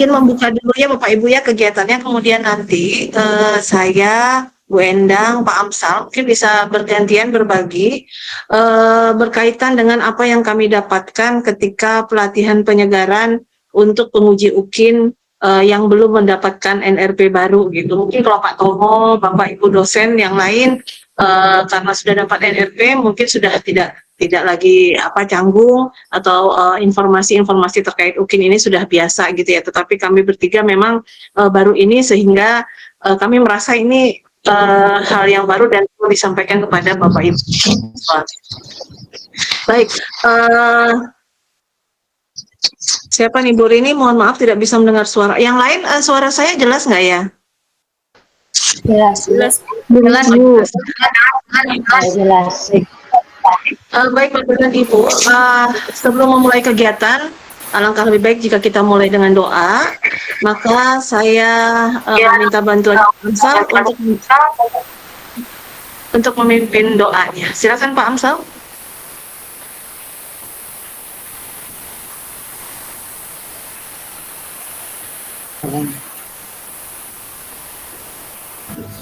ingin membuka dulu ya Bapak Ibu ya kegiatannya, kemudian nanti saya, Bu Endang, Pak Amsal mungkin bisa bergantian berbagi berkaitan dengan apa yang kami dapatkan ketika pelatihan penyegaran untuk penguji UKIN yang belum mendapatkan NRP baru gitu. Mungkin kalau Pak Tomo, Bapak Ibu dosen yang lain karena sudah dapat NRP mungkin sudah tidak lagi canggung atau informasi-informasi terkait UKIN ini sudah biasa gitu ya. Tetapi kami bertiga memang baru ini sehingga kami merasa ini hal yang baru dan perlu disampaikan kepada Bapak Ibu. Baik, siapa nih Bu Rini? Mohon maaf tidak bisa mendengar suara. Yang lain suara saya jelas nggak ya? Jelas. Baik Bapak dan Ibu, sebelum memulai kegiatan, alangkah lebih baik jika kita mulai dengan doa. Maka saya meminta bantuan Amsal untuk memimpin doanya. Silakan Pak Amsal.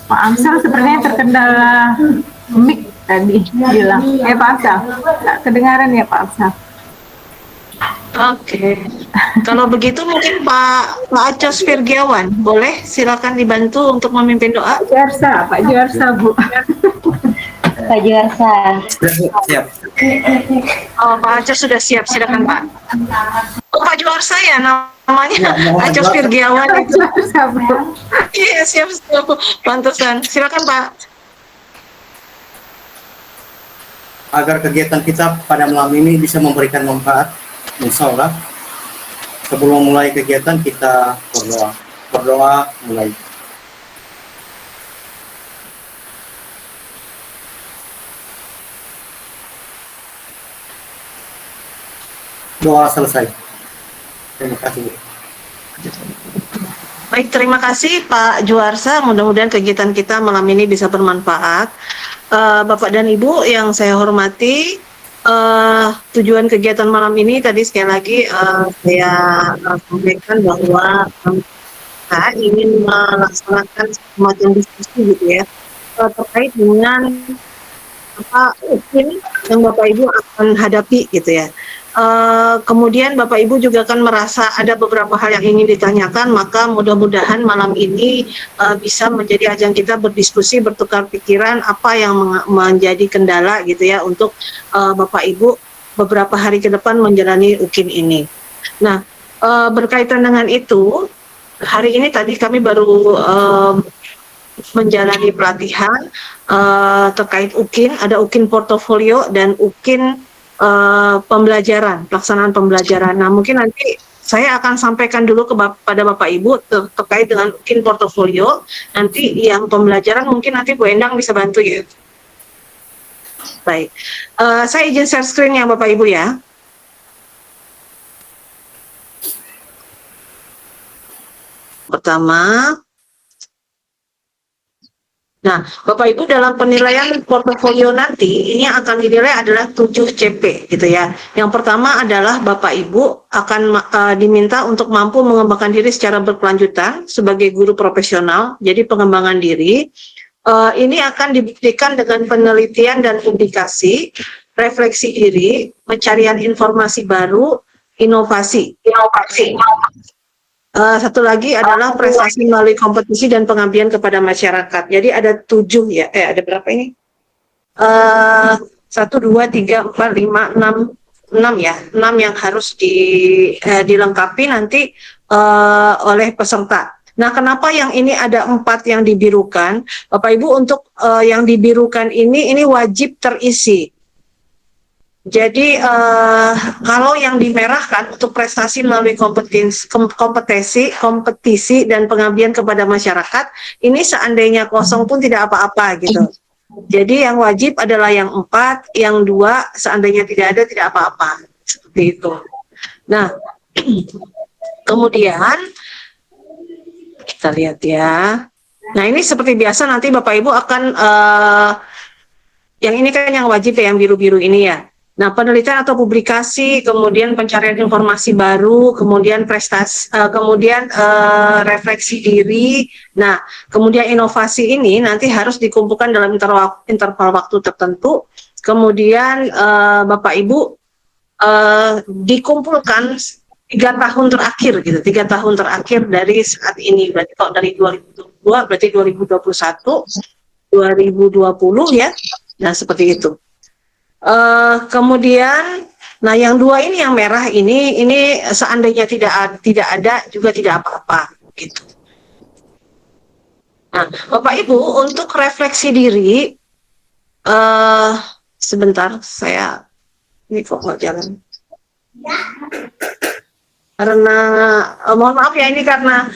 Pak Amsal sepertinya terkendala mic tadi bilang. Pak Amsal, nggak kedengaran ya Pak Amsal? Oke. Kalau begitu mungkin Pak Acos Virgiawan, boleh silakan dibantu untuk memimpin doa. Pak Juarsa Bu. Pak Juarsa. Siap. Oh, Pak Acos sudah siap, silakan Pak. Oh, Pak Juarsa ya namanya, Acos Virgiawan itu. Iya, siap. Pantesan. Silakan Pak. Agar kegiatan kita pada malam ini bisa memberikan manfaat, insya Allah. Sebelum mulai kegiatan kita berdoa mulai. Doa selesai. Terima kasih. Baik, terima kasih Pak Juarsa. Mudah-mudahan kegiatan kita malam ini bisa bermanfaat. Bapak dan Ibu yang saya hormati, tujuan kegiatan malam ini tadi sekali lagi saya sampaikan bahwa kita ingin melaksanakan semacam diskusi gitu ya terkait dengan apa UKIN yang Bapak Ibu akan hadapi gitu ya. Kemudian Bapak Ibu juga akan merasa ada beberapa hal yang ingin ditanyakan, maka mudah-mudahan malam ini bisa menjadi ajang kita berdiskusi, bertukar pikiran apa yang menjadi kendala gitu ya untuk Bapak Ibu beberapa hari ke depan menjalani UKIN ini. Nah, berkaitan dengan itu, hari ini tadi kami baru menjalani pelatihan terkait UKIN, ada UKIN portofolio dan UKIN pembelajaran, pelaksanaan pembelajaran. Nah, mungkin nanti saya akan sampaikan dulu kepada Bapak Ibu terkait dengan UKIN portofolio. Nanti yang pembelajaran mungkin nanti Bu Endang bisa bantu ya. Baik, saya izin share screen ya Bapak Ibu ya. Pertama, nah, Bapak Ibu dalam penilaian portofolio nanti ini akan dinilai adalah 7 CP gitu ya. Yang pertama adalah Bapak Ibu akan diminta untuk mampu mengembangkan diri secara berkelanjutan sebagai guru profesional. Jadi pengembangan diri ini akan dibuktikan dengan penelitian dan publikasi, refleksi diri, pencarian informasi baru, inovasi. Satu lagi adalah prestasi melalui kompetisi dan pengabdian kepada masyarakat. Jadi ada 7 ya, ada berapa ini? 1, 2, 3, 4, 5, 6 ya, 6 yang harus dilengkapi nanti oleh peserta. Nah, kenapa yang ini ada 4 yang dibirukan? Bapak Ibu, untuk yang dibirukan ini wajib terisi. Jadi kalau yang dimerahkan untuk prestasi melalui kompetisi dan pengabdian kepada masyarakat, ini seandainya kosong pun tidak apa-apa gitu. Jadi yang wajib adalah yang 4, yang 2 seandainya tidak ada tidak apa-apa. Seperti itu. Nah, kemudian kita lihat ya. Nah, ini seperti biasa nanti Bapak Ibu akan yang ini kan yang wajib ya, yang biru-biru ini ya. Nah, penelitian atau publikasi, kemudian pencarian informasi baru, kemudian prestasi, refleksi diri. Nah, kemudian inovasi ini nanti harus dikumpulkan dalam interval waktu tertentu. Kemudian Bapak Ibu dikumpulkan 3 tahun terakhir gitu, 3 tahun terakhir dari saat ini. Berarti kalau dari 2022, berarti 2021, 2020 ya. Nah, seperti itu. Kemudian, nah yang 2 ini yang merah ini seandainya tidak ada juga tidak apa-apa gitu. Nah, Bapak Ibu untuk refleksi diri, sebentar saya ini kok nggak jalan. Karena mohon maaf ya ini karena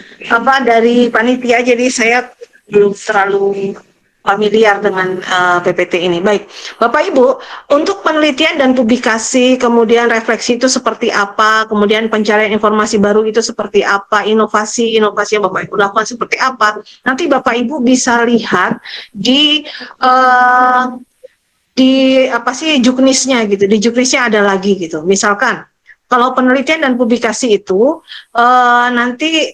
dari panitia jadi saya belum terlalu familiar dengan PPT ini. Baik, Bapak Ibu, untuk penelitian dan publikasi, kemudian refleksi itu seperti apa, kemudian pencarian informasi baru itu seperti apa, inovasi yang Bapak Ibu lakukan seperti apa, nanti Bapak Ibu bisa lihat di juknisnya gitu. Di juknisnya ada lagi gitu. Misalkan kalau penelitian dan publikasi itu nanti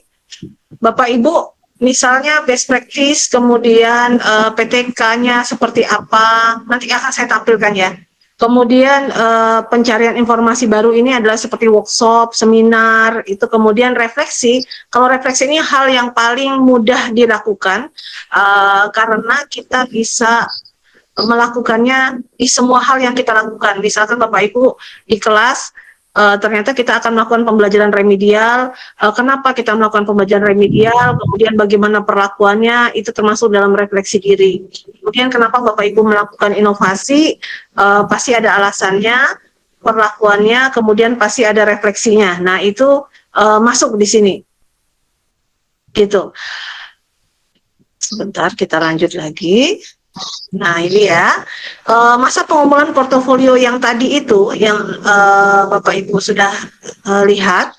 Bapak Ibu misalnya best practice, kemudian PTK-nya seperti apa, nanti akan saya tampilkan ya. Kemudian pencarian informasi baru ini adalah seperti workshop, seminar, itu kemudian refleksi. Kalau refleksi ini hal yang paling mudah dilakukan karena kita bisa melakukannya di semua hal yang kita lakukan. Misalkan Bapak Ibu di kelas, ternyata kita akan melakukan pembelajaran remedial. Kenapa kita melakukan pembelajaran remedial? Kemudian bagaimana perlakuannya? Itu termasuk dalam refleksi diri. Kemudian kenapa Bapak Ibu melakukan inovasi? Pasti ada alasannya, perlakuannya, kemudian pasti ada refleksinya. Nah itu masuk di sini. Gitu. Sebentar kita lanjut lagi. Nah ini ya, masa pengumpulan portofolio yang tadi itu, yang Bapak Ibu sudah lihat,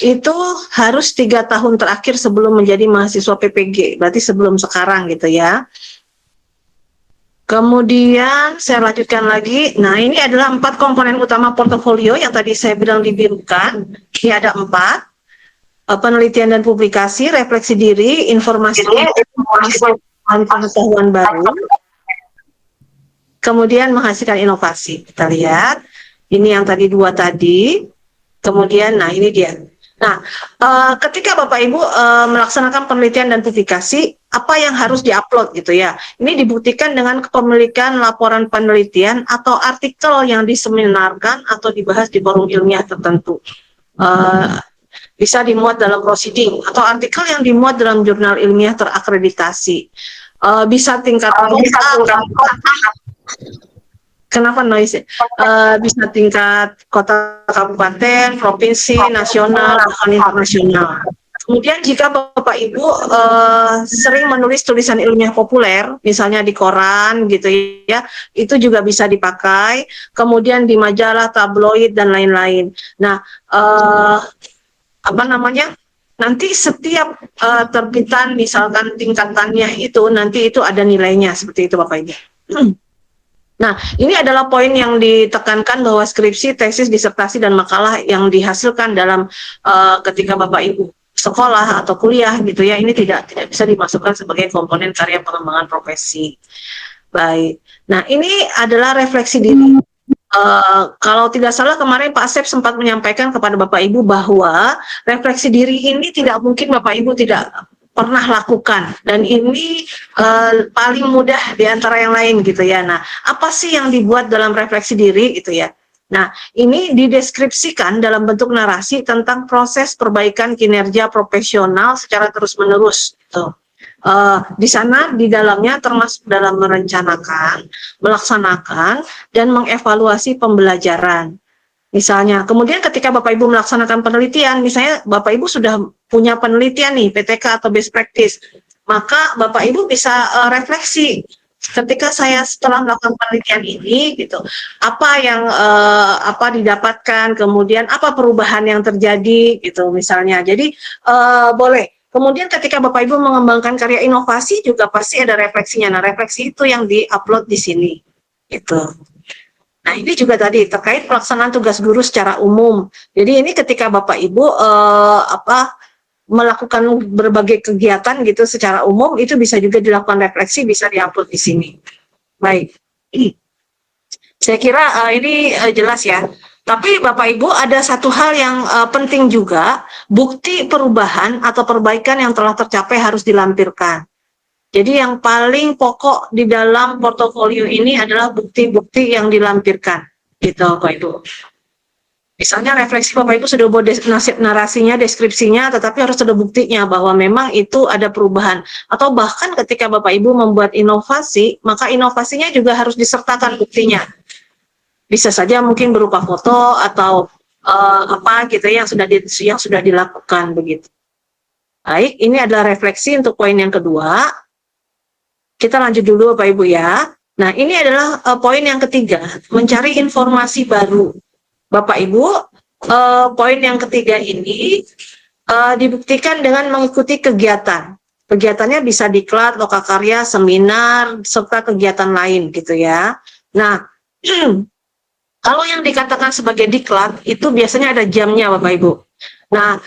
itu harus 3 tahun terakhir sebelum menjadi mahasiswa PPG, berarti sebelum sekarang gitu ya. Kemudian saya lanjutkan lagi, nah ini adalah 4 komponen utama portofolio yang tadi saya bilang dibirukan, ini ada 4. Penelitian dan publikasi, refleksi diri, informasi pengetahuan baru, kemudian menghasilkan inovasi. Kita lihat, ini yang tadi 2 tadi, kemudian, nah ini dia. Nah, ketika Bapak Ibu melaksanakan penelitian dan publikasi, apa yang harus diupload gitu ya? Ini dibuktikan dengan kepemilikan laporan penelitian atau artikel yang diseminarkan atau dibahas di forum ilmiah tertentu. Bisa dimuat dalam proceeding atau artikel yang dimuat dalam jurnal ilmiah terakreditasi. Bisa tingkat kenapa noise? Bisa tingkat kota, kabupaten, provinsi, nasional, bahkan internasional. Kemudian jika Bapak Ibu sering menulis tulisan ilmiah populer, misalnya di koran gitu ya, itu juga bisa dipakai. Kemudian di majalah, tabloid dan lain-lain. Nah, nanti setiap terbitan misalkan tingkatannya itu nanti itu ada nilainya seperti itu Bapak Ibu. Nah, ini adalah poin yang ditekankan bahwa skripsi, tesis, disertasi dan makalah yang dihasilkan dalam ketika Bapak Ibu sekolah atau kuliah gitu ya, ini tidak bisa dimasukkan sebagai komponen karya pengembangan profesi. Baik. Nah, ini adalah refleksi diri. Kalau tidak salah kemarin Pak Asep sempat menyampaikan kepada Bapak Ibu bahwa refleksi diri ini tidak mungkin Bapak Ibu tidak pernah lakukan dan ini paling mudah di antara yang lain gitu ya. Nah, apa sih yang dibuat dalam refleksi diri gitu ya? Nah, ini dideskripsikan dalam bentuk narasi tentang proses perbaikan kinerja profesional secara terus-menerus gitu. Di sana di dalamnya termasuk dalam merencanakan, melaksanakan, dan mengevaluasi pembelajaran. Misalnya, kemudian ketika Bapak Ibu melaksanakan penelitian, misalnya Bapak Ibu sudah punya penelitian nih, PTK atau best practice, maka Bapak Ibu bisa refleksi. Ketika saya setelah melakukan penelitian ini, gitu, apa yang didapatkan, kemudian apa perubahan yang terjadi, gitu, misalnya. Jadi boleh. Kemudian ketika Bapak Ibu mengembangkan karya inovasi juga pasti ada refleksinya. Nah, refleksi itu yang di-upload di sini. Gitu. Nah, ini juga tadi terkait pelaksanaan tugas guru secara umum. Jadi ini ketika Bapak Ibu melakukan berbagai kegiatan gitu secara umum, itu bisa juga dilakukan refleksi, bisa diupload di sini. Baik. Saya kira ini jelas ya. Tapi Bapak Ibu ada satu hal yang penting juga, bukti perubahan atau perbaikan yang telah tercapai harus dilampirkan. Jadi yang paling pokok di dalam portofolio ini adalah bukti-bukti yang dilampirkan, gitu Bapak Ibu. Misalnya refleksi Bapak Ibu sudah buat narasinya, deskripsinya, tetapi harus ada buktinya bahwa memang itu ada perubahan. Atau bahkan ketika Bapak Ibu membuat inovasi, maka inovasinya juga harus disertakan buktinya. Bisa saja mungkin berupa foto atau apa gitu yang sudah dilakukan begitu. Baik, ini adalah refleksi untuk poin yang kedua. Kita lanjut dulu Bapak Ibu ya. Nah, ini adalah poin yang ketiga, mencari informasi baru. Bapak Ibu, poin yang ketiga ini dibuktikan dengan mengikuti kegiatan. Kegiatannya bisa diklat, lokakarya, seminar, serta kegiatan lain gitu ya. Nah, kalau yang dikatakan sebagai diklat, itu biasanya ada jamnya Bapak Ibu. Nah,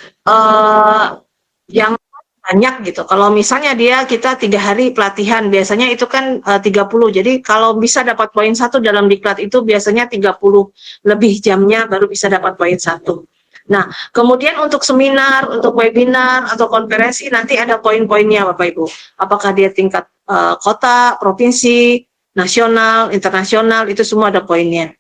yang banyak gitu. Kalau misalnya kita 3 hari pelatihan, biasanya itu kan 30. Jadi kalau bisa dapat poin 1 dalam diklat itu biasanya 30 lebih jamnya baru bisa dapat poin 1. Nah, kemudian untuk seminar, untuk webinar atau konferensi nanti ada poin-poinnya Bapak Ibu. Apakah dia tingkat kota, provinsi, nasional, internasional, itu semua ada poinnya.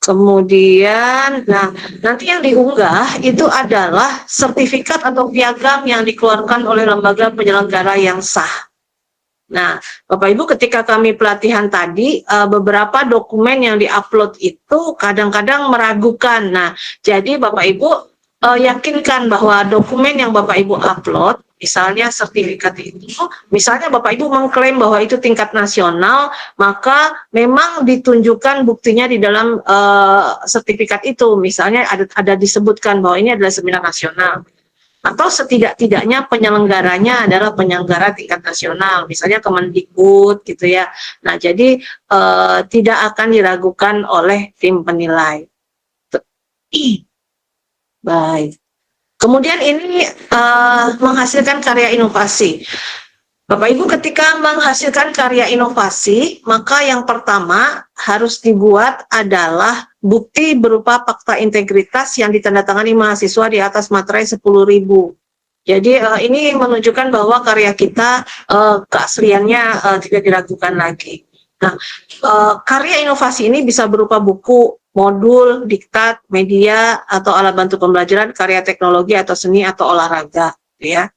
Kemudian, nah nanti yang diunggah itu adalah sertifikat atau piagam yang dikeluarkan oleh lembaga penyelenggara yang sah. Nah, Bapak Ibu ketika kami pelatihan tadi, beberapa dokumen yang diupload itu kadang-kadang meragukan. Nah, jadi Bapak Ibu yakinkan bahwa dokumen yang Bapak Ibu upload, misalnya sertifikat itu, misalnya Bapak Ibu mengklaim bahwa itu tingkat nasional, maka memang ditunjukkan buktinya di dalam sertifikat itu. Misalnya ada disebutkan bahwa ini adalah seminar nasional. Atau setidak-tidaknya penyelenggaranya adalah penyelenggara tingkat nasional, misalnya Kemendikbud gitu ya. Nah, jadi tidak akan diragukan oleh tim penilai. Baik. Kemudian ini menghasilkan karya inovasi. Bapak Ibu ketika menghasilkan karya inovasi, maka yang pertama harus dibuat adalah bukti berupa fakta integritas yang ditandatangani mahasiswa di atas materai 10.000. Jadi ini menunjukkan bahwa karya kita keasliannya tidak diragukan lagi. Nah, karya inovasi ini bisa berupa buku, modul, diktat, media, atau alat bantu pembelajaran, karya teknologi atau seni atau olahraga, ya.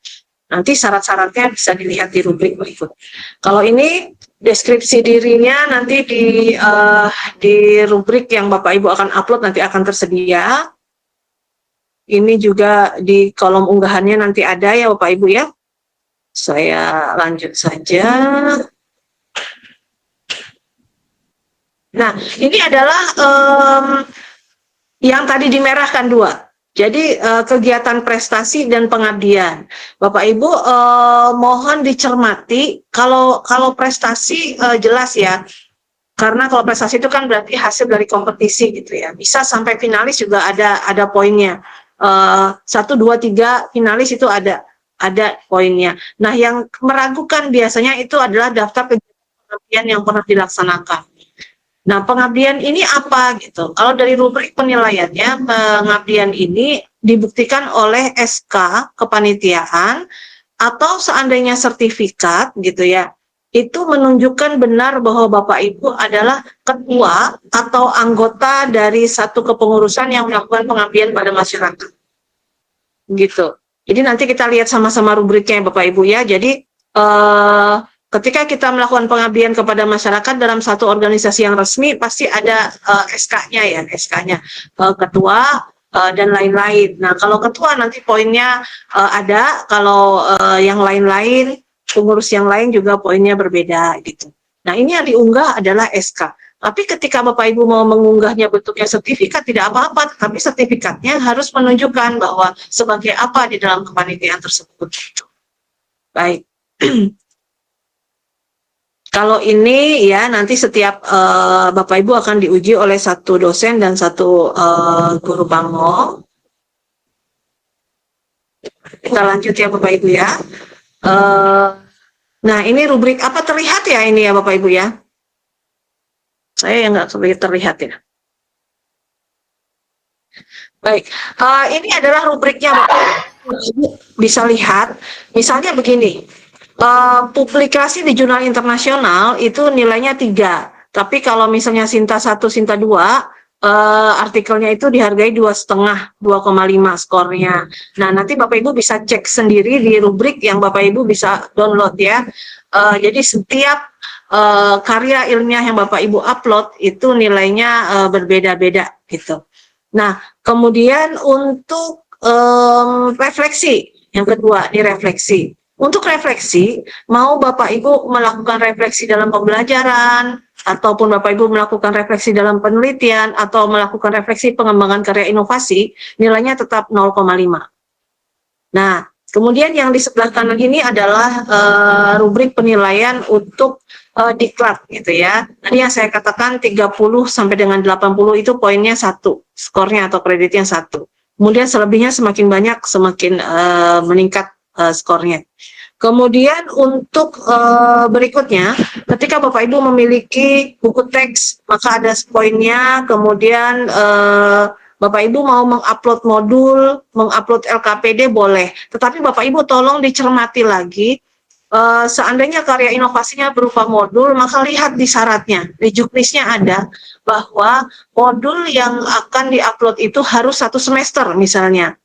Nanti syarat-syaratnya bisa dilihat di rubrik berikut. Kalau ini deskripsi dirinya nanti di rubrik yang Bapak Ibu akan upload nanti akan tersedia. Ini juga di kolom unggahannya nanti ada ya Bapak Ibu ya. Saya lanjut saja. Nah, ini adalah yang tadi dimerahkan 2. Jadi kegiatan prestasi dan pengabdian. Bapak Ibu mohon dicermati kalau prestasi jelas ya. Karena kalau prestasi itu kan berarti hasil dari kompetisi gitu ya. Bisa sampai finalis juga ada poinnya. 1, 2, 3 finalis itu ada poinnya. Nah, yang meragukan biasanya itu adalah daftar kegiatan pengabdian yang pernah dilaksanakan. Nah, pengabdian ini apa gitu? Kalau dari rubrik penilaiannya, pengabdian ini dibuktikan oleh SK kepanitiaan atau seandainya sertifikat gitu ya. Itu menunjukkan benar bahwa Bapak Ibu adalah ketua atau anggota dari satu kepengurusan yang melakukan pengabdian pada masyarakat. Gitu. Jadi nanti kita lihat sama-sama rubriknya Bapak Ibu ya. Jadi ketika kita melakukan pengabdian kepada masyarakat dalam satu organisasi yang resmi, pasti ada SK-nya ya, SK-nya, ketua dan lain-lain. Nah, kalau ketua nanti poinnya ada, kalau yang lain-lain, pengurus yang lain juga poinnya berbeda gitu. Nah, ini yang diunggah adalah SK. Tapi ketika Bapak Ibu mau mengunggahnya bentuknya sertifikat, tidak apa-apa, tapi sertifikatnya harus menunjukkan bahwa sebagai apa di dalam kepanitiaan tersebut. Baik. Kalau ini ya nanti setiap Bapak Ibu akan diuji oleh satu dosen dan satu guru pamong. Kita lanjut ya Bapak Ibu ya. Nah ini rubrik apa terlihat ya ini ya Bapak Ibu ya? Saya yang nggak terlihat ya. Baik, ini adalah rubriknya Bapak Ibu bisa lihat. Misalnya begini, publikasi di jurnal internasional itu nilainya 3. Tapi kalau misalnya Sinta 1, Sinta 2, artikelnya itu dihargai 2,5, 2,5 skornya. Nah, nanti Bapak Ibu bisa cek sendiri di rubrik yang Bapak Ibu bisa download ya. Jadi setiap karya ilmiah yang Bapak Ibu upload itu nilainya berbeda-beda gitu. Nah, kemudian untuk refleksi, yang kedua, ini refleksi. Untuk refleksi, mau Bapak Ibu melakukan refleksi dalam pembelajaran, ataupun Bapak Ibu melakukan refleksi dalam penelitian, atau melakukan refleksi pengembangan karya inovasi, nilainya tetap 0,5. Nah, kemudian yang di sebelah kanan ini adalah rubrik penilaian untuk diklat gitu ya. Tadi yang saya katakan 30 sampai dengan 80 itu poinnya 1, skornya atau kreditnya 1. Kemudian selebihnya semakin banyak semakin meningkat skornya. Kemudian untuk berikutnya, ketika Bapak Ibu memiliki buku teks, maka ada poinnya. Kemudian Bapak Ibu mau mengupload modul, mengupload LKPD boleh. Tetapi Bapak Ibu tolong dicermati lagi. Seandainya karya inovasinya berupa modul, maka lihat di syaratnya, di juknisnya ada bahwa modul yang akan diupload itu harus 1 semester misalnya.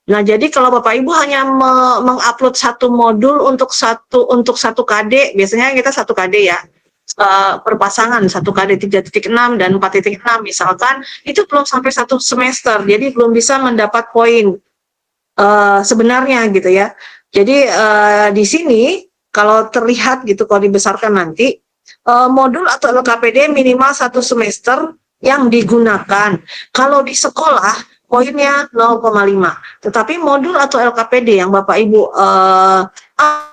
Nah, jadi kalau Bapak Ibu hanya mengupload 1 modul untuk satu KD, biasanya kita 1 KD ya, perpasangan 1 KD 3.6 dan 4.6 misalkan, itu belum sampai 1 semester, jadi belum bisa mendapat poin sebenarnya gitu ya. Jadi di sini kalau terlihat gitu, kalau dibesarkan nanti modul atau LKPD minimal 1 semester yang digunakan. Kalau di sekolah poinnya 0,5. Tetapi modul atau LKPD yang Bapak Ibu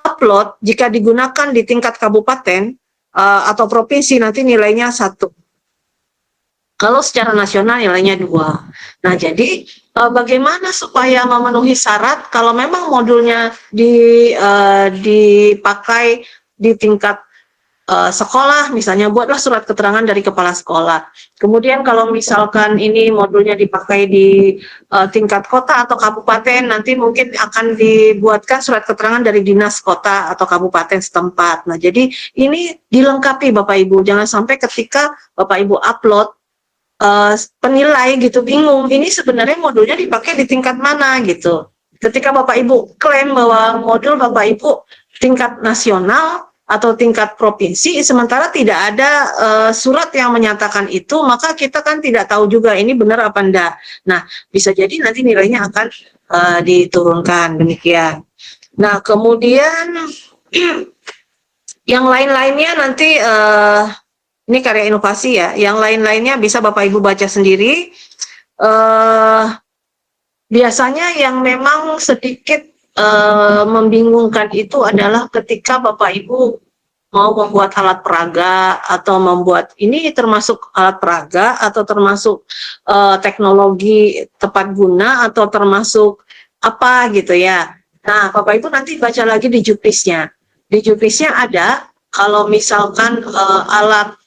upload jika digunakan di tingkat kabupaten atau provinsi nanti nilainya 1. Kalau secara nasional nilainya 2. Nah, jadi bagaimana supaya memenuhi syarat kalau memang modulnya dipakai di tingkat sekolah, misalnya buatlah surat keterangan dari kepala sekolah. Kemudian kalau misalkan ini modulnya dipakai di tingkat kota atau kabupaten, nanti mungkin akan dibuatkan surat keterangan dari dinas kota atau kabupaten setempat. Nah, jadi ini dilengkapi Bapak Ibu, jangan sampai ketika Bapak Ibu upload penilai gitu bingung, ini sebenarnya modulnya dipakai di tingkat mana gitu. Ketika Bapak Ibu klaim bahwa modul Bapak Ibu tingkat nasional atau tingkat provinsi, sementara tidak ada surat yang menyatakan itu, maka kita kan tidak tahu juga ini benar apa enggak. Nah, bisa jadi nanti nilainya akan diturunkan, demikian. Nah, kemudian yang lain-lainnya nanti ini karya inovasi ya, yang lain-lainnya bisa Bapak Ibu baca sendiri. Biasanya yang memang sedikit membingungkan itu adalah ketika Bapak Ibu mau membuat alat peraga atau membuat, ini termasuk alat peraga atau termasuk teknologi tepat guna atau termasuk apa gitu ya. Nah, Bapak Ibu nanti baca lagi di juknisnya. Di juknisnya ada kalau misalkan alat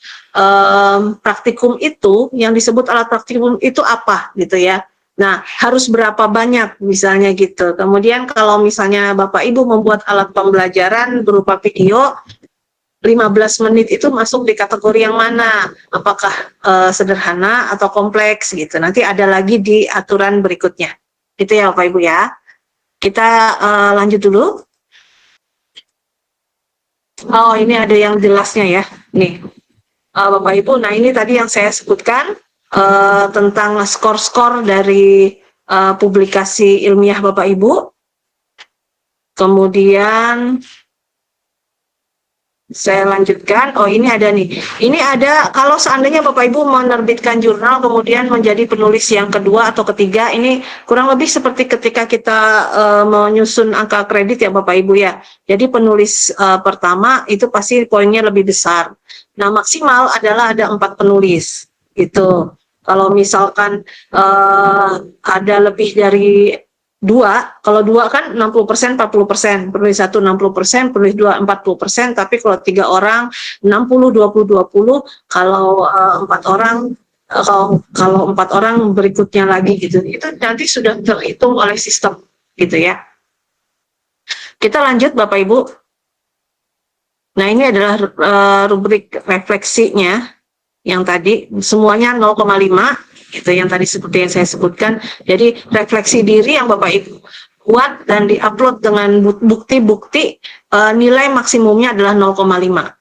praktikum itu, yang disebut alat praktikum itu apa gitu ya. Nah, harus berapa banyak misalnya gitu. Kemudian kalau misalnya Bapak Ibu membuat alat pembelajaran berupa video, 15 menit itu masuk di kategori yang mana? Apakah sederhana atau kompleks gitu. Nanti ada lagi di aturan berikutnya. Itu ya Bapak Ibu ya. Kita lanjut dulu. Oh, ini ada yang jelasnya ya. Nih, Bapak Ibu, nah ini tadi yang saya sebutkan tentang skor-skor dari publikasi ilmiah Bapak Ibu. Kemudian Saya lanjutkan. Oh, ini ada nih. Ini ada kalau seandainya Bapak Ibu menerbitkan jurnal kemudian menjadi penulis yang kedua atau ketiga, ini kurang lebih seperti ketika kita menyusun angka kredit ya Bapak Ibu ya. Jadi penulis pertama itu pasti poinnya lebih besar. Nah, maksimal adalah ada 4 penulis gitu. Kalau misalkan ada lebih dari 2, kalau 2 kan 60%, 40%, penulis 1 60%, penulis 2 40%, tapi kalau 3 orang 60, 20, 20, kalau 4 orang, kalau 4 orang berikutnya lagi gitu, itu nanti sudah terhitung oleh sistem gitu ya. Kita lanjut Bapak Ibu. Nah, ini adalah rubrik refleksinya yang tadi semuanya 0,5. Itu yang tadi seperti yang saya sebutkan. Jadi refleksi diri yang Bapak Ibu buat dan diupload dengan bukti-bukti nilai maksimumnya adalah 0,5.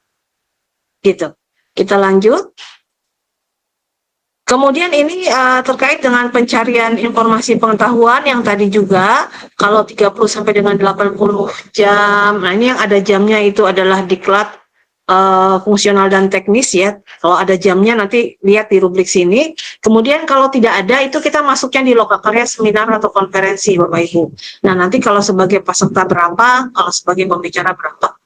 Gitu. Kita lanjut. Kemudian ini terkait dengan pencarian informasi pengetahuan yang tadi juga kalau 30 sampai dengan 80 jam. Nah, ini yang ada jamnya itu adalah diklat fungsional dan teknis ya. Kalau ada jamnya nanti lihat di rubrik sini. Kemudian kalau tidak ada itu kita masuknya di lokakarya seminar atau konferensi Bapak Ibu. Nah, nanti kalau sebagai peserta berapa, kalau sebagai pembicara berapa.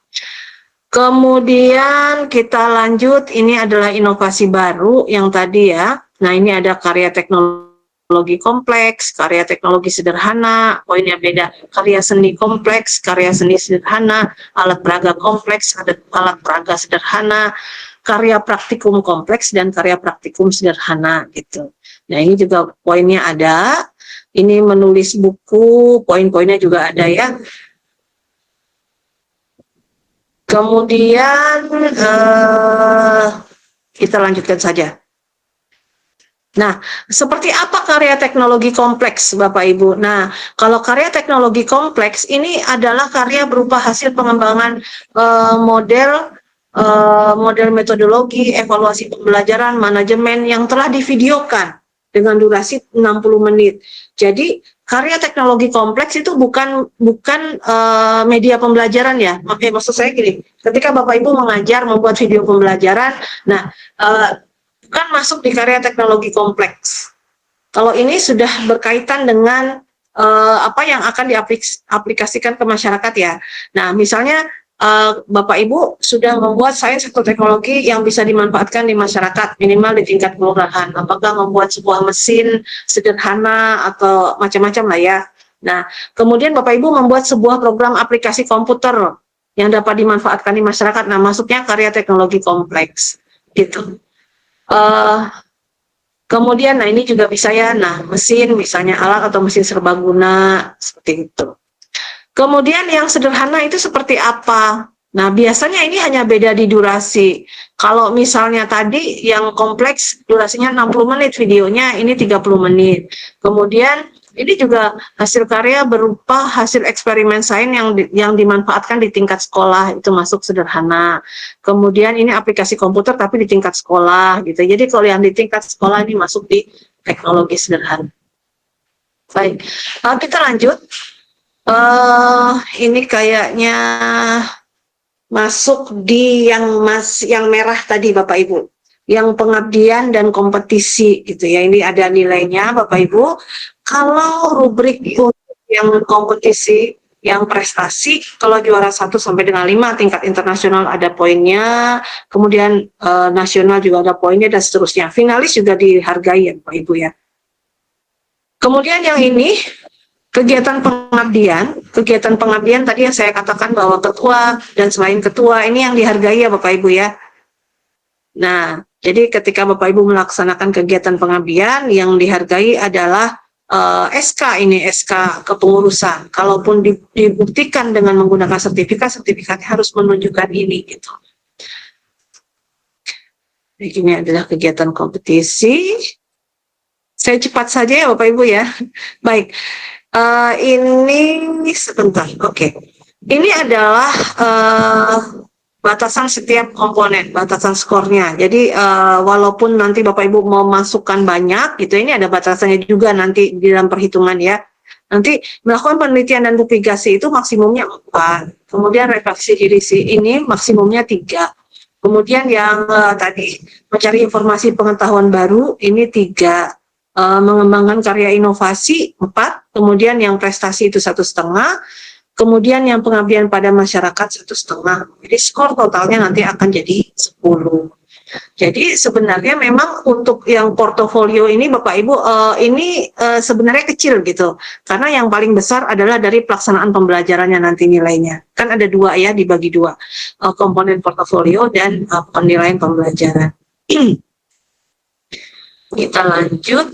Kemudian kita lanjut, ini adalah inovasi baru yang tadi ya. Nah, ini ada karya teknologi kompleks, karya teknologi sederhana, poinnya beda, karya seni kompleks, karya seni sederhana, alat peraga kompleks, alat peraga sederhana, karya praktikum kompleks, dan karya praktikum sederhana gitu. Nah, ini juga poinnya ada. Ini menulis buku, poin-poinnya juga ada ya. Kemudian kita lanjutkan saja. Nah, seperti apa karya teknologi kompleks, Bapak Ibu? Nah, kalau karya teknologi kompleks ini adalah karya berupa hasil pengembangan model metodologi, evaluasi pembelajaran, manajemen yang telah divideokan dengan durasi 60 menit. Jadi, karya teknologi kompleks itu bukan media pembelajaran ya. Maksud saya gini, ketika Bapak Ibu mengajar membuat video pembelajaran, nah kan masuk di karya teknologi kompleks. Kalau ini sudah berkaitan dengan apa yang akan diaplikasikan ke masyarakat ya. Nah, misalnya Bapak Ibu sudah membuat sains atau teknologi yang bisa dimanfaatkan di masyarakat, minimal di tingkat kelurahan. Apakah membuat sebuah mesin sederhana atau macam-macam lah ya. Nah, kemudian Bapak Ibu membuat sebuah program aplikasi komputer yang dapat dimanfaatkan di masyarakat. Nah, masuknya karya teknologi kompleks gitu. Kemudian, nah ini juga bisa ya, nah mesin misalnya alat atau mesin serbaguna seperti itu. Kemudian yang sederhana itu seperti apa? Nah biasanya ini hanya beda di durasi. Kalau misalnya tadi yang kompleks durasinya 60 menit videonya, ini 30 menit. Kemudian ini juga hasil karya berupa hasil eksperimen sains yang dimanfaatkan di tingkat sekolah, itu masuk sederhana. Kemudian ini aplikasi komputer tapi di tingkat sekolah gitu. Jadi kalau yang di tingkat sekolah ini masuk di teknologi sederhana. Baik, kita lanjut. Ini kayaknya masuk di yang merah tadi Bapak Ibu. Yang pengabdian dan kompetisi gitu ya. Ini ada nilainya Bapak Ibu. Kalau rubrik yang kompetisi, yang prestasi, kalau juara 1 sampai dengan 5, tingkat internasional ada poinnya, kemudian nasional juga ada poinnya, dan seterusnya. Finalis juga dihargai ya Bapak Ibu ya. Kemudian yang ini, kegiatan pengabdian tadi yang saya katakan bahwa ketua dan selain ketua, ini yang dihargai ya Bapak Ibu ya. Nah, jadi ketika Bapak Ibu melaksanakan kegiatan pengabdian, yang dihargai adalah SK kepengurusan. Kalaupun dibuktikan dengan menggunakan sertifikatnya harus menunjukkan ini gitu. Ini adalah kegiatan kompetisi. Saya cepat saja ya Bapak Ibu ya. Baik, ini sebentar. Oke. Ini adalah batasan setiap komponen, batasan skornya. Jadi walaupun nanti Bapak Ibu mau masukkan banyak gitu, ini ada batasannya juga nanti di dalam perhitungan ya. Nanti melakukan penelitian dan publikasi itu maksimumnya 4. Kemudian refleksi diri ini maksimumnya 3. Kemudian yang tadi mencari informasi pengetahuan baru ini 3. Mengembangkan karya inovasi 4. Kemudian yang prestasi itu 1,5. Kemudian yang pengabdian pada masyarakat 1,5. Jadi skor totalnya nanti akan jadi 10. Jadi sebenarnya memang untuk yang portofolio ini Bapak Ibu ini sebenarnya kecil gitu. Karena yang paling besar adalah dari pelaksanaan pembelajarannya nanti nilainya. Kan ada 2 ya, dibagi 2. Komponen portofolio dan penilaian pembelajaran. Kita lanjut.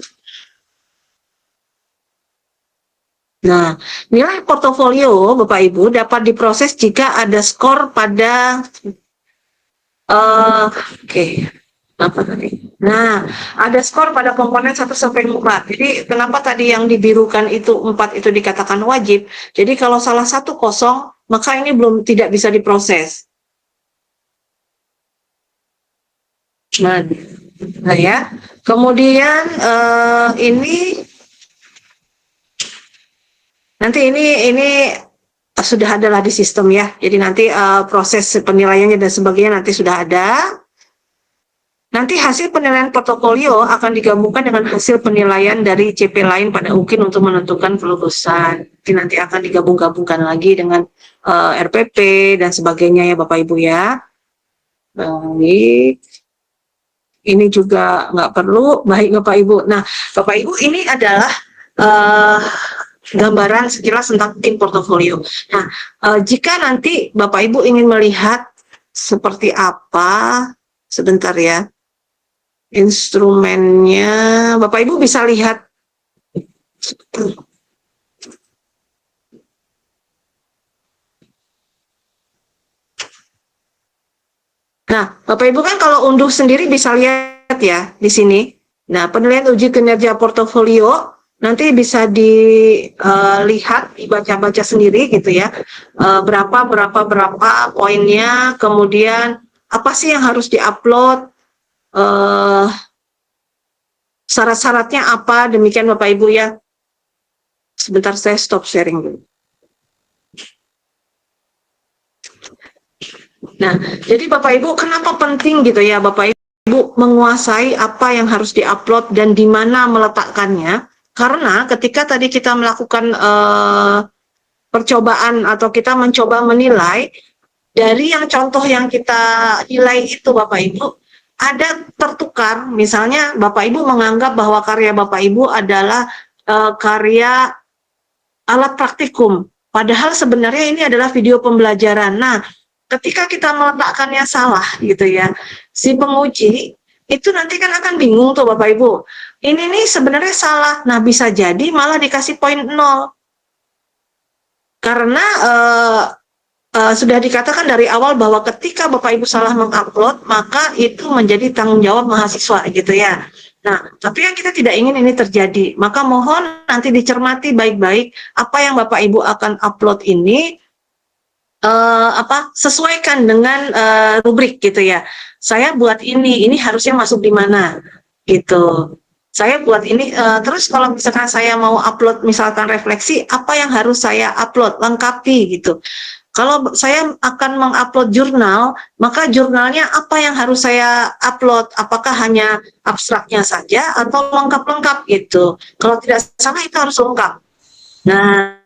Nah, nilai portofolio Bapak Ibu dapat diproses jika ada skor pada apa tadi? Nah, ada skor pada komponen 1 sampai 4. Jadi, kenapa tadi yang dibirukan itu 4 itu dikatakan wajib? Jadi, kalau salah satu kosong, maka ini tidak bisa diproses. Nah ya. Kemudian ini nanti ini sudah adalah di sistem ya. Jadi nanti proses penilaiannya dan sebagainya nanti sudah ada. Nanti hasil penilaian portofolio akan digabungkan dengan hasil penilaian dari CP lain pada UKIN untuk menentukan kelulusan. Jadi nanti akan digabung-gabungkan lagi dengan RPP dan sebagainya ya Bapak Ibu ya. Baik. Ini juga nggak perlu. Baik Bapak Ibu. Nah Bapak Ibu ini adalah gambaran sekilas tentang tim portofolio. Nah, jika nanti Bapak Ibu ingin melihat seperti apa, sebentar ya, instrumennya, Bapak Ibu bisa lihat. Nah, Bapak Ibu kan kalau unduh sendiri bisa lihat ya di sini. Nah, penilaian uji kinerja portofolio nanti bisa dilihat, dibaca-baca sendiri gitu ya, berapa poinnya, kemudian apa sih yang harus diupload, syarat-syaratnya apa, demikian Bapak Ibu ya. Sebentar saya stop sharing dulu. Nah, jadi Bapak Ibu kenapa penting gitu ya Bapak Ibu menguasai apa yang harus diupload dan di mana meletakkannya? Karena ketika tadi kita melakukan percobaan atau kita mencoba menilai, dari yang contoh yang kita nilai itu Bapak Ibu, ada tertukar, misalnya Bapak Ibu menganggap bahwa karya Bapak Ibu adalah karya alat praktikum, padahal sebenarnya ini adalah video pembelajaran. Nah, ketika kita meletakkannya salah gitu ya, si penguji itu nanti kan akan bingung tuh Bapak Ibu. Ini nih sebenarnya salah. Nah, bisa jadi malah dikasih poin 0. Karena sudah dikatakan dari awal bahwa ketika Bapak Ibu salah mengupload, maka itu menjadi tanggung jawab mahasiswa gitu ya. Nah, tapi yang kita tidak ingin ini terjadi. Maka mohon nanti dicermati baik-baik apa yang Bapak Ibu akan upload ini sesuaikan dengan rubrik gitu ya. Saya buat ini harusnya masuk di mana gitu. Saya buat ini terus kalau misalkan saya mau upload misalkan refleksi, apa yang harus saya upload, lengkapi gitu. Kalau saya akan mengupload jurnal, maka jurnalnya apa yang harus saya upload? Apakah hanya abstraknya saja atau lengkap-lengkap gitu. Kalau tidak salah itu harus lengkap. Nah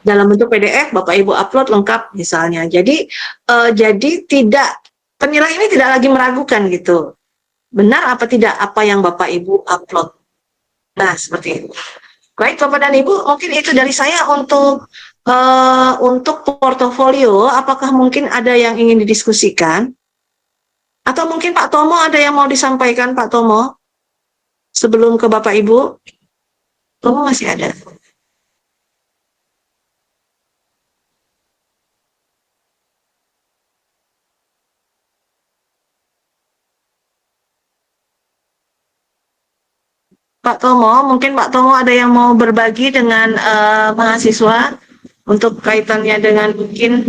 dalam bentuk PDF Bapak Ibu upload lengkap misalnya. Jadi penilai ini tidak lagi meragukan gitu. Benar apa tidak apa yang Bapak Ibu upload. Nah, seperti itu. Baik Bapak dan Ibu, mungkin itu dari saya untuk portofolio. Apakah mungkin ada yang ingin didiskusikan? Atau mungkin Pak Tomo ada yang mau disampaikan Pak Tomo? Sebelum ke Bapak Ibu? Tomo masih ada. Pak Tomo, mungkin Pak Tomo ada yang mau berbagi dengan mahasiswa untuk kaitannya dengan mungkin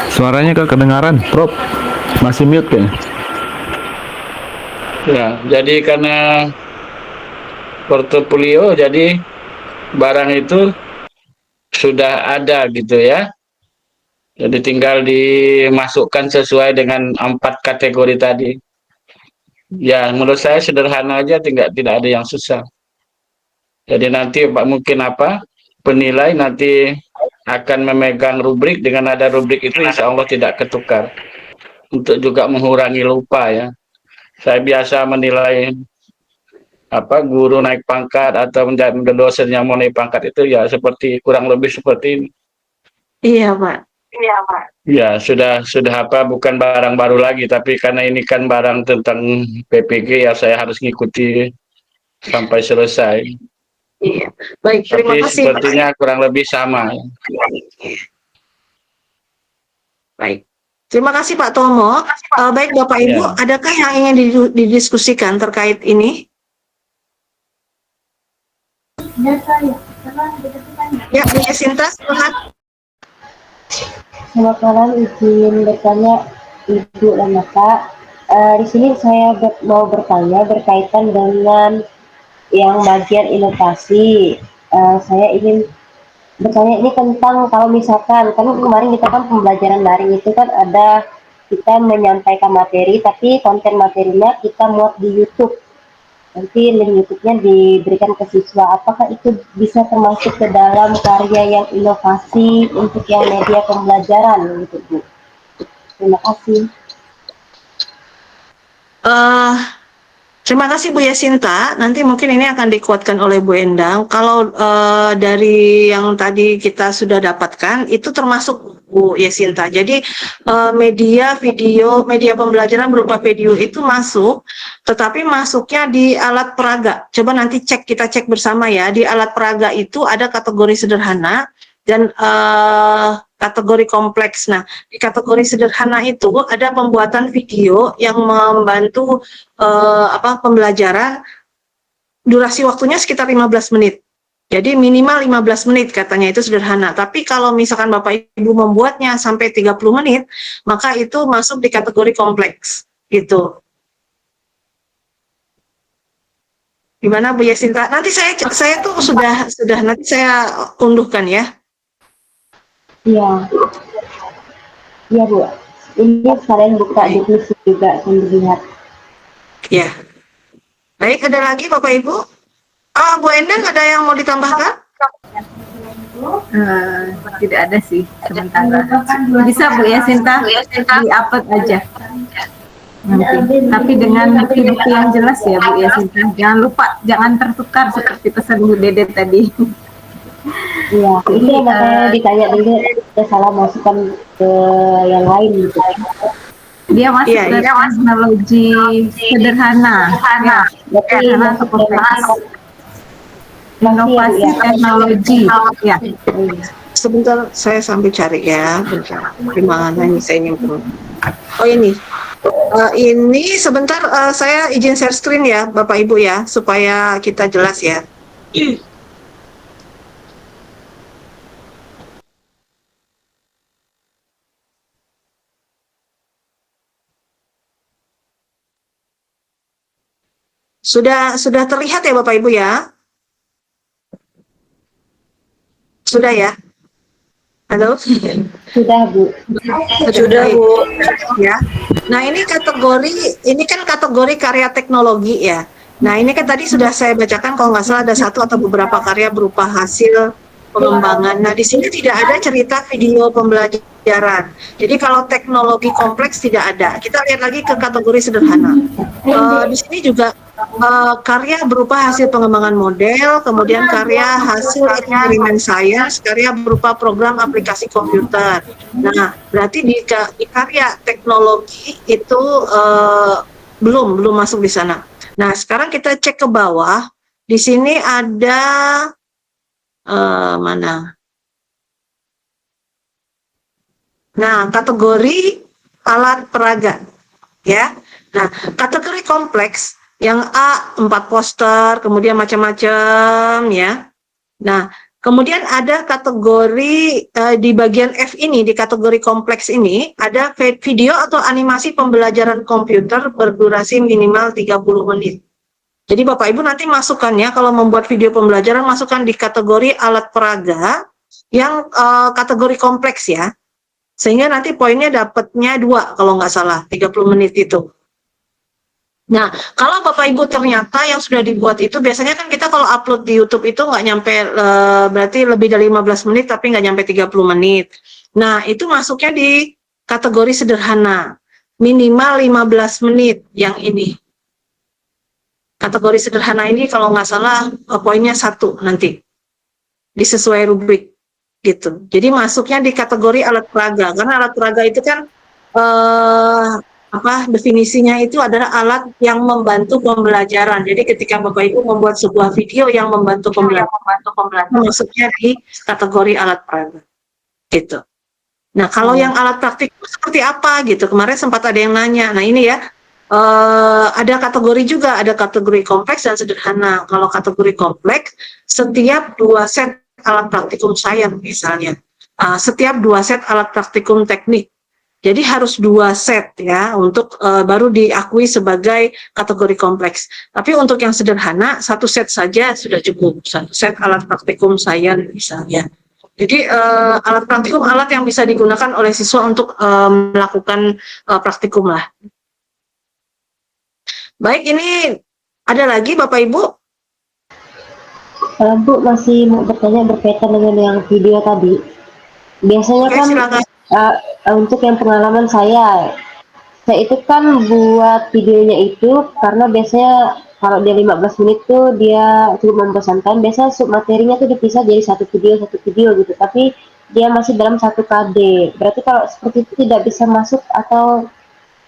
Suaranya gak kedengaran, Prof. Masih mute kan? Ya, jadi karena portofolio, jadi barang itu sudah ada gitu ya. Jadi tinggal dimasukkan sesuai dengan 4 kategori tadi. Ya, menurut saya sederhana aja, tidak ada yang susah. Jadi nanti mungkin penilai nanti akan memegang rubrik, dengan ada rubrik itu insya Allah tidak ketukar. Untuk juga mengurangi lupa ya. Saya biasa menilai guru naik pangkat atau menjadi dosen yang mau naik pangkat itu ya seperti kurang lebih seperti ini. Iya, Pak. Ya, sudah bukan barang baru lagi, tapi karena ini kan barang tentang PPG ya saya harus ngikuti sampai selesai. Iya. Baik, terima Tapi kasih, Pak. sepertinya kurang lebih sama. Baik. Terima kasih Pak Tomo. Baik Bapak Ibu, Ya. adakah yang ingin didiskusikan terkait ini? Ya, Bu Yasinta, silakan. Selamat malam, izin bertanya Ibu dan Bapak. Di sini saya mau bertanya berkaitan dengan yang bagian inovasi. Saya ingin bertanya ini tentang kalau misalkan kan kemarin kita kan pembelajaran daring itu kan ada kita menyampaikan materi tapi konten materinya kita muat di YouTube. Nanti link YouTube-nya diberikan ke siswa. Apakah itu bisa termasuk ke dalam karya yang inovasi untuk yang media pembelajaran gitu, Bu? Terima kasih. Terima kasih Bu Yasinta. Nanti mungkin ini akan dikuatkan oleh Bu Endang. Kalau dari yang tadi kita sudah dapatkan, itu termasuk Bu Yasinta. Jadi media video, media pembelajaran berupa video itu masuk, tetapi masuknya di alat peraga. Coba nanti kita cek bersama ya. Di alat peraga itu ada kategori sederhana dan kategori kompleks. Nah, di kategori sederhana itu ada pembuatan video yang membantu pembelajaran, durasi waktunya sekitar 15 menit. Jadi minimal 15 menit katanya, itu sederhana. Tapi kalau misalkan Bapak Ibu membuatnya sampai 30 menit, maka itu masuk di kategori kompleks gitu. Gimana Bu Yasinta? Nanti saya tuh sudah nanti saya unduhkan ya. Iya. Iya, Bu. Ini sekalian buka definisi juga sambil lihat. Ya. Baik, ada lagi Bapak Ibu? Bu Endang, ada yang mau ditambahkan? Tidak ada sih sementara. Bisa Bu Yasinta di-upload aja. Nanti. Tapi dengan bukti-bukti yang jelas ya Bu Yasinta. Jangan lupa, jangan tertukar seperti pesan Bu Dede tadi. Iya, itu makanya ditanya dulu, kita salah masukkan ke yang lain gitu. Dia masuk ke teknologi sederhana. Ya, karena inovasi teknologi. Ya. Sebentar, saya sambil cari ya. Bentar. Gimana ini saya nyimpen? Oh ini. Ini sebentar saya izin share screen ya Bapak Ibu ya, supaya kita jelas ya. Sudah terlihat ya Bapak Ibu ya? Sudah ya? Halo? Sudah, Bu. Sudah Bu. Ya. Nah, ini kan kategori karya teknologi ya. Nah, ini kan tadi sudah saya bacakan kalau nggak salah ada satu atau beberapa karya berupa hasil pengembangan. Nah, di sini tidak ada cerita video pembelajaran. Jadi kalau teknologi kompleks tidak ada. Kita lihat lagi ke kategori sederhana. Di sini juga karya berupa hasil pengembangan model, kemudian karya hasil eksperimen sains, karya berupa program aplikasi komputer. Nah, berarti di karya teknologi itu belum masuk di sana. Nah, sekarang kita cek ke bawah. Di sini ada mana? Nah, kategori alat peraga, ya. Nah, kategori kompleks yang A 4 poster, kemudian macam-macam, ya. Nah, Kemudian ada kategori di bagian F ini, di kategori kompleks ini, ada video atau animasi pembelajaran komputer berdurasi minimal 30 menit. Jadi Bapak Ibu nanti masukkannya, kalau membuat video pembelajaran, masukkan di kategori alat peraga yang kategori kompleks ya. Sehingga nanti poinnya dapatnya 2 kalau nggak salah, 30 menit itu. Nah, kalau Bapak Ibu ternyata yang sudah dibuat itu, biasanya kan kita kalau upload di YouTube itu nggak nyampe, berarti lebih dari 15 menit tapi nggak nyampe 30 menit. Nah, itu masuknya di kategori sederhana, minimal 15 menit yang ini. Kategori sederhana ini kalau nggak salah poinnya 1 nanti, disesuai rubrik gitu. Jadi masuknya di kategori alat peraga, karena alat peraga itu kan definisinya itu adalah alat yang membantu pembelajaran. Jadi ketika Bapak Ibu membuat sebuah video yang membantu pembelajaran, masuknya di kategori alat peraga. Gitu. Nah, kalau yang alat praktik seperti apa gitu? Kemarin sempat ada yang nanya. Nah, ini ya, ada kategori juga, ada kategori kompleks dan sederhana. Kalau kategori kompleks, setiap 2 set alat praktikum sains misalnya, setiap 2 set alat praktikum teknik. Jadi harus 2 set ya untuk baru diakui sebagai kategori kompleks. Tapi untuk yang sederhana 1 set saja sudah cukup, 1 set alat praktikum sains misalnya. Jadi alat praktikum alat yang bisa digunakan oleh siswa untuk melakukan praktikum lah. Baik, ini ada lagi Bapak Ibu? Bu, masih mau bertanya berkaitan dengan yang video tadi. Biasanya Oke, kan silakan. untuk yang pengalaman saya itu kan buat videonya itu karena biasanya kalau dia 15 menit tuh dia cukup membosankan. Biasanya submaterinya tuh dipisah jadi satu video gitu. Tapi dia masih dalam 1 KD. Berarti kalau seperti itu tidak bisa masuk atau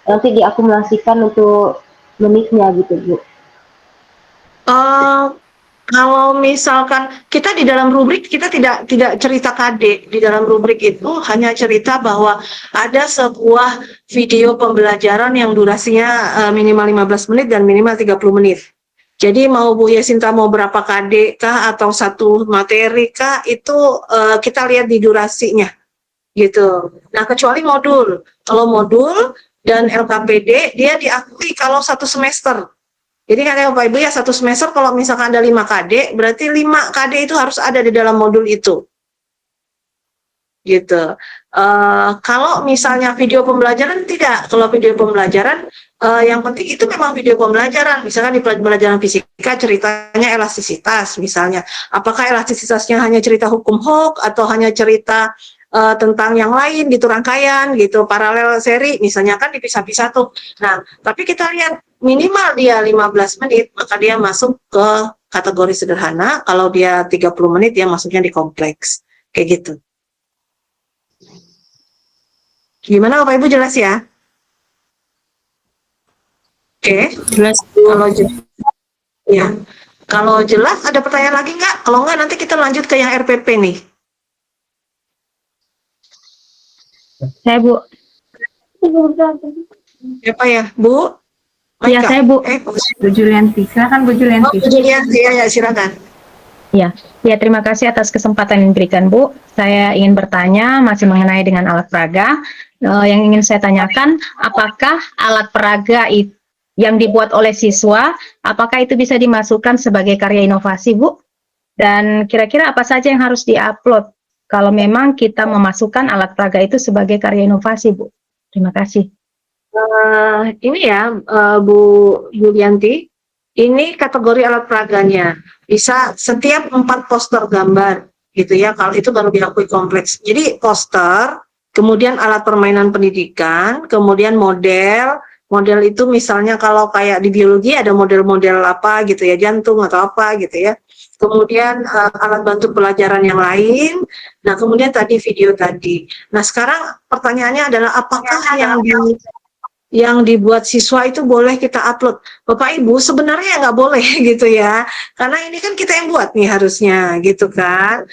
nanti diakumulasikan untuk menitnya gitu, Bu. Kalau misalkan kita di dalam rubrik kita tidak cerita KD, di dalam rubrik itu hanya cerita bahwa ada sebuah video pembelajaran yang durasinya minimal 15 menit dan minimal 30 menit. Jadi mau Bu Yasinta mau berapa KD kah atau 1 materi kah, itu kita lihat di durasinya gitu. Nah, kecuali modul. Kalau modul dan LKPD dia diakui kalau 1 semester. Jadi kan Bapak Ibu ya, 1 semester kalau misalkan ada 5 KD, berarti 5 KD itu harus ada di dalam modul itu. Gitu. Kalau misalnya video pembelajaran tidak. Kalau video pembelajaran yang penting itu memang video pembelajaran. Misalkan di pelajaran fisika ceritanya elastisitas misalnya. Apakah elastisitasnya hanya cerita hukum Hooke atau hanya cerita tentang yang lain gitu, rangkaian gitu, paralel seri misalnya, kan dipisah-pisah tuh. Nah, tapi kita lihat minimal dia 15 menit, maka dia masuk ke kategori sederhana. Kalau dia 30 menit, dia masuknya di kompleks. Kayak gitu. Gimana Bapak Ibu, jelas ya? Oke. Jelas. Kalau jelas, ya. Kalau jelas, ada pertanyaan lagi nggak? Kalau nggak, nanti kita lanjut ke yang RPP nih. Saya, Bu. Siapa ya, Bu? Iya, Maika? saya, Bu. Bu Julianti. Silakan Bu Oh, Julianti. Bu Julianti, ya, silakan. Ya, terima kasih atas kesempatan yang diberikan, Bu. Saya ingin bertanya masih mengenai dengan alat peraga. Yang ingin saya tanyakan, apakah alat peraga yang dibuat oleh siswa, apakah itu bisa dimasukkan sebagai karya inovasi, Bu? Dan kira-kira apa saja yang harus diupload kalau memang kita memasukkan alat peraga itu sebagai karya inovasi, Bu? Terima kasih. Ini ya, Bu Yulianti, ini kategori alat peraganya. Bisa setiap 4 poster gambar, gitu ya, kalau itu baru diakui kompleks. Jadi poster, kemudian alat permainan pendidikan, kemudian model itu misalnya kalau kayak di biologi ada model-model apa gitu ya, jantung atau apa gitu ya. Kemudian alat bantu pelajaran yang lain. Nah, kemudian tadi video tadi. Nah, sekarang pertanyaannya adalah apakah yang dibuat siswa itu boleh kita upload? Bapak Ibu, sebenarnya nggak boleh gitu ya, karena ini kan kita yang buat nih harusnya gitu kan.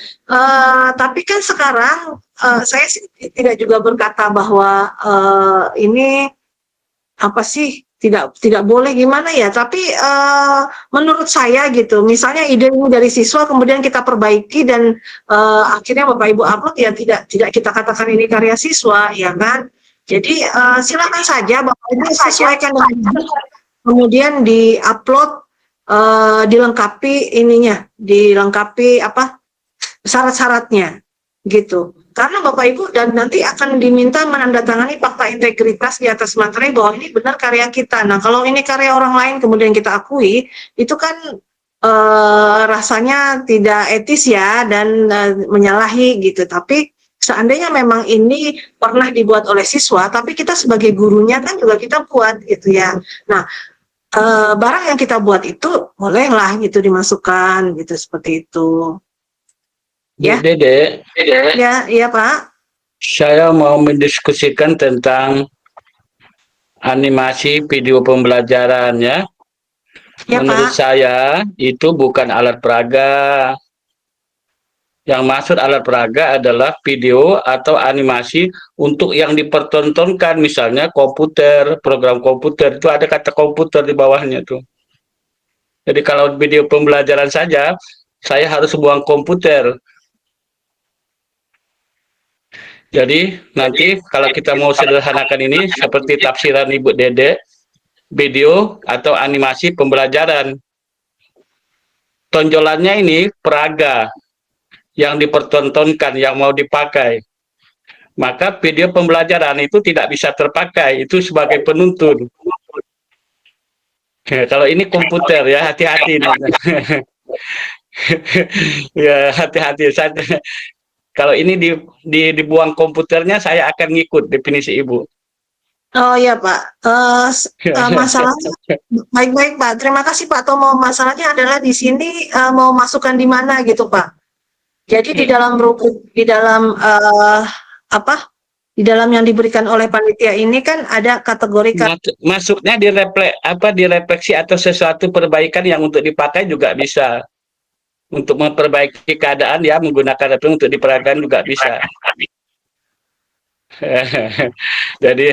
Tapi kan sekarang saya tidak juga berkata bahwa ini apa sih tidak boleh gimana ya, tapi menurut saya gitu, misalnya ide ini dari siswa kemudian kita perbaiki dan akhirnya Bapak Ibu upload ya tidak kita katakan ini karya siswa ya kan. Jadi silakan saja Bapak Ibu sesuaikan dengan baik, kemudian di-upload, dilengkapi ininya, dilengkapi apa syarat-syaratnya gitu. Karena Bapak Ibu dan nanti akan diminta menandatangani fakta integritas di atas materai bahwa ini benar karya kita. Nah, kalau ini karya orang lain kemudian kita akui, itu kan rasanya tidak etis ya dan menyalahi gitu. Tapi seandainya memang ini pernah dibuat oleh siswa, tapi kita sebagai gurunya kan juga kita buat gitu ya. Nah, barang yang kita buat itu bolehlah gitu dimasukkan gitu seperti itu. Ya. Dede, Ya, iya Pak. saya mau mendiskusikan tentang animasi video pembelajaran ya. Ya Menurut Pak. saya itu bukan alat peraga. Yang maksud alat peraga adalah video atau animasi untuk yang dipertontonkan, misalnya komputer, program komputer itu ada kata komputer di bawahnya tuh. Jadi kalau video pembelajaran saja, saya harus buang komputer. Jadi nanti kalau kita mau sederhanakan ini seperti tafsiran Ibu Dede, video atau animasi pembelajaran. Tonjolannya ini peraga yang dipertontonkan, yang mau dipakai. Maka video pembelajaran itu tidak bisa terpakai, itu sebagai penuntun. Kalau ini komputer ya, hati-hati. Ya, hati-hati. Kalau ini dibuang komputernya, saya akan ngikut definisi Ibu. Oh ya Pak, masalahnya baik-baik Pak. Terima kasih Pak Tomo. Masalahnya adalah di sini mau masukkan di mana gitu Pak. Jadi di dalam rubrik, di dalam apa? Di dalam yang diberikan oleh panitia ini kan ada kategori Masuknya direfleksi atau sesuatu perbaikan yang untuk dipakai juga bisa. Untuk memperbaiki keadaan ya menggunakan itu untuk diperagakan juga bisa. Jadi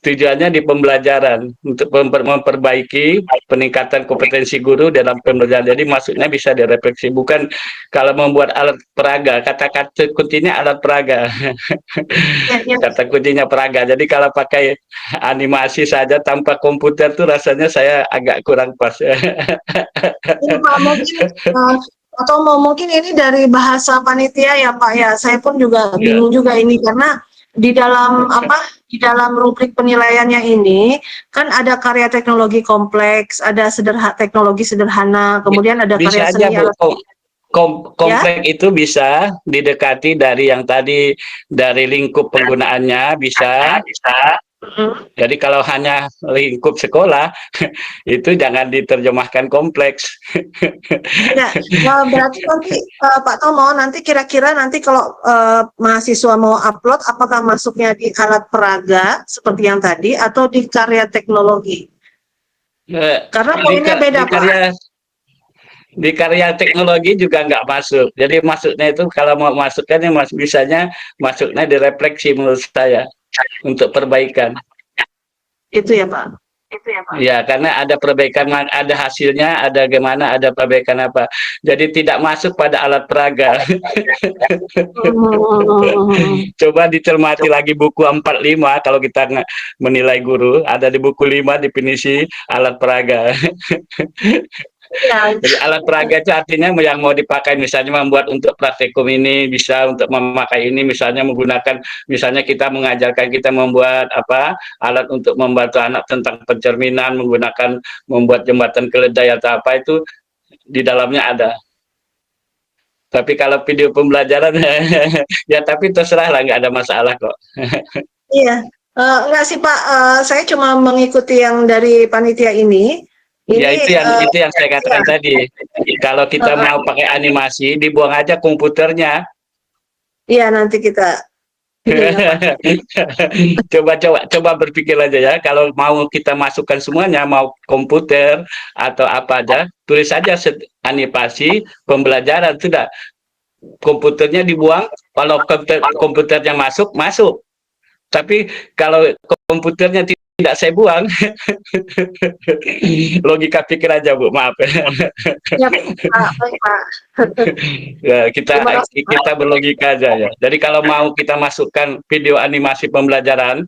tujuannya di pembelajaran untuk memperbaiki peningkatan kompetensi guru dalam pembelajaran. Jadi maksudnya bisa direfleksi, bukan kalau membuat alat peraga. Kata-kata kuncinya alat peraga. Kata kuncinya peraga. Jadi kalau pakai animasi saja tanpa komputer tuh rasanya saya agak kurang pas. ya, Pak, mungkin atau mungkin ini dari bahasa panitia ya Pak ya. Saya pun juga bingung juga ini karena di dalam di dalam rubrik penilaiannya ini kan ada karya teknologi kompleks, ada teknologi sederhana, kemudian ada Bisa karya aja, seni Bu. alat Kompleks itu bisa didekati dari yang tadi, dari lingkup penggunaannya bisa. Jadi kalau hanya lingkup sekolah itu jangan diterjemahkan kompleks. Ya, berarti nanti Pak Tomo nanti kira-kira nanti kalau mahasiswa mau upload apakah masuknya di alat peraga seperti yang tadi atau di karya teknologi? Karena poinnya beda Pak. Di karya teknologi juga nggak masuk. Jadi maksudnya itu kalau mau masukkan ya bisanya masuknya direfleksi menurut saya untuk perbaikan. Itu ya Pak. Ya, karena ada perbaikan, ada hasilnya, ada gimana, ada perbaikan apa. Jadi tidak masuk pada alat peraga. Coba dicermati lagi buku 45 kalau kita menilai guru, ada di buku 5 definisi alat peraga. Ya. Jadi alat peraga itu artinya yang mau dipakai, misalnya membuat untuk praktikum ini, bisa untuk memakai ini, misalnya menggunakan, misalnya kita mengajarkan kita membuat alat untuk membantu anak tentang pencerminan, membuat jembatan keledai atau apa, itu di dalamnya ada. Tapi kalau video pembelajaran ya tapi terserah lah, nggak ada masalah kok. Iya, enggak sih Pak, saya cuma mengikuti yang dari panitia ini. Ya itu yang saya katakan tadi. Kalau kita mau pakai animasi, dibuang aja komputernya. Iya, nanti kita coba berpikir aja ya. Kalau mau kita masukkan semuanya, mau komputer atau apa aja, tulis aja animasi pembelajaran, sudah. Komputernya dibuang. Kalau komputernya masuk. Tapi kalau komputernya tidak saya buang. Logika pikir aja Bu, maaf. Ya, Pak. Baik, Pak. Ya, kita Terima kasih, Pak. kita berlogika aja ya. Jadi kalau mau kita masukkan video animasi pembelajaran,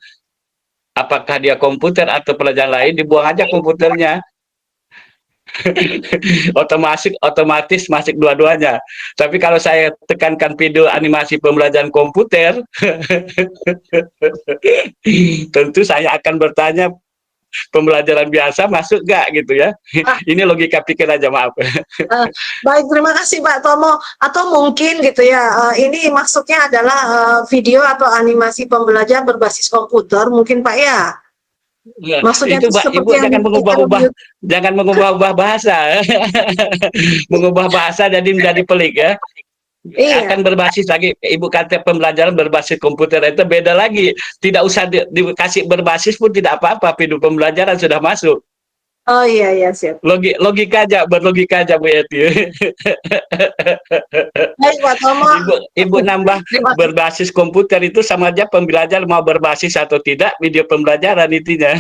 apakah dia komputer atau pelajaran lain, dibuang aja komputernya. Otomatis masuk dua-duanya. Tapi kalau saya tekankan video animasi pembelajaran komputer, tentu saya akan bertanya pembelajaran biasa masuk nggak gitu ya. Ini logika pikir aja, maaf. Baik, terima kasih Pak Tomo. Atau mungkin gitu ya, ini maksudnya adalah video atau animasi pembelajaran berbasis komputer, mungkin Pak ya? Ya, Maksudnya itu itu Mbak, Ibu seperti yang jangan mengubah-ubah bahasa. Mengubah bahasa jadi menjadi pelik ya. Iya. Akan berbasis lagi, Ibu kata pembelajaran berbasis komputer itu beda lagi. Tidak usah dikasih berbasis pun tidak apa-apa, video pembelajaran sudah masuk. Oh iya siap. Berlogika aja Bu Yeti. Baik Pak Tomo. Ibu nambah berbasis komputer itu sama aja pembelajaran mau berbasis atau tidak video pembelajaran intinya.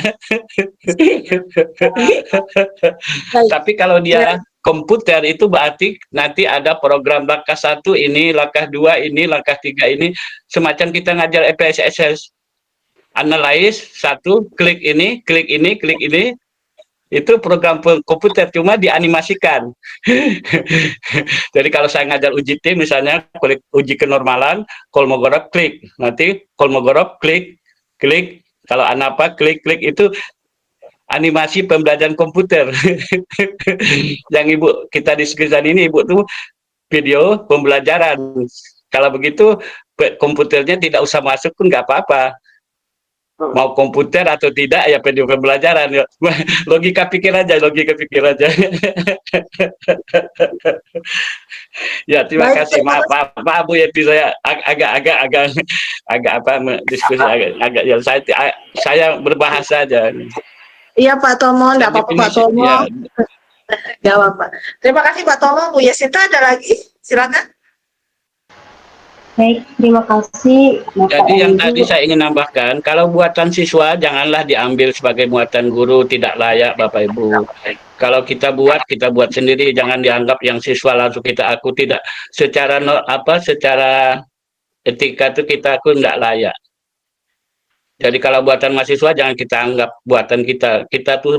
Tapi kalau dia komputer itu berarti nanti ada program langkah 1 ini, langkah 2 ini, langkah 3 ini, semacam kita ngajar EPSS. Analyze 1, klik ini, itu program komputer cuma dianimasikan. Jadi kalau saya ngajar uji tim misalnya klik uji kenormalan, Kolmogorov klik, nanti Kolmogorov klik, kalau ANAPA klik itu animasi pembelajaran komputer. Yang Ibu kita diskusikan ini Ibu tuh video pembelajaran. Kalau begitu komputernya tidak usah masuk pun nggak apa-apa. Mau komputer atau tidak ya video pembelajaran. Logika pikir aja. Ya, terima kasih. Maaf Bu Yeti, saya agak apa diskusi agak ya saya berbahasa aja. Iya Pak Tomo, enggak apa-apa Pak Tomo. Ya. Jawab Pak. Terima kasih Pak Tomo. Bu Yasinta ada lagi? Silakan. Baik, terima kasih. Jadi yang tadi saya ingin nambahkan, kalau buatan siswa janganlah diambil sebagai muatan guru, tidak layak Bapak Ibu. Kalau kita buat sendiri, jangan dianggap yang siswa langsung kita aku tidak. Secara etika itu kita aku tidak layak. Jadi kalau buatan mahasiswa jangan kita anggap buatan kita. Kita tuh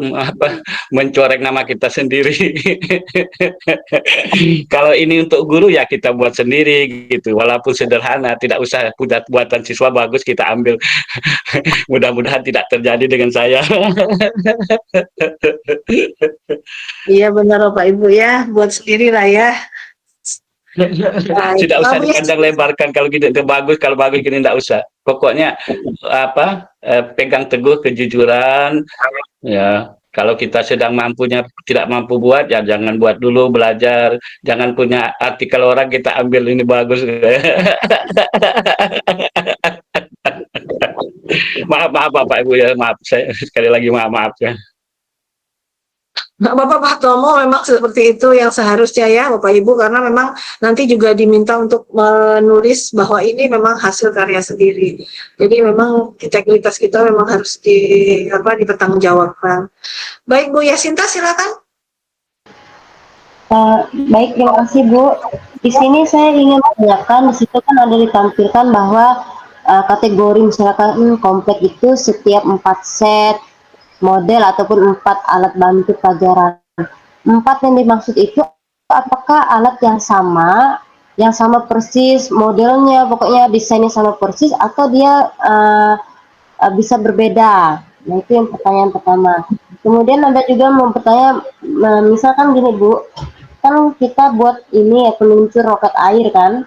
mencoreng nama kita sendiri. Kalau ini untuk guru ya kita buat sendiri gitu. Walaupun sederhana, tidak usah buatan siswa bagus kita ambil. Mudah-mudahan tidak terjadi dengan saya. Iya benar Pak Ibu ya, buat sendiri lah ya. Tidak usah dipandang lebarkan kalau gitu bagus, kalau bagus gini tidak usah. Pokoknya pegang teguh kejujuran ya. Kalau kita sedang tidak mampu buat ya jangan buat dulu, belajar. Jangan punya artikel orang kita ambil ini bagus. Maaf Bapak Ibu ya, maaf saya sekali lagi maaf ya. Bapak Pak Tomo memang seperti itu yang seharusnya ya Bapak Ibu, karena memang nanti juga diminta untuk menulis bahwa ini memang hasil karya sendiri. Jadi memang integritas kita memang harus dipertanggungjawabkan. Baik Bu Yasinta silakan. Baik, terima kasih Bu. Di sini saya ingin menanyakan, di situ kan ada ditampilkan bahwa kategori misalkan komplek itu setiap 4 set model ataupun 4 alat bantu pelajaran. 4 yang dimaksud itu apakah alat yang sama persis modelnya, pokoknya desainnya sama persis, atau dia bisa berbeda? Nah itu yang pertanyaan pertama. Kemudian ada juga mau bertanya, misalkan gini Bu, kan kita buat ini ya peluncur roket air kan,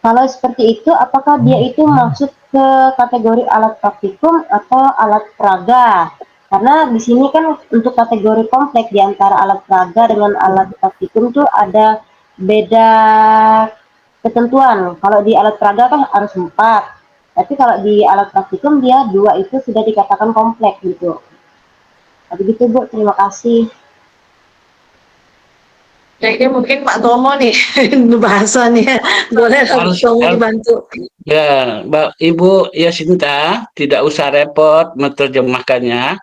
kalau seperti itu apakah dia itu masuk ke kategori alat praktikum atau alat peraga? Karena di sini kan untuk kategori komplek di antara alat peraga dengan alat praktikum tuh ada beda ketentuan. Kalau di alat peraga kan harus 4, tapi kalau di alat praktikum dia 2 itu sudah dikatakan komplek gitu. Begitu Bu, terima kasih. Kayaknya mungkin Pak Tomo nih bahasannya. Boleh Pak Harus, Tomo dibantu. ya, Ibu Yasinta, tidak usah repot menerjemahkannya.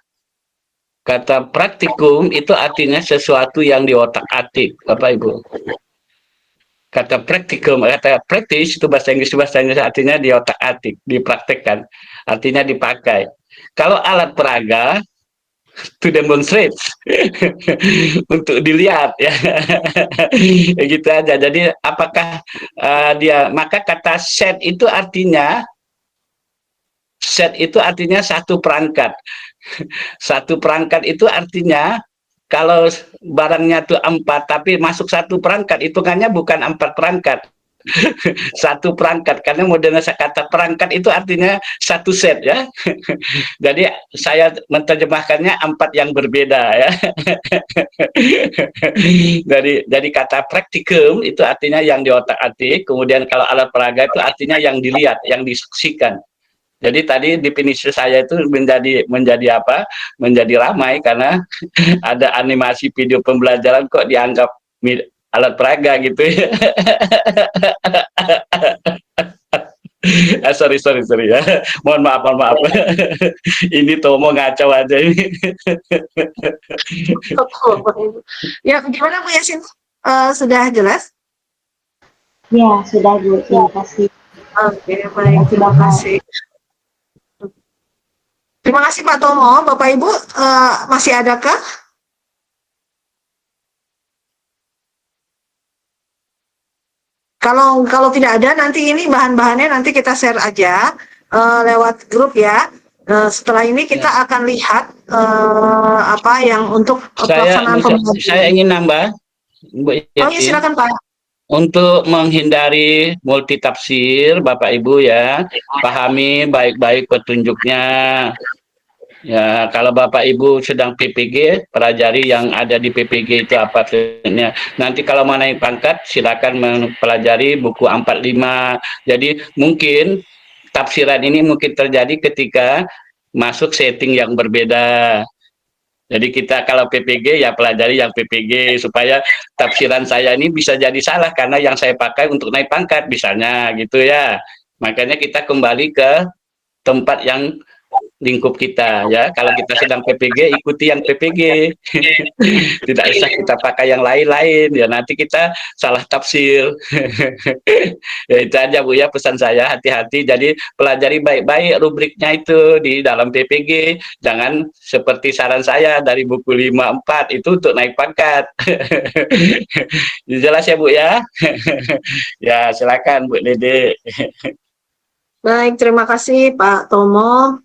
Kata praktikum itu artinya sesuatu yang diotak-atik, Bapak Ibu. Kata praktikum, kata praktis itu bahasa Inggris artinya diotak-atik, dipraktekkan, artinya dipakai. Kalau alat peraga to demonstrate untuk dilihat ya. Ya gitu aja. Jadi apakah maka kata set itu artinya satu perangkat. Satu perangkat itu artinya kalau barangnya tuh 4 tapi masuk satu perangkat, hitungannya bukan 4 perangkat. Satu perangkat, karena modelnya kata perangkat itu artinya satu set ya. Jadi saya menerjemahkannya 4 yang berbeda ya. Dari kata praktikum itu artinya yang diotak-atik, kemudian kalau alat peraga itu artinya yang dilihat, yang disaksikan. Jadi tadi definisi saya itu menjadi apa? Menjadi ramai karena ada animasi video pembelajaran kok dianggap alat peraga gitu ya. Sorry ya. Mohon maaf. Ini Tomo ngacau aja ini. Ya, gimana Bu Yasin? Sudah jelas? Ya, sudah Bu. Terima kasih. Oke, baik. Terima kasih. Terima kasih Pak Tomo. Bapak Ibu, masih adakah? Kalau tidak ada, nanti ini bahan-bahannya nanti kita share aja lewat grup ya. Setelah ini kita akan lihat apa yang untuk pelaksanaan pembelajaran. Saya ingin nambah, Bu Yasin. Oh ya, silakan Pak. Untuk menghindari multitafsir, Bapak Ibu ya, pahami baik-baik petunjuknya. Ya, kalau Bapak Ibu sedang PPG, pelajari yang ada di PPG itu apa artinya. Nanti kalau mau naik pangkat, silakan mempelajari buku 45. Jadi mungkin tafsiran ini mungkin terjadi ketika masuk setting yang berbeda. Jadi kita kalau PPG ya pelajari yang PPG supaya tafsiran saya ini bisa jadi salah karena yang saya pakai untuk naik pangkat misalnya gitu ya. Makanya kita kembali ke tempat yang lingkup kita ya. Kalau kita sedang PPG, ikuti yang PPG. Tidak usah kita pakai yang lain-lain ya, nanti kita salah tafsir. Ya itu aja Bu ya pesan saya, hati-hati. Jadi pelajari baik-baik rubriknya itu di dalam PPG. Jangan seperti saran saya dari buku 54 itu untuk naik pangkat. Jelas ya Bu ya. Ya silakan Bu Dede. Baik, terima kasih Pak Tomo.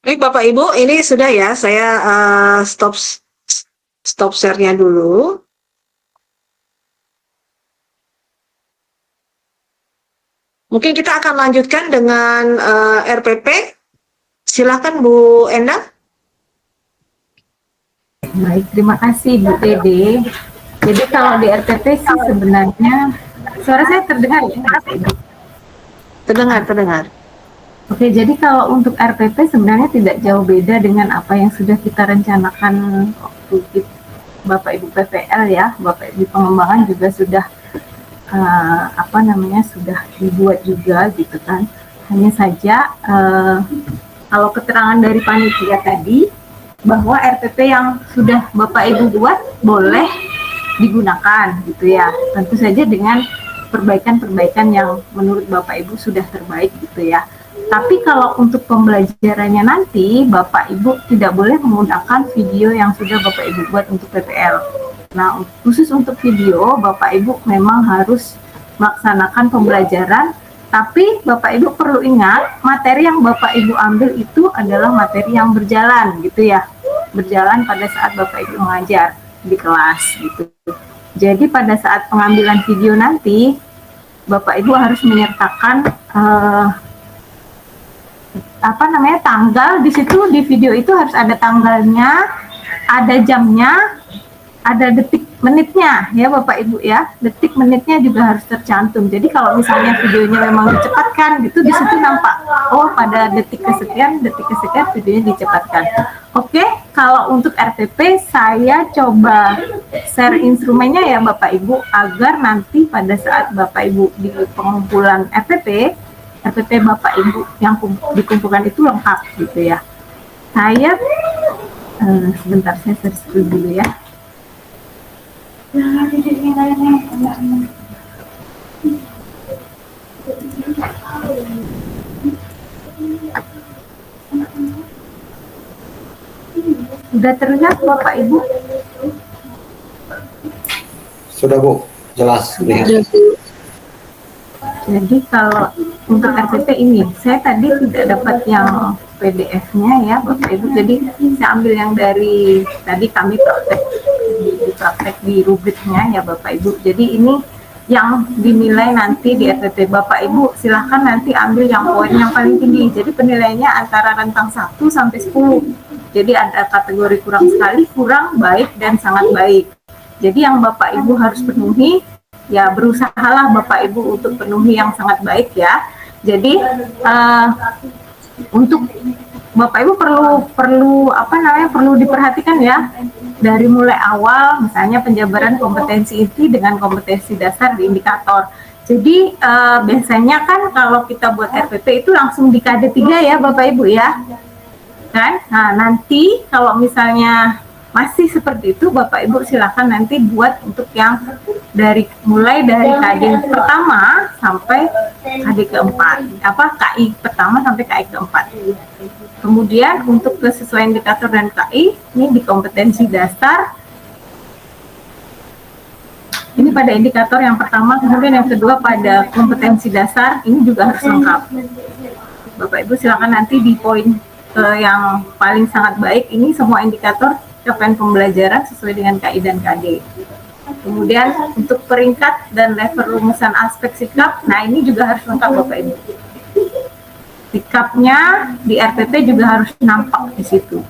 Baik Bapak Ibu, ini sudah ya, saya stop share-nya dulu. Mungkin kita akan lanjutkan dengan RPP. Silakan Bu Enda. Baik, terima kasih Bu Dede. Jadi kalau di RPP sih sebenarnya, suara saya terdengar ya? Terdengar. Oke, jadi kalau untuk RPP sebenarnya tidak jauh beda dengan apa yang sudah kita rencanakan waktu Bapak Ibu PPL ya. Bapak Ibu pengembangan juga sudah sudah dibuat juga gitu kan. Hanya saja kalau keterangan dari panitia tadi bahwa RPP yang sudah Bapak Ibu buat boleh digunakan gitu ya. Tentu saja dengan perbaikan-perbaikan yang menurut Bapak Ibu sudah terbaik gitu ya. Tapi kalau untuk pembelajarannya nanti, Bapak Ibu tidak boleh menggunakan video yang sudah Bapak Ibu buat untuk PPL. Nah, khusus untuk video, Bapak Ibu memang harus melaksanakan pembelajaran, tapi Bapak Ibu perlu ingat, materi yang Bapak Ibu ambil itu adalah materi yang berjalan, gitu ya. Berjalan pada saat Bapak Ibu mengajar di kelas, gitu. Jadi pada saat pengambilan video nanti, Bapak Ibu harus menyertakan tanggal di situ, di video itu harus ada tanggalnya, ada jamnya, ada detik menitnya ya Bapak Ibu ya, detik menitnya juga harus tercantum. Jadi kalau misalnya videonya memang dicepatkan gitu, di situ nampak oh pada detik kesekian videonya dicepatkan. Oke, kalau untuk RPP saya coba share instrumennya ya Bapak Ibu, agar nanti pada saat Bapak Ibu di pengumpulan RPP Bapak Ibu yang dikumpulkan itu lengkap gitu ya. Saya sebentar, saya share screen dulu ya. Sudah terlihat Bapak Ibu? Sudah Bu, jelas. Jadi kalau untuk RPP ini, saya tadi tidak dapat yang PDF-nya ya Bapak Ibu. Jadi saya ambil yang dari tadi kami praktek di rubriknya ya Bapak Ibu. Jadi ini yang dinilai nanti di RPP Bapak Ibu, silahkan nanti ambil yang poin yang paling tinggi. Jadi penilaiannya antara rentang 1 sampai 10. Jadi ada kategori kurang sekali, kurang, baik, dan sangat baik. Jadi yang Bapak Ibu harus penuhi, ya berusahalah Bapak Ibu untuk penuhi yang sangat baik ya. Jadi untuk Bapak Ibu perlu diperhatikan ya, dari mulai awal misalnya penjabaran kompetensi inti dengan kompetensi dasar di indikator. Jadi biasanya kan kalau kita buat RPP itu langsung di KD 3 ya Bapak Ibu ya. Kan? Nah, nanti kalau misalnya masih seperti itu, Bapak Ibu silakan nanti buat untuk yang mulai dari KD pertama sampai KD keempat, KI pertama sampai KI keempat. Kemudian untuk kesesuaian indikator dan KI, ini di kompetensi dasar. Ini pada indikator yang pertama, kemudian yang kedua pada kompetensi dasar, ini juga harus lengkap. Bapak Ibu silakan nanti di poin yang paling sangat baik, ini semua indikator capaian pembelajaran sesuai dengan KI dan KD. Kemudian untuk peringkat dan level rumusan aspek sikap, nah ini juga harus lengkap Bapak Ibu. Sikapnya di RPP juga harus nampak di situ.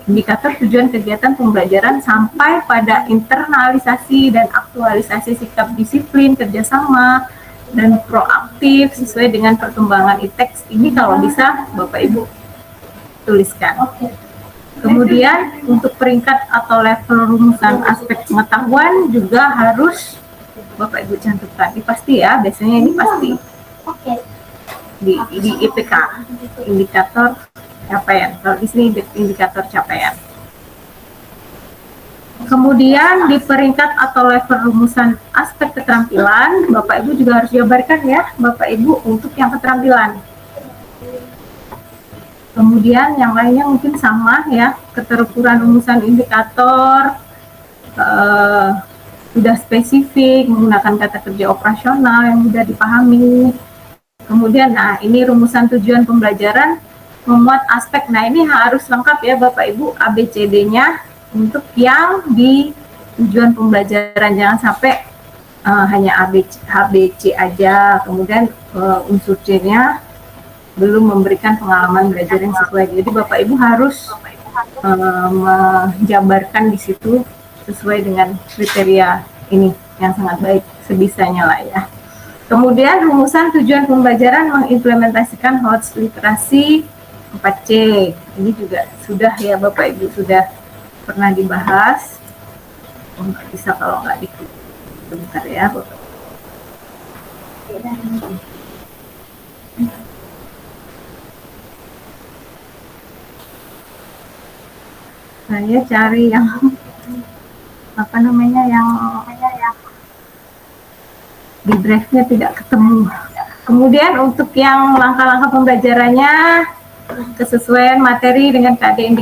Indikator tujuan kegiatan pembelajaran sampai pada internalisasi dan aktualisasi sikap disiplin, kerjasama, dan proaktif sesuai dengan perkembangan ITEX. Ini kalau bisa Bapak Ibu tuliskan. Kemudian untuk peringkat atau level rumusan aspek pengetahuan juga harus Bapak Ibu cantumkan. Ini pasti ya, biasanya ini pasti di IPK, indikator capaian. Kalau di sini indikator capaian. Kemudian di peringkat atau level rumusan aspek keterampilan, Bapak Ibu juga harus jabarkan ya Bapak Ibu untuk yang keterampilan. Kemudian yang lainnya mungkin sama ya, keterukuran rumusan indikator, sudah spesifik, menggunakan kata kerja operasional yang mudah dipahami. Kemudian nah ini rumusan tujuan pembelajaran, memuat aspek, nah ini harus lengkap ya Bapak Ibu ABCD-nya untuk yang di tujuan pembelajaran, jangan sampai hanya ABC aja, kemudian unsur C-nya belum memberikan pengalaman belajar yang sesuai. Jadi Bapak Ibu harus menjabarkan di situ sesuai dengan kriteria ini yang sangat baik sebisanya lah ya. Kemudian rumusan tujuan pembelajaran mengimplementasikan HOTS literasi 4C. Ini juga sudah ya Bapak Ibu sudah pernah dibahas. Nggak bisa kalau nggak ikut. Bentar ya Bapak. Saya cari yang yang di drive-nya tidak ketemu. Kemudian untuk yang langkah-langkah pembelajarannya, kesesuaian materi dengan KD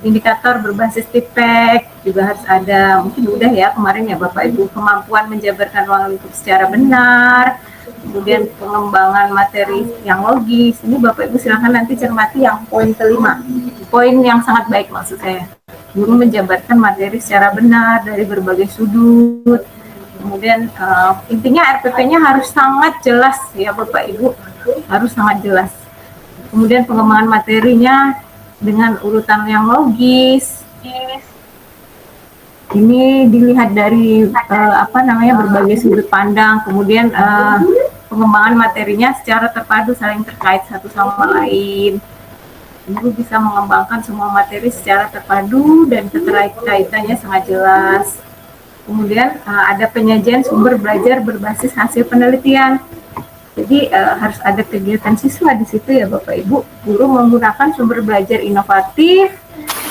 indikator berbasis TIPEK juga harus ada. Mungkin udah ya kemarin ya Bapak Ibu, kemampuan menjabarkan ruang lingkup secara benar, kemudian pengembangan materi yang logis. Ini Bapak Ibu silakan nanti cermati yang poin kelima, poin yang sangat baik maksud saya. Guru menjabarkan materi secara benar dari berbagai sudut. Kemudian intinya RPP-nya harus sangat jelas ya Bapak Ibu, harus sangat jelas. Kemudian pengembangan materinya dengan urutan yang logis. Ini dilihat dari berbagai sudut pandang, kemudian pengembangan materinya secara terpadu saling terkait satu sama lain. Guru bisa mengembangkan semua materi secara terpadu dan keterkaitannya sangat jelas. Kemudian ada penyajian sumber belajar berbasis hasil penelitian. Jadi harus ada kegiatan siswa di situ ya Bapak Ibu. Guru menggunakan sumber belajar inovatif,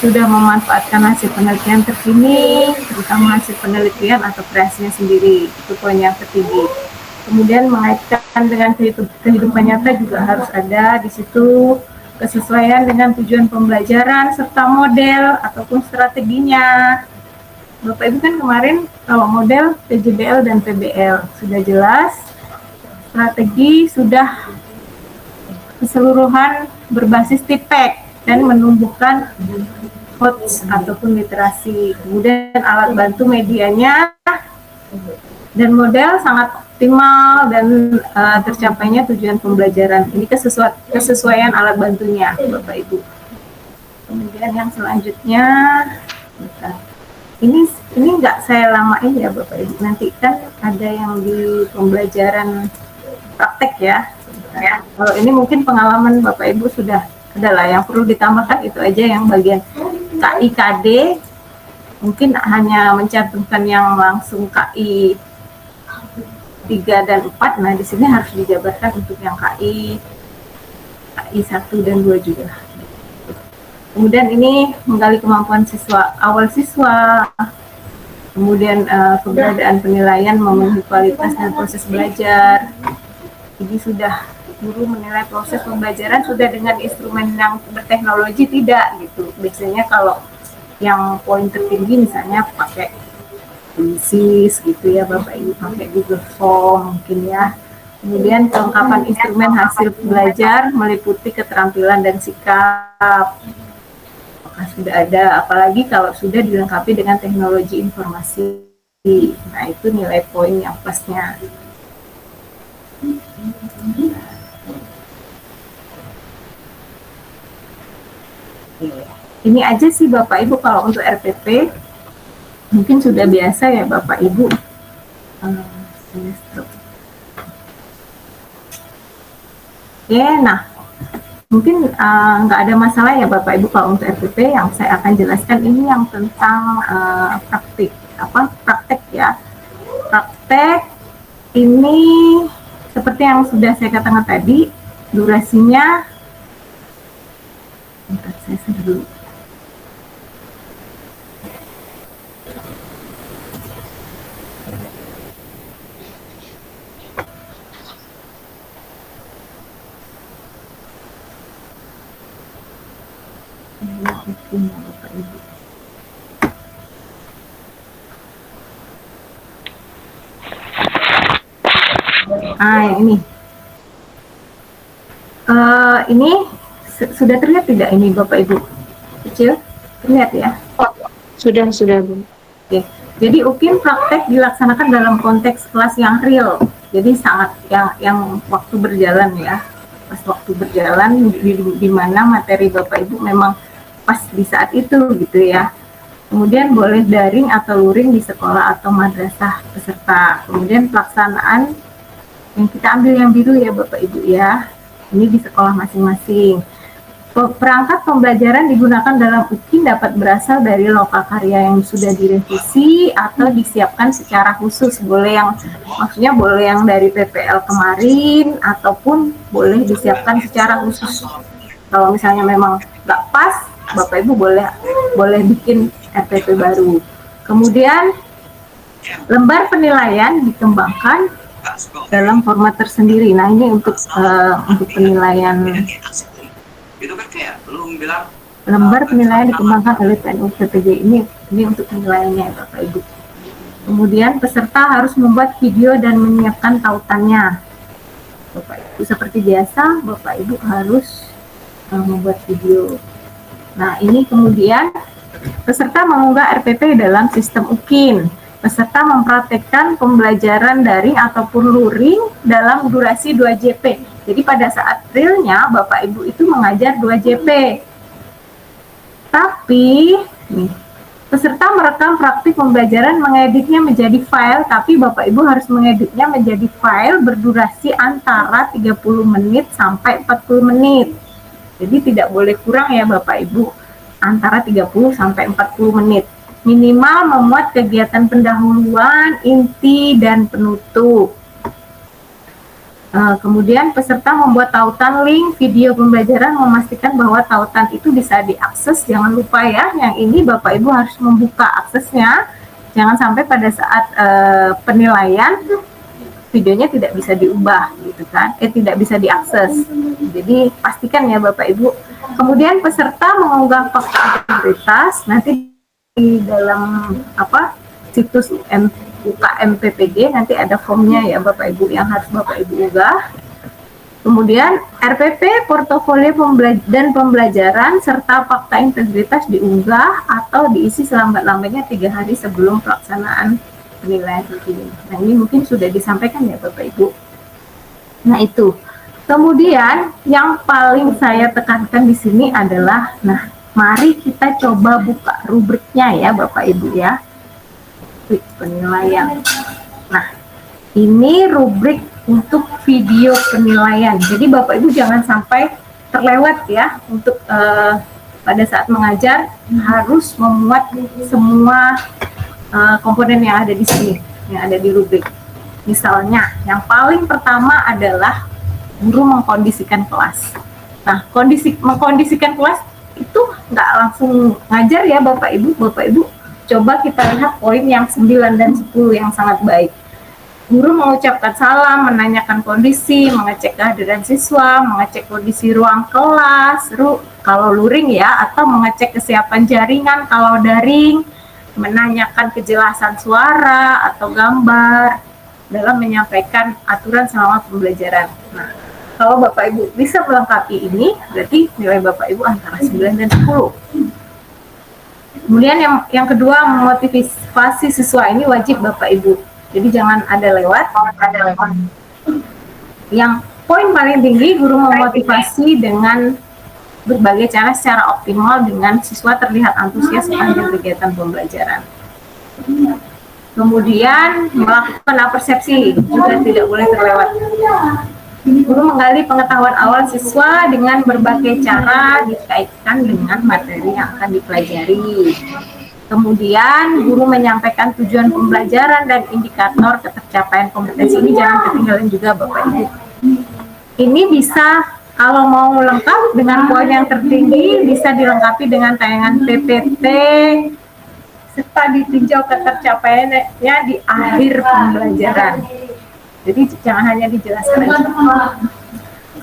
sudah memanfaatkan hasil penelitian terkini, terutama hasil penelitian atau kreasinya sendiri. Itu poin yang ketiga. Kemudian mengaitkan dengan kehidupan nyata juga harus ada di situ, kesesuaian dengan tujuan pembelajaran serta model ataupun strateginya. Bapak Ibu kan kemarin kalau model PJBL dan PBL sudah jelas, strategi sudah keseluruhan berbasis TIPEK dan menumbuhkan HOTS ataupun literasi. Kemudian alat bantu medianya dan model sangat optimal dan tercapainya tujuan pembelajaran. Ini kesesuaian alat bantunya Bapak Ibu. Kemudian yang selanjutnya, ini nggak saya lamain ya Bapak Ibu. Nanti kan ada yang di pembelajaran praktek ya. Kalau ini mungkin pengalaman Bapak Ibu sudah adalah, yang perlu ditambahkan itu aja yang bagian KIKD, mungkin hanya mencantumkan yang langsung KI 3 dan 4. Nah di sini harus dijabarkan untuk yang KI 1 dan 2 juga. Kemudian ini menggali kemampuan awal siswa, kemudian keberadaan penilaian memenuhi kualitas dan proses belajar. Jadi sudah guru menilai proses pembelajaran sudah dengan instrumen yang berteknologi tidak gitu. Biasanya kalau yang poin tertinggi misalnya pakai SIS gitu ya Bapak Ibu, pakai Google Form mungkin ya. Kemudian kelengkapan instrumen hasil belajar meliputi keterampilan dan sikap. Apakah sudah ada, apalagi kalau sudah dilengkapi dengan teknologi informasi. Nah itu nilai poin yang plusnya. Ini aja sih Bapak Ibu kalau untuk RPP. Mungkin sudah biasa ya Bapak Ibu. Nah mungkin nggak ada masalah ya Bapak Ibu kalau untuk RPP. Yang saya akan jelaskan ini yang tentang praktek ya. Praktek ini seperti yang sudah saya katakan tadi, durasinya saya share dulu. Ini sudah terlihat tidak ini Bapak Ibu? Kecil? Terlihat ya? Sudah Bu. Oke. Jadi UKIM praktek dilaksanakan dalam konteks kelas yang real. Jadi sangat yang waktu berjalan ya. Pas waktu berjalan di mana materi Bapak Ibu memang pas di saat itu gitu ya. Kemudian boleh daring atau luring di sekolah atau madrasah peserta. Kemudian pelaksanaan yang kita ambil yang biru ya Bapak Ibu ya. Ini di sekolah masing-masing. Perangkat pembelajaran digunakan dalam UKIM dapat berasal dari lokakarya yang sudah direvisi atau disiapkan secara khusus. Maksudnya boleh yang dari PPL kemarin ataupun boleh disiapkan secara khusus. Kalau misalnya memang nggak pas, Bapak Ibu boleh bikin RPP baru. Kemudian lembar penilaian dikembangkan dalam format tersendiri. Nah ini untuk penilaian lembar penilaian dikembangkan oleh PNU PPG ini untuk penilaiannya Bapak Ibu. Kemudian peserta harus membuat video dan menyiapkan tautannya. Bapak Ibu seperti biasa Bapak Ibu harus membuat video. Nah ini kemudian peserta mengunggah RPP dalam sistem UKIM. Peserta mempraktekkan pembelajaran daring ataupun luring dalam durasi 2 JP. Jadi pada saat realnya Bapak Ibu itu mengajar 2 JP. Tapi Peserta merekam praktik pembelajaran, mengeditnya menjadi file, tapi Bapak Ibu harus mengeditnya menjadi file berdurasi antara 30 menit sampai 40 menit. Jadi tidak boleh kurang ya Bapak Ibu, antara 30 sampai 40 menit. Minimal memuat kegiatan pendahuluan, inti, dan penutup. Kemudian peserta membuat tautan link video pembelajaran, memastikan bahwa tautan itu bisa diakses. Jangan lupa ya, yang ini Bapak Ibu harus membuka aksesnya. Jangan sampai pada saat penilaian videonya tidak bisa diubah gitu kan, tidak bisa diakses. Jadi pastikan ya Bapak Ibu. Kemudian peserta mengunggah fakta integritas, nanti di dalam situs UKM PPG nanti ada formnya ya Bapak Ibu yang harus Bapak Ibu unggah. Kemudian RPP, portofolio dan pembelajaran serta fakta integritas diunggah atau diisi selambat-lambatnya 3 hari sebelum pelaksanaan penilaian ini. Nah ini mungkin sudah disampaikan ya Bapak Ibu. Nah itu. Kemudian yang paling saya tekankan di sini adalah, nah mari kita coba buka rubriknya ya Bapak Ibu ya. Penilaian. Nah, ini rubrik untuk video penilaian. Jadi Bapak Ibu jangan sampai terlewat ya untuk pada saat mengajar harus memuat semua komponen yang ada di sini, yang ada di rubrik. Misalnya, yang paling pertama adalah guru mengkondisikan kelas. Nah, mengkondisikan kelas itu nggak langsung ngajar ya Bapak Ibu. Bapak Ibu coba kita lihat poin yang 9 dan 10 yang sangat baik. Guru mengucapkan salam, menanyakan kondisi, mengecek kehadiran siswa, mengecek kondisi ruang kelas, kalau luring ya, atau mengecek kesiapan jaringan kalau daring, menanyakan kejelasan suara atau gambar dalam menyampaikan aturan selama pembelajaran. Nah, kalau Bapak Ibu bisa melengkapi ini, berarti nilai Bapak Ibu antara 9 dan 10. Kemudian yang kedua, memotivasi siswa, ini wajib Bapak Ibu. Jadi jangan ada lewat. Yang poin paling tinggi, guru memotivasi dengan berbagai cara secara optimal dengan siswa terlihat antusias sepanjang kegiatan pembelajaran. Kemudian melakukan persepsi juga tidak boleh terlewat. Guru menggali pengetahuan awal siswa dengan berbagai cara dikaitkan dengan materi yang akan dipelajari. Kemudian guru menyampaikan tujuan pembelajaran dan indikator ketercapaian kompetensi. Ini jangan ketinggalan juga Bapak Ibu. Ini bisa, kalau mau lengkap dengan poin yang tertinggi, bisa dilengkapi dengan tayangan PPT serta ditinjau ketercapaiannya di akhir pembelajaran. Jadi jangan hanya dijelaskan aja.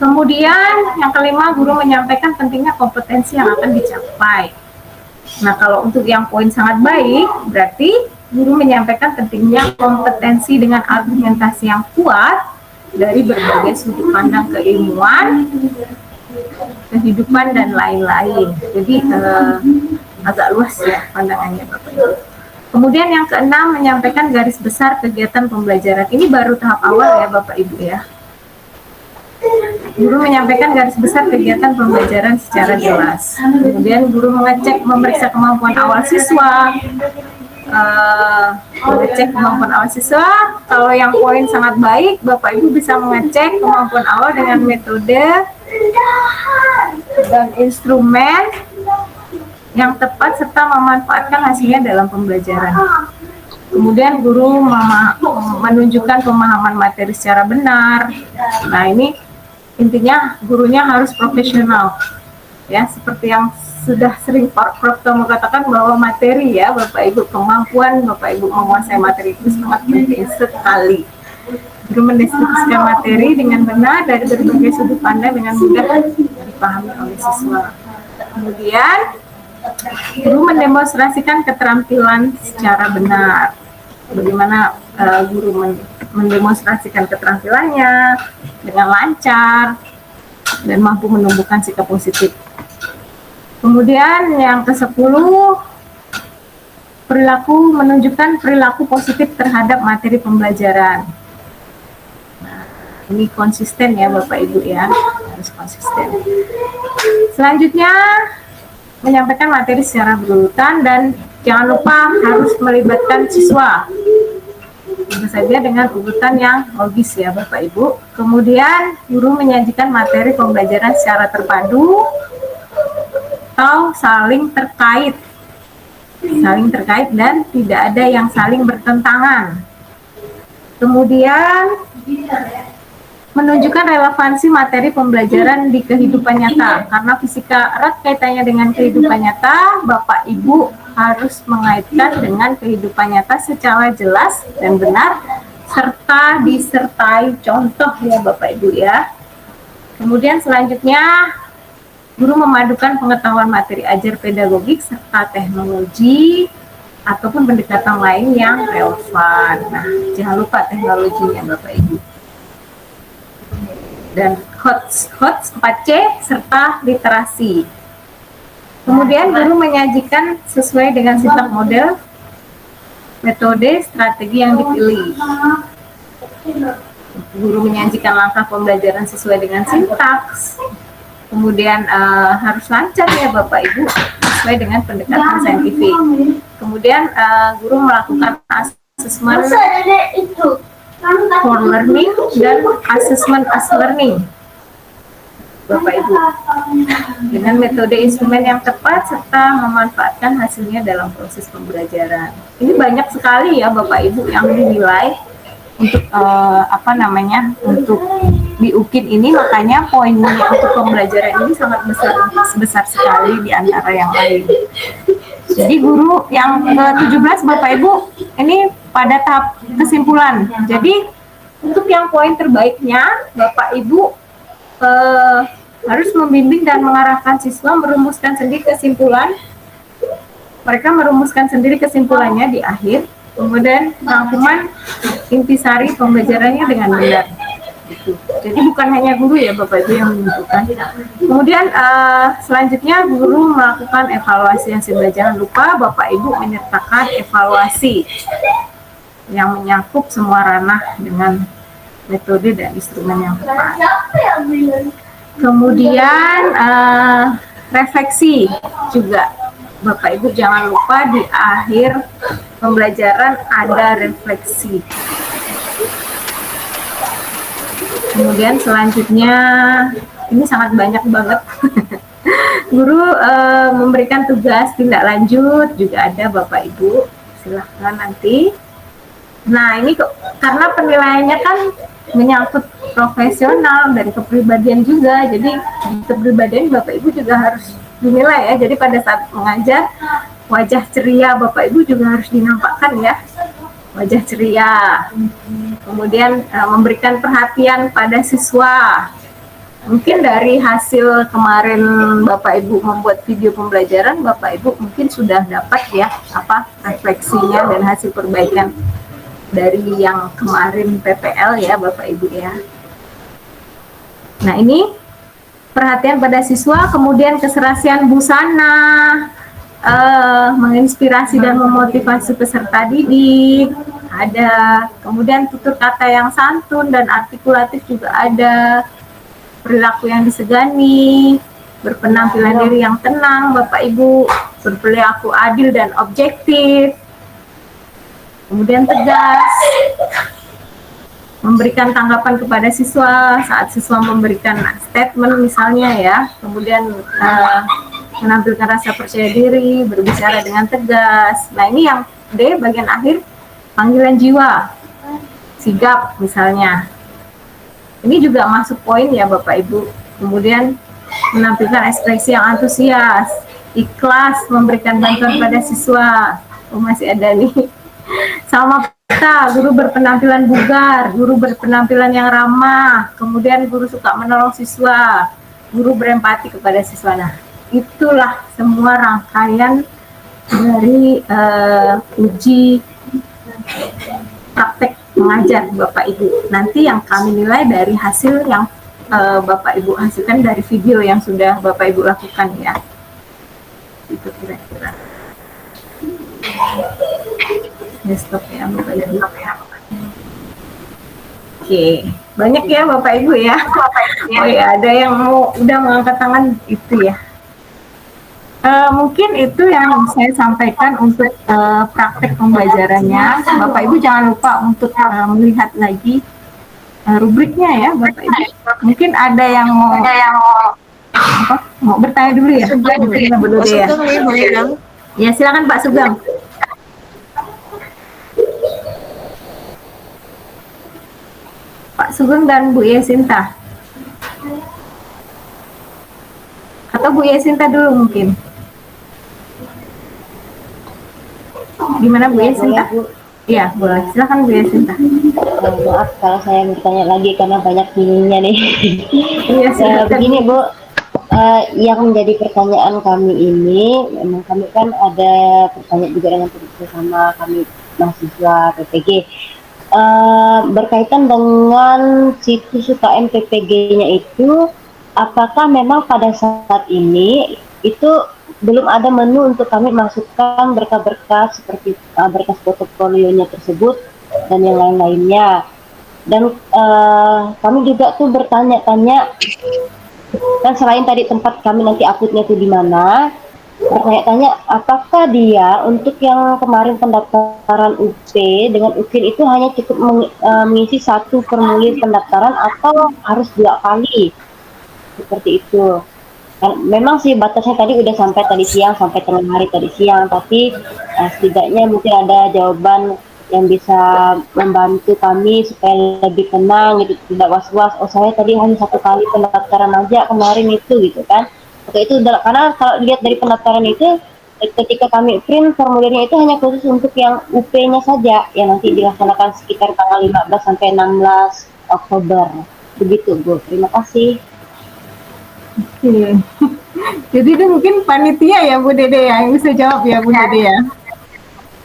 Kemudian yang kelima, guru menyampaikan pentingnya kompetensi yang akan dicapai. Nah, kalau untuk yang poin sangat baik, berarti guru menyampaikan pentingnya kompetensi dengan argumentasi yang kuat dari berbagai sudut pandang keilmuan, kehidupan, dan lain-lain. Jadi agak luas ya pandangannya Bapak Ibu. Kemudian yang keenam, menyampaikan garis besar kegiatan pembelajaran. Ini baru tahap awal ya Bapak Ibu ya. Guru menyampaikan garis besar kegiatan pembelajaran secara jelas. Kemudian guru memeriksa kemampuan awal siswa. Mengecek kemampuan awal siswa. Kalau yang poin sangat baik, Bapak Ibu bisa mengecek kemampuan awal dengan metode dan instrumen yang tepat serta memanfaatkan hasilnya dalam pembelajaran. Kemudian guru menunjukkan pemahaman materi secara benar. Nah, ini intinya gurunya harus profesional. Ya, seperti yang sudah sering Prof. Tomo katakan bahwa materi ya Bapak Ibu, kemampuan Bapak Ibu menguasai materi itu sangat penting sekali. Guru mendeskripsikan materi dengan benar dari berbagai sudut pandang dengan mudah dipahami oleh siswa. Kemudian guru mendemonstrasikan keterampilan secara benar. Bagaimana guru mendemonstrasikan keterampilannya dengan lancar dan mampu menumbuhkan sikap positif. Kemudian yang ke-10, menunjukkan perilaku positif terhadap materi pembelajaran. Nah, ini konsisten ya Bapak Ibu ya, harus konsisten. Selanjutnya, menyampaikan materi secara berurutan dan jangan lupa harus melibatkan siswa. Tentu saja dengan urutan yang logis ya Bapak Ibu. Kemudian guru menyajikan materi pembelajaran secara terpadu atau saling terkait dan tidak ada yang saling bertentangan. Kemudian menunjukkan relevansi materi pembelajaran di kehidupan nyata. Karena fisika erat kaitannya dengan kehidupan nyata, Bapak Ibu harus mengaitkan dengan kehidupan nyata secara jelas dan benar, serta disertai contoh ya Bapak Ibu ya. Kemudian selanjutnya, guru memadukan pengetahuan materi ajar pedagogik serta teknologi ataupun pendekatan lain yang relevan. Nah, jangan lupa teknologinya Bapak Ibu. Dan HOTS 4C serta literasi. Kemudian guru menyajikan sesuai dengan sintak model, metode, strategi yang dipilih. Guru menyajikan langkah pembelajaran sesuai dengan sintaks. Kemudian harus lancar ya Bapak Ibu, sesuai dengan pendekatan saintifik. Kemudian guru melakukan asesmen for learning dan assessment as learning Bapak Ibu, dengan metode instrumen yang tepat serta memanfaatkan hasilnya dalam proses pembelajaran. Ini banyak sekali ya Bapak Ibu yang dinilai untuk untuk di UKIN ini, makanya poinnya untuk pembelajaran ini sangat besar sekali di antara yang lain. Jadi guru yang ke-17 Bapak Ibu ini pada tahap kesimpulan. Jadi untuk yang poin terbaiknya Bapak Ibu harus membimbing dan mengarahkan siswa merumuskan sendiri kesimpulan. Mereka merumuskan sendiri kesimpulannya di akhir. Kemudian rangkuman intisari pembelajarannya dengan benar. Gitu. Jadi bukan hanya guru ya Bapak Ibu yang menentukan. Kemudian selanjutnya guru melakukan evaluasi hasil belajar. Jangan lupa Bapak Ibu menyertakan evaluasi yang menyakup semua ranah dengan metode dan instrumen yang tepat. Kemudian refleksi juga Bapak Ibu, jangan lupa di akhir pembelajaran ada refleksi. Kemudian selanjutnya ini sangat banyak banget. Guru memberikan tugas tindak lanjut juga ada Bapak Ibu, silahkan nanti. Nah ini karena penilaiannya kan menyangkut profesional dan kepribadian juga, jadi kepribadian Bapak Ibu juga harus dinilai ya. Jadi pada saat mengajar wajah ceria Bapak Ibu juga harus dinampakkan ya, wajah ceria. Kemudian memberikan perhatian pada siswa. Mungkin dari hasil kemarin Bapak Ibu membuat video pembelajaran, Bapak Ibu mungkin sudah dapat ya refleksinya dan hasil perbaikan dari yang kemarin PPL ya Bapak Ibu ya. Nah ini perhatian pada siswa, kemudian keserasian busana, menginspirasi dan memotivasi peserta didik ada, kemudian tutur kata yang santun dan artikulatif juga ada, perilaku yang disegani, berpenampilan diri yang tenang Bapak Ibu, berperilaku adil dan objektif, kemudian tegas, memberikan tanggapan kepada siswa saat siswa memberikan statement misalnya ya, kemudian menampilkan rasa percaya diri, berbicara dengan tegas. Nah ini yang D bagian akhir, panggilan jiwa, sigap misalnya. Ini juga masuk poin ya Bapak Ibu. Kemudian menampilkan ekspresi yang antusias, ikhlas memberikan bantuan pada siswa. Oh masih ada nih. Sama kita, guru berpenampilan bugar, guru berpenampilan yang ramah, kemudian guru suka menolong siswa, guru berempati kepada siswa. Nah, itulah semua rangkaian dari uji praktek mengajar Bapak Ibu. Nanti yang kami nilai dari hasil yang Bapak Ibu hasilkan dari video yang sudah Bapak Ibu lakukan ya. Itu kira-kira. Stop ya Bapak Ibu. Oke, banyak ya Bapak Ibu ya. Oh ya, ada yang udah mengangkat tangan itu ya. Mungkin itu yang saya sampaikan untuk praktek pembelajarannya. Bapak Ibu jangan lupa untuk melihat lagi rubriknya ya, Bapak Ibu. Mungkin ada yang mau mau bertanya dulu ya. Pak Sugeng nih, Bu Endang. Ya silakan Pak Sugeng. Pak Sugeng dan Bu Yesinta. Atau Bu Yesinta dulu mungkin. Gimana Bu Yesinta? Iya, boleh. Silakan Bu Yesinta. Maaf kalau saya bertanya lagi karena banyak bingungnya nih. Iya, silakan. Begini Bu, yang menjadi pertanyaan kami ini, memang kami kan ada pertanyaan juga dengan sama kami mahasiswa PPG. Berkaitan dengan situs UKM PPG-nya itu, apakah memang pada saat ini itu belum ada menu untuk kami masukkan berkas-berkas seperti berkas portofolionya tersebut dan yang lain-lainnya. Dan kami juga tuh bertanya-tanya, kan selain tadi tempat kami nanti uploadnya itu di mana, bertanya-tanya apakah dia untuk yang kemarin pendaftaran UP dengan UKIN itu hanya cukup mengisi satu formulir pendaftaran atau harus 2 kali seperti itu. Memang sih batasnya tadi udah sampai tadi siang, sampai tengah hari tadi siang, tapi setidaknya mungkin ada jawaban yang bisa membantu kami supaya lebih tenang gitu, tidak was-was. Oh saya tadi hanya 1 kali pendaftaran aja kemarin itu gitu kan. Oke, itu karena kalau dilihat dari pendaftaran itu ketika kami print formulirnya itu hanya khusus untuk yang UP-nya saja yang nanti dilaksanakan sekitar tanggal 15 sampai 16 Oktober. Begitu Bu, terima kasih. Oke. Jadi itu mungkin panitia ya Bu Dede ya, yang bisa jawab ya Bu Dede ya.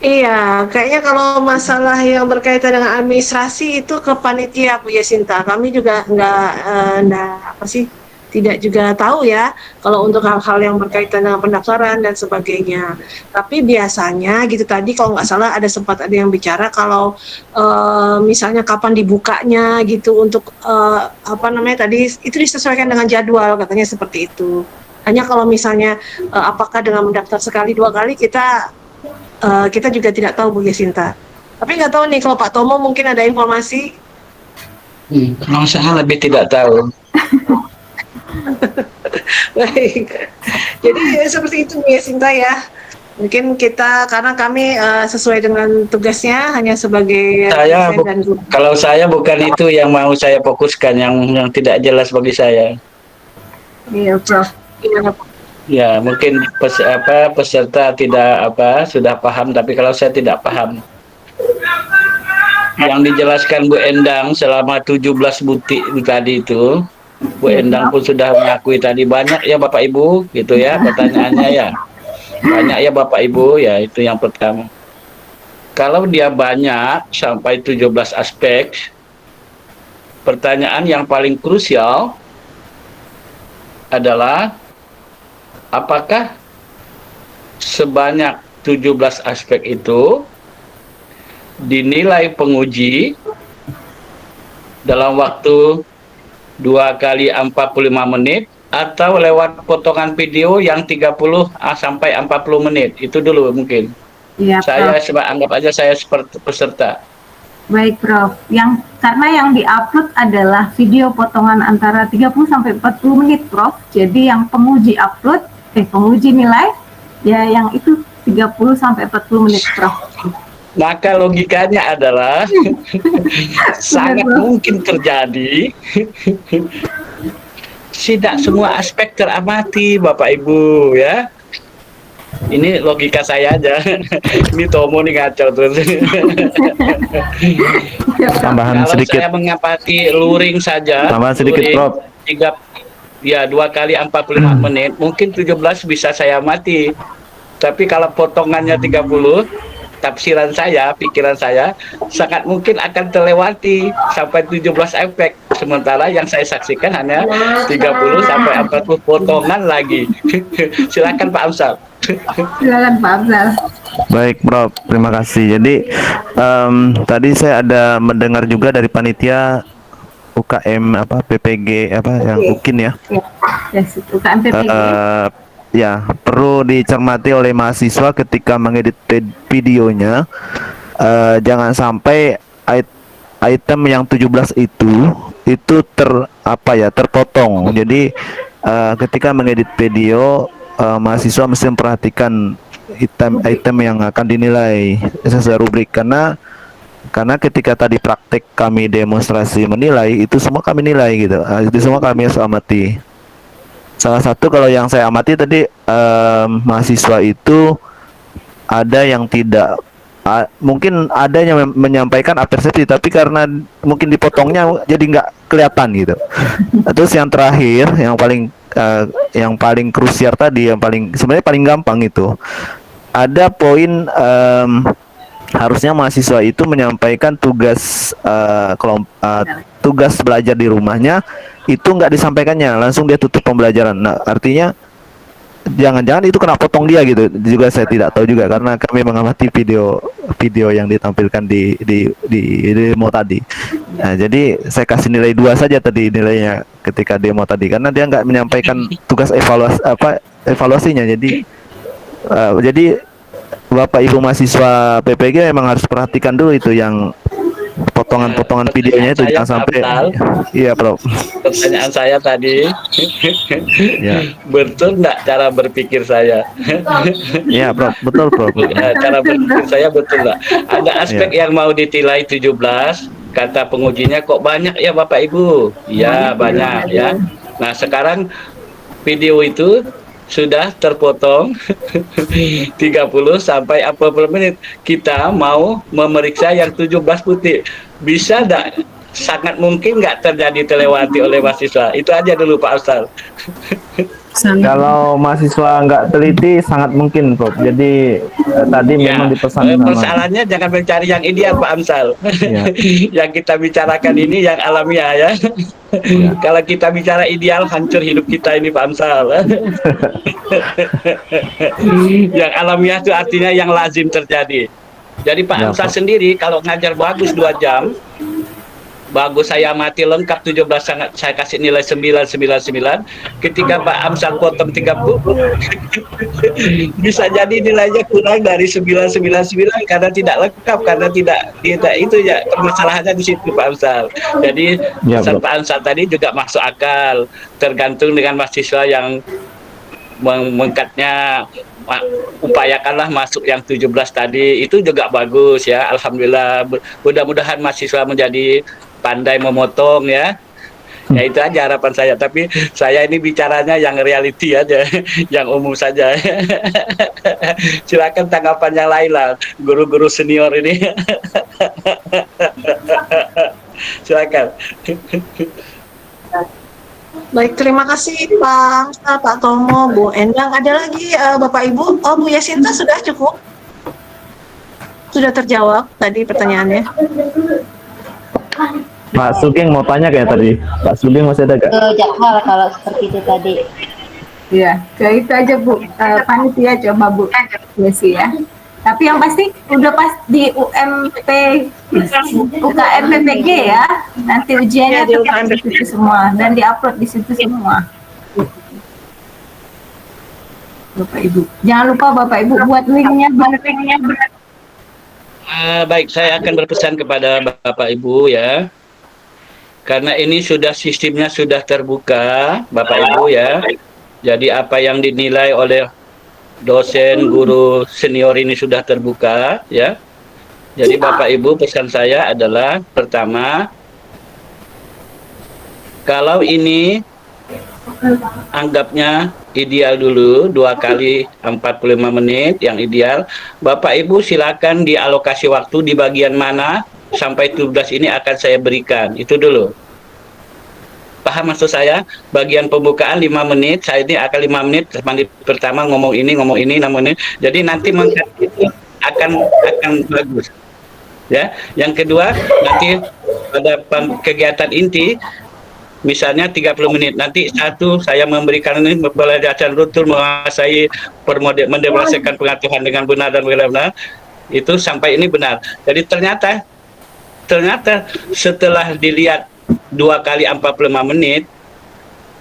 Iya, kayaknya kalau masalah yang berkaitan dengan administrasi itu ke panitia Bu Yesinta. Kami juga tidak juga tahu ya kalau untuk hal-hal yang berkaitan dengan pendaftaran dan sebagainya. Tapi biasanya gitu tadi kalau nggak salah sempat ada yang bicara kalau misalnya kapan dibukanya gitu untuk tadi itu disesuaikan dengan jadwal katanya seperti itu. Hanya kalau misalnya apakah dengan mendaftar sekali 2 kali kita juga tidak tahu Bu Yesinta. Tapi nggak tahu nih kalau Pak Tomo mungkin ada informasi. Kalau saya lebih tidak tahu. Baik. Jadi seperti itu Bu Yesinta ya. Mungkin kita karena kami sesuai dengan tugasnya hanya sebagai kalau saya bukan itu yang mau saya fokuskan, yang tidak jelas bagi saya. Iya, Prof. Ya, mungkin peserta tidak sudah paham, tapi kalau saya tidak paham. Yang dijelaskan Bu Endang selama 17 butik tadi itu, Bu Endang pun sudah mengakui tadi banyak ya Bapak Ibu, gitu ya pertanyaannya ya. Banyak ya Bapak Ibu, ya itu yang pertama. Kalau dia banyak sampai 17 aspek, pertanyaan yang paling krusial adalah apakah sebanyak 17 aspek itu dinilai penguji dalam waktu 2 kali 45 menit atau lewat potongan video yang 30 sampai 40 menit. Itu dulu mungkin. Iya, saya Prof. anggap aja saya seperti peserta. Baik, Prof. Karena yang diupload adalah video potongan antara 30 sampai 40 menit, Prof. Jadi yang penguji nilai ya yang itu 30 sampai 40 menit, Prof. Maka logikanya adalah sangat mungkin terjadi tidak semua aspek teramati Bapak Ibu ya. Ini logika saya aja. Ini Tomo nih ngaco terus. Tambahan Kalau sedikit. saya mengamati luring saja. Tambahan sedikit, Prof. 2 kali 45 menit, mungkin 17 bisa saya amati. Tapi kalau potongannya 30, tafsiran saya, pikiran saya, sangat mungkin akan terlewati sampai 17 efek. Sementara yang saya saksikan hanya 30 sampai 40 potongan lagi. Silakan Pak Amsal. Silakan Pak Amsal. Baik, Prof. Terima kasih. Jadi tadi saya ada mendengar juga dari panitia UKM PPG yang UKIN ya. Yes, UKM PPG. ya perlu dicermati oleh mahasiswa ketika mengedit videonya. Jangan sampai item yang 17 itu terpotong. Jadi ketika mengedit video, mahasiswa mesti memperhatikan item yang akan dinilai sesuai rubrik, karena ketika tadi praktek kami demonstrasi menilai, itu semua kami nilai gitu. Itu semua kami harus amati. Salah satu kalau yang saya amati tadi, mahasiswa itu ada yang tidak, mungkin ada yang menyampaikan apresiasi, tapi karena mungkin dipotongnya jadi nggak kelihatan gitu. Terus yang terakhir, yang paling krusial tadi, sebenarnya paling gampang itu, ada poin, harusnya mahasiswa itu menyampaikan tugas belajar di rumahnya, itu nggak disampaikannya, langsung dia tutup pembelajaran. Nah, artinya jangan-jangan itu kena potong dia gitu. Juga saya tidak tahu juga, karena kami mengamati video yang ditampilkan di demo tadi. Nah, jadi saya kasih nilai 2 saja tadi nilainya ketika demo tadi, karena dia nggak menyampaikan tugas evaluasinya. Jadi Bapak Ibu mahasiswa PPG memang harus perhatikan dulu itu, yang potongan-potongan videonya itu jangan sampai. Iya, Prof. Pertanyaan saya tadi, Ya. betul nggak cara berpikir saya? Iya, Prof. Betul, Prof. Cara berpikir saya betul nggak? Ada aspek yang mau ditilai 17, kata pengujinya kok banyak ya Bapak Ibu? Iya, banyak ya. Nah, sekarang video itu sudah terpotong 30 sampai 40 menit. Kita mau memeriksa yang 17 putih. Bisa enggak? Sangat mungkin nggak terjadi terlewati oleh mahasiswa. Itu aja dulu Pak Ustaz. Kalau mahasiswa nggak teliti, sangat mungkin, Prof. Jadi tadi memang dipesan sama. Persoalannya jangan mencari yang ideal Pak Amsal. Ya. Yang kita bicarakan ini yang alamiah ya. Kalau kita bicara ideal, hancur hidup kita ini Pak Amsal. Yang alamiah itu artinya yang lazim terjadi. Jadi Pak Ya, Amsal Pak. sendiri kalau ngajar bagus 2 jam, bagus saya mati lengkap 17, sangat saya kasih nilai 999. Ketika Pak Amsal potong 30, bisa jadi nilainya kurang dari 999 karena tidak lengkap, karena tidak itu ya permasalahannya di situ Pak Amsal. Jadi Ya, pesan Bro. Pak Amsal tadi juga masuk akal, tergantung dengan mahasiswa yang mengangkatnya. Upayakanlah masuk yang 17 tadi, itu juga bagus ya, alhamdulillah. Mudah-mudahan mahasiswa menjadi pandai memotong ya. Ya itu aja harapan saya, tapi saya ini bicaranya yang reality aja, yang umum saja. Silakan tanggapan yang lain lah, guru-guru senior ini. Silakan. Baik, terima kasih Pak Tomo, Bu Endang. Ada lagi Bapak Ibu? Oh, Bu Yasinta sudah cukup? Sudah terjawab tadi pertanyaannya? Pak Sugeng mau tanya kayak tadi. Pak Sugeng masih ada gak? Jadwal kalau seperti itu tadi. Iya, kayak itu aja Bu. Panitia coba Bu. Ya sih ya. Tapi yang pasti udah pas di UKM PPG ya. Nanti ujiannya Ya, di tetap UKM di situ semua dan diupload di situ semua. Bapak Ibu. Jangan lupa Bapak Ibu buat linknya. Baik, saya akan berpesan kepada Bapak Ibu ya. Karena ini sudah sistemnya sudah terbuka, Bapak Ibu ya. Jadi apa yang dinilai oleh dosen, guru senior ini sudah terbuka ya. Jadi Bapak Ibu, pesan saya adalah pertama, kalau ini anggapnya ideal dulu 2 kali 45 menit yang ideal, Bapak Ibu silakan dialokasi waktu di bagian mana sampai 17 ini akan saya berikan. Itu dulu. Paham maksud saya? Bagian pembukaan 5 menit, saya ini akan 5 menit menit pertama ngomong ini, namun ini. Jadi nanti itu akan bagus. Ya. Yang kedua, nanti pada kegiatan inti misalnya 30 menit. Nanti satu saya memberikan ini pembelajaran rutin menguasai mendemonstrasikan pengetahuan dengan benar dan benar. Itu sampai ini benar. Jadi ternyata setelah dilihat 2 kali 45 menit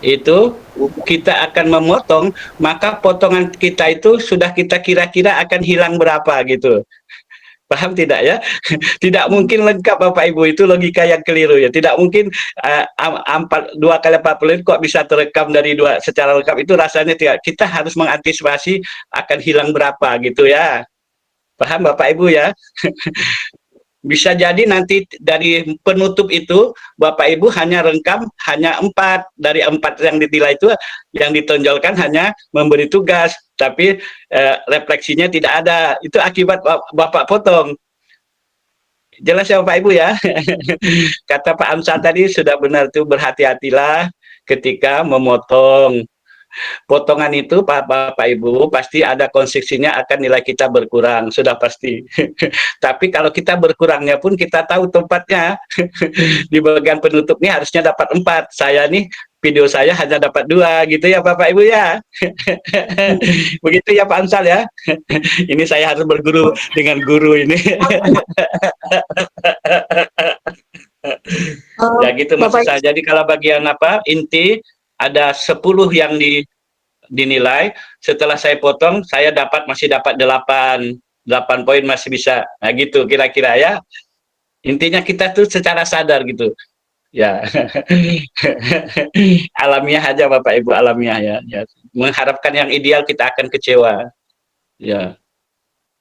itu kita akan memotong, maka potongan kita itu sudah kita kira-kira akan hilang berapa gitu. Paham tidak ya? Tidak mungkin lengkap Bapak Ibu, itu logika yang keliru ya. Tidak mungkin 2 kali 40 menit kok bisa terekam dari dua secara lengkap, itu rasanya tidak. Kita harus mengantisipasi akan hilang berapa gitu ya. Paham Bapak Ibu ya? Bisa jadi nanti dari penutup itu Bapak Ibu hanya rekam hanya 4, dari 4 yang ditilai itu yang ditonjolkan hanya memberi tugas, tapi refleksinya tidak ada. Itu akibat Bapak potong. Jelas ya Bapak Ibu ya. Kata Pak Amsal tadi sudah benar tuh, berhati-hatilah ketika memotong. Potongan itu Bapak Ibu pasti ada konsekuensinya, akan nilai kita berkurang, sudah pasti. Tapi kalau kita berkurangnya pun kita tahu tempatnya. Di bagian penutupnya harusnya dapat 4. Saya nih video saya hanya dapat 2 gitu ya Bapak Ibu ya. Begitu ya Pak Amsal ya. Ini saya harus berguru dengan guru ini. Ya gitu maksud saya. Jadi kalau bagian inti ada 10 yang dinilai, setelah saya potong saya masih dapat 8 poin, masih bisa. Nah gitu kira-kira ya. Intinya kita tuh secara sadar gitu. Ya. Alamiah aja Bapak Ibu, alamiah ya. Mengharapkan yang ideal kita akan kecewa. Ya.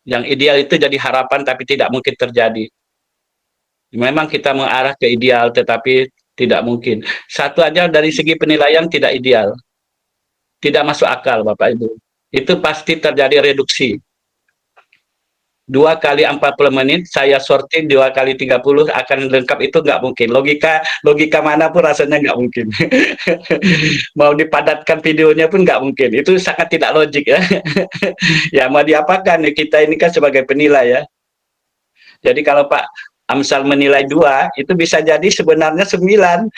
Yang ideal itu jadi harapan tapi tidak mungkin terjadi. Memang kita mengarah ke ideal tetapi tidak mungkin. Satu aja dari segi penilaian tidak ideal. Tidak masuk akal Bapak Ibu. Itu pasti terjadi reduksi. 2 kali 40 menit saya sortir 2 kali 30 akan lengkap, itu nggak mungkin. Logika manapun rasanya nggak mungkin. Mau dipadatkan videonya pun nggak mungkin. Itu sangat tidak logik ya. Ya mau diapakan ya, kita ini kan sebagai penilai ya. Jadi kalau Pak Amsal menilai 2, itu bisa jadi sebenarnya 9.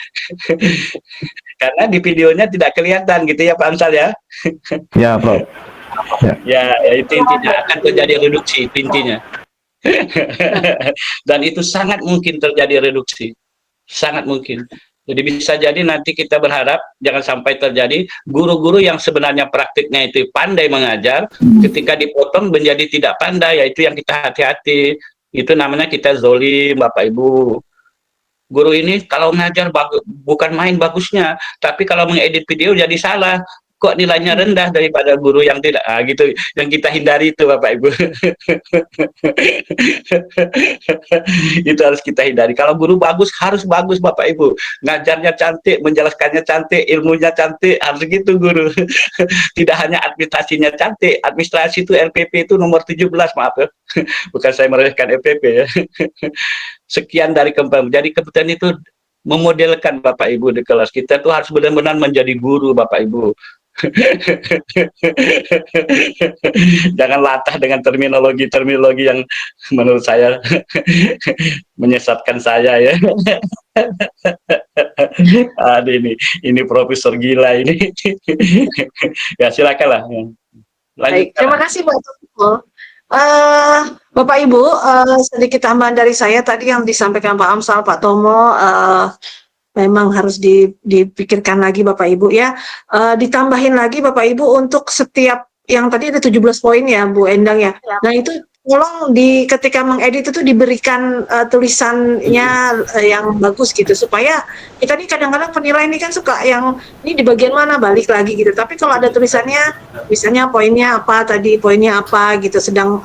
Karena di videonya tidak kelihatan gitu ya Pak Amsal ya. Ya, Prof. Ya, itu intinya akan terjadi reduksi intinya. Dan itu sangat mungkin terjadi reduksi. Sangat mungkin. Jadi bisa jadi nanti kita berharap jangan sampai terjadi guru-guru yang sebenarnya praktiknya itu pandai mengajar, ketika dipotong menjadi tidak pandai, yaitu yang kita hati-hati. Itu namanya kita zolim Bapak Ibu. Guru ini kalau ngajar bukan main bagusnya, tapi kalau mengedit video jadi salah. Kok nilainya rendah daripada guru yang tidak, gitu, yang kita hindari itu Bapak Ibu. Itu harus kita hindari. Kalau guru bagus, harus bagus Bapak Ibu, ngajarnya cantik, menjelaskannya cantik, ilmunya cantik, harus gitu guru. Tidak hanya administrasinya cantik. Administrasi itu LPP itu nomor 17, maaf ya. Bukan saya meremehkan LPP ya. Sekian dari kembang. Jadi kebetulan itu memodelkan Bapak Ibu di kelas kita tuh harus benar-benar menjadi guru Bapak Ibu. Jangan latah dengan terminologi yang menurut saya menyesatkan saya ya. Aduh, ini profesor gila ini. Ya silakanlah. Baik, terima kasih Bapak Ibu. Bapak Ibu, sedikit tambahan dari saya tadi yang disampaikan Pak Amsal, Pak Tomo, memang harus dipikirkan lagi Bapak Ibu ya. Ditambahin lagi Bapak Ibu untuk setiap yang tadi ada 17 poin ya Bu Endang ya. Nah itu tolong ketika mengedit itu diberikan tulisannya yang bagus gitu, supaya kita nih kadang-kadang penilai ini kan suka yang ini di bagian mana balik lagi gitu. Tapi kalau ada tulisannya, misalnya poinnya apa tadi, poinnya apa gitu, sedang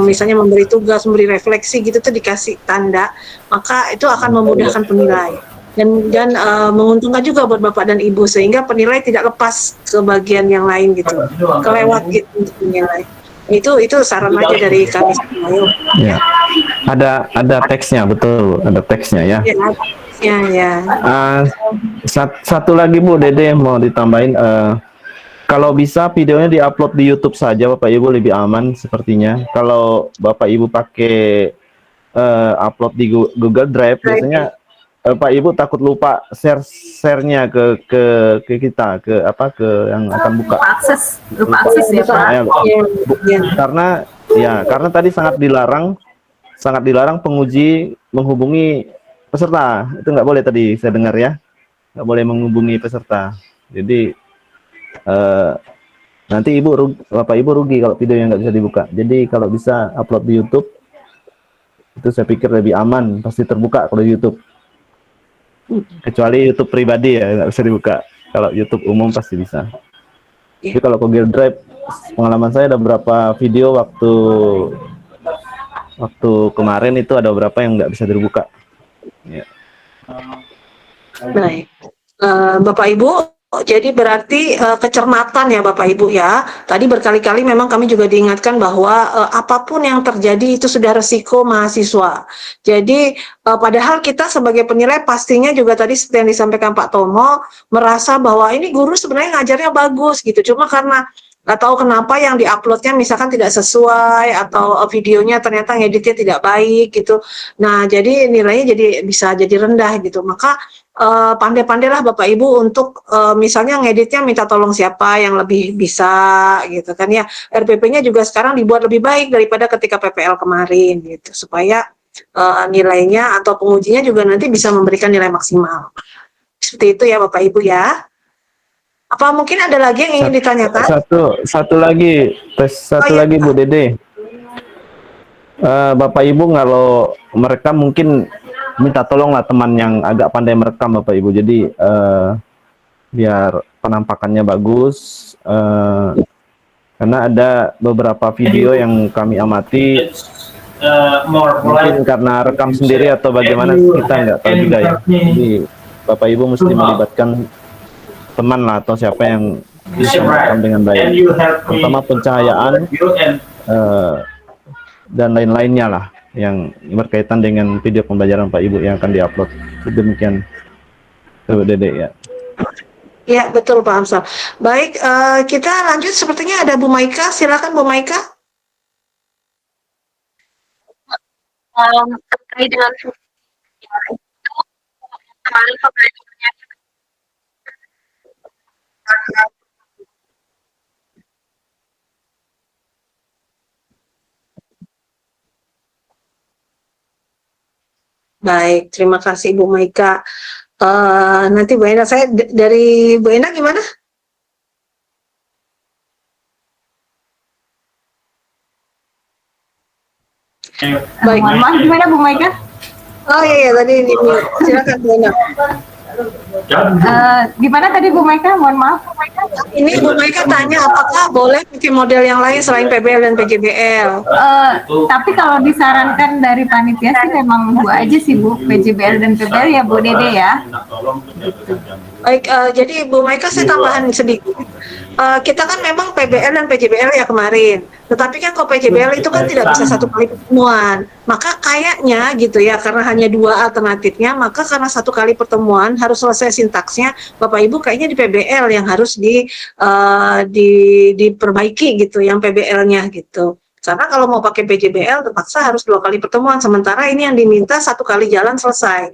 misalnya memberi tugas, memberi refleksi gitu tuh dikasih tanda, maka itu akan memudahkan penilai. Dan menguntungkan juga buat Bapak dan Ibu, sehingga penilai tidak lepas ke bagian yang lain gitu, kelewat gitu untuk menilai. Itu saran aja dari kami semua. Ya. Ada teksnya, betul, ada teksnya ya. Ya. Satu lagi Bu Dede mau ditambahin, kalau bisa videonya diupload di YouTube saja Bapak Ibu, lebih aman sepertinya. Kalau Bapak Ibu pakai upload di Google Drive, biasanya Pak Ibu takut lupa share-nya ke kita, ke yang akan buka. Lupa akses ya Pak. Karena tadi sangat dilarang penguji menghubungi peserta. Itu nggak boleh tadi saya dengar ya. Nggak boleh menghubungi peserta. Jadi nanti bapak ibu rugi kalau videonya nggak bisa dibuka. Jadi kalau bisa upload di YouTube itu saya pikir lebih aman, pasti terbuka kalau di YouTube. Kecuali YouTube pribadi ya nggak bisa dibuka. Kalau YouTube umum pasti bisa. Jadi kalau Google Drive, pengalaman saya ada beberapa video waktu kemarin itu ada beberapa yang nggak bisa dibuka. Ya. Baik. Bapak Ibu, jadi berarti kecermatan ya Bapak Ibu ya. Tadi berkali-kali memang kami juga diingatkan bahwa apapun yang terjadi itu sudah resiko mahasiswa. Jadi padahal kita sebagai penilai pastinya juga tadi seperti yang disampaikan Pak Tomo merasa bahwa ini guru sebenarnya ngajarnya bagus gitu. Cuma karena nggak tahu kenapa yang diuploadnya misalkan tidak sesuai atau videonya ternyata ngeditnya tidak baik gitu. Nah jadi nilainya bisa jadi rendah gitu. Maka pandai-pandailah Bapak Ibu untuk misalnya ngeditnya minta tolong siapa yang lebih bisa gitu kan ya. RPP-nya juga sekarang dibuat lebih baik daripada ketika PPL kemarin gitu supaya nilainya atau pengujinya juga nanti bisa memberikan nilai maksimal. Seperti itu ya Bapak Ibu ya. Apa mungkin ada lagi yang ingin ditanyakan? Satu lagi lagi Bu Dede. Bapak Ibu kalau merekam mungkin minta tolonglah teman yang agak pandai merekam Bapak Ibu. Jadi biar penampakannya bagus. Karena ada beberapa video yang kami amati mungkin karena rekam sendiri atau bagaimana kita nggak tahu juga ya. Jadi Bapak Ibu mesti melibatkan teman lah atau siapa yang bisa merekam dengan baik, terutama pencahayaan dan lain-lainnya lah yang berkaitan dengan video pembelajaran Pak Ibu yang akan diupload. Demikian Bu Dede ya. Ya betul Pak Amsal. Baik, kita lanjut. Sepertinya ada Bu Maika. Silakan Bu Maika. Terkait dengan kemarin pembelajarannya. Baik, terima kasih Bu Maika. Nanti Bu Ena, saya dari Bu Ena gimana? Baik. Mohon maaf, gimana Bu Maika? Oh iya, tadi ini. Silakan Bu Ena. Gimana tadi Bu Maika? Mohon maaf. Ini Bu Maika tanya apakah boleh pakai model yang lain selain PBL dan PJBL? Tapi kalau disarankan dari panitia sih memang Bu aja sih Bu, PJBL dan PBL ya Bu Dede ya. Baik, jadi Bu Maika saya tambahan sedikit. Kita kan memang PBL dan PJBL ya kemarin, tetapi kan kalau PJBL itu kan tidak bisa satu kali pertemuan. Maka kayaknya gitu ya, karena hanya dua alternatifnya, maka karena satu kali pertemuan harus selesai sintaksnya, Bapak Ibu kayaknya di PBL yang harus diperbaiki gitu, yang PBL-nya gitu. Karena kalau mau pakai PJBL terpaksa harus dua kali pertemuan, sementara ini yang diminta satu kali jalan selesai.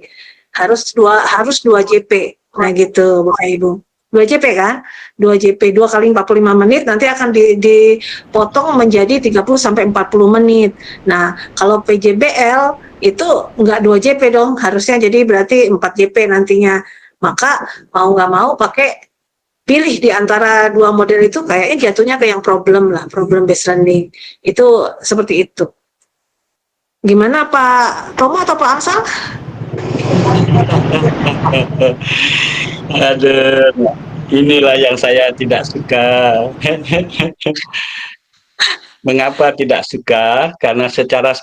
Harus dua JP. Nah gitu Bapak Ibu. 2 JP kan? 2 JP 2 kali 45 menit nanti akan dipotong menjadi 30 sampai 40 menit. Nah, kalau PJBL itu enggak 2 JP dong, harusnya jadi berarti 4 JP nantinya. Maka mau nggak mau pakai pilih di antara dua model itu kayaknya jatuhnya ke yang problem based learning. Itu seperti itu. Gimana Pak Tomo atau Pak Amsal? Aduh, inilah yang saya tidak suka. Mengapa tidak suka? Karena secara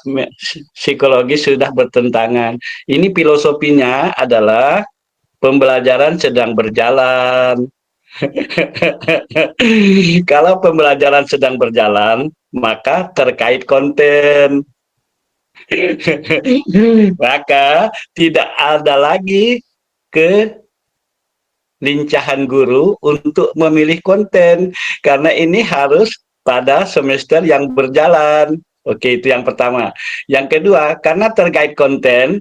psikologis sudah bertentangan. Ini filosofinya adalah pembelajaran sedang berjalan. Kalau pembelajaran sedang berjalan, maka terkait konten. Maka tidak ada lagi kelincahan guru untuk memilih konten karena ini harus pada semester yang berjalan. Oke, itu yang pertama. Yang kedua, karena terkait konten,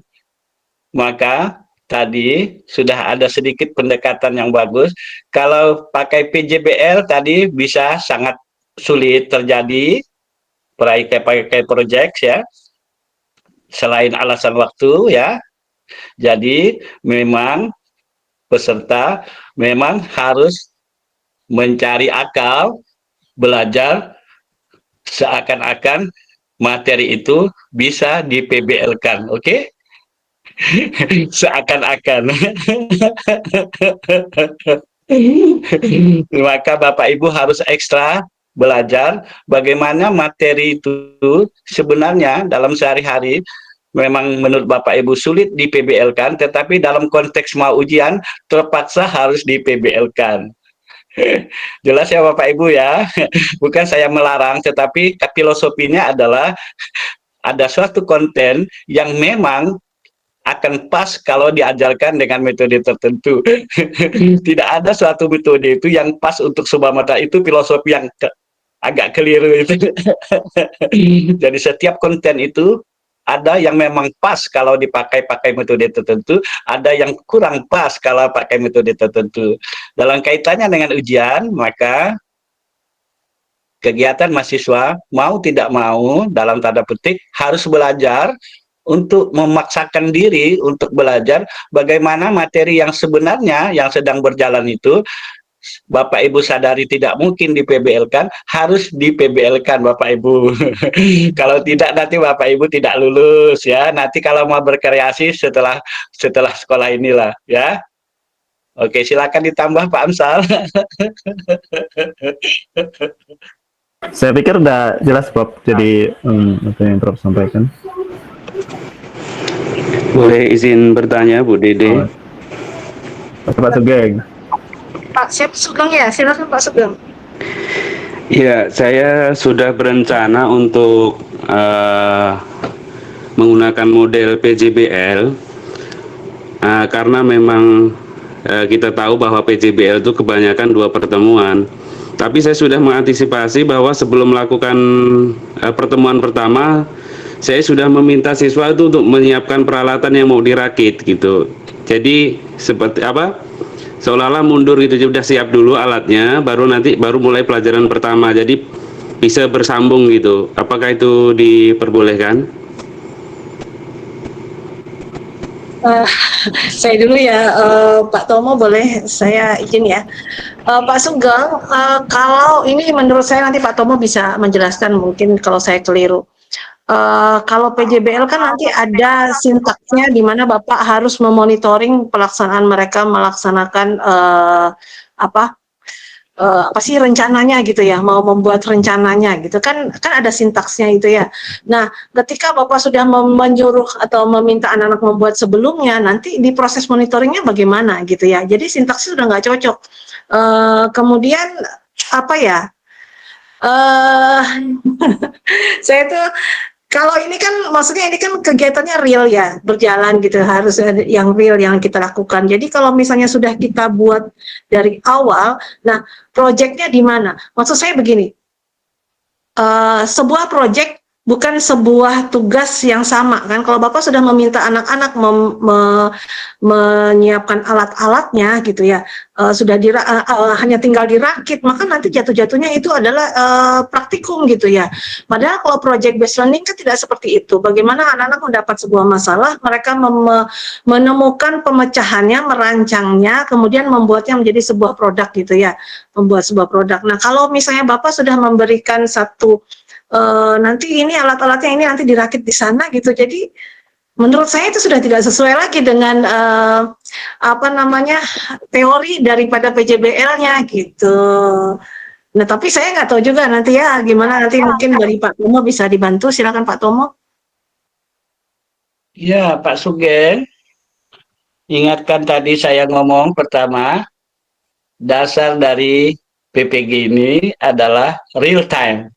maka tadi sudah ada sedikit pendekatan yang bagus. Kalau pakai PJBL tadi bisa sangat sulit terjadi pakai project ya. Selain alasan waktu ya. Jadi memang peserta memang harus mencari akal, belajar seakan-akan materi itu bisa di PBL-kan, oke? Seakan-akan. Maka Bapak Ibu harus ekstra belajar bagaimana materi itu sebenarnya dalam sehari-hari memang menurut Bapak Ibu sulit di PBL-kan, tetapi dalam konteks mau ujian terpaksa harus di PBL-kan. Jelas ya Bapak Ibu ya, bukan saya melarang, tetapi filosofinya adalah ada suatu konten yang memang akan pas kalau diajarkan dengan metode tertentu. Tidak ada suatu metode itu yang pas untuk sebuah mata, itu filosofi yang agak keliru itu. Jadi setiap konten itu ada yang memang pas kalau dipakai metode tertentu, ada yang kurang pas kalau pakai metode tertentu. Dalam kaitannya dengan ujian, maka kegiatan mahasiswa mau tidak mau dalam tanda petik harus belajar untuk memaksakan diri untuk belajar bagaimana materi yang sebenarnya yang sedang berjalan itu Bapak Ibu sadari tidak mungkin di PBL-kan, harus di PBL-kan Bapak Ibu. Kalau tidak nanti Bapak Ibu tidak lulus ya. Nanti kalau mau berkreasi setelah sekolah inilah ya. Oke, silakan ditambah Pak Amsal. Saya pikir udah jelas Bob, jadi apa yang Prof sampaikan. Boleh izin bertanya Bu Dede? Pak Sugeng. Pak, siapa Sugeng ya? Silakan Pak Sugeng. Ya, saya sudah berencana untuk menggunakan model PJBL karena memang kita tahu bahwa PJBL itu kebanyakan 2 pertemuan. Tapi saya sudah mengantisipasi bahwa sebelum melakukan pertemuan pertama, saya sudah meminta siswa itu untuk menyiapkan peralatan yang mau dirakit gitu. Jadi seperti apa? Seolah-olah mundur gitu, sudah siap dulu alatnya, baru mulai pelajaran pertama. Jadi bisa bersambung gitu. Apakah itu diperbolehkan? Saya dulu ya, Pak Tomo boleh saya izin ya. Pak Sugeng, kalau ini menurut saya nanti Pak Tomo bisa menjelaskan mungkin kalau saya keliru. Kalau PJBL kan nanti ada sintaksnya di mana Bapak harus memonitoring pelaksanaan mereka melaksanakan apa sih rencananya gitu ya, mau membuat rencananya gitu kan ada sintaksnya itu ya. Nah, ketika Bapak sudah menyuruh atau meminta anak-anak membuat sebelumnya, nanti di proses monitoringnya bagaimana gitu ya. Jadi sintaksnya sudah nggak cocok. Kemudian apa ya? Saya tuh kalau ini kan maksudnya ini kan kegiatannya real ya, berjalan gitu, harus ada yang real yang kita lakukan. Jadi kalau misalnya sudah kita buat dari awal, nah proyeknya di mana? Maksud saya begini, sebuah proyek bukan sebuah tugas yang sama kan. Kalau Bapak sudah meminta anak-anak menyiapkan alat-alatnya gitu ya, sudah hanya tinggal dirakit, maka nanti jatuh-jatuhnya itu adalah praktikum gitu ya. Padahal kalau project based learning kan tidak seperti itu. Bagaimana anak-anak mendapat sebuah masalah, mereka menemukan pemecahannya, merancangnya, kemudian membuatnya menjadi sebuah produk gitu ya, membuat sebuah produk. Nah kalau misalnya Bapak sudah memberikan satu nanti ini alat-alatnya ini nanti dirakit di sana gitu. Jadi menurut saya itu sudah tidak sesuai lagi dengan apa namanya teori daripada PJBL-nya gitu. Nah tapi saya nggak tahu juga nanti ya gimana, nanti mungkin dari Pak Tomo bisa dibantu. Silakan Pak Tomo. Ya Pak Sugeng, ingatkan tadi saya ngomong pertama, dasar dari PPG ini adalah real time.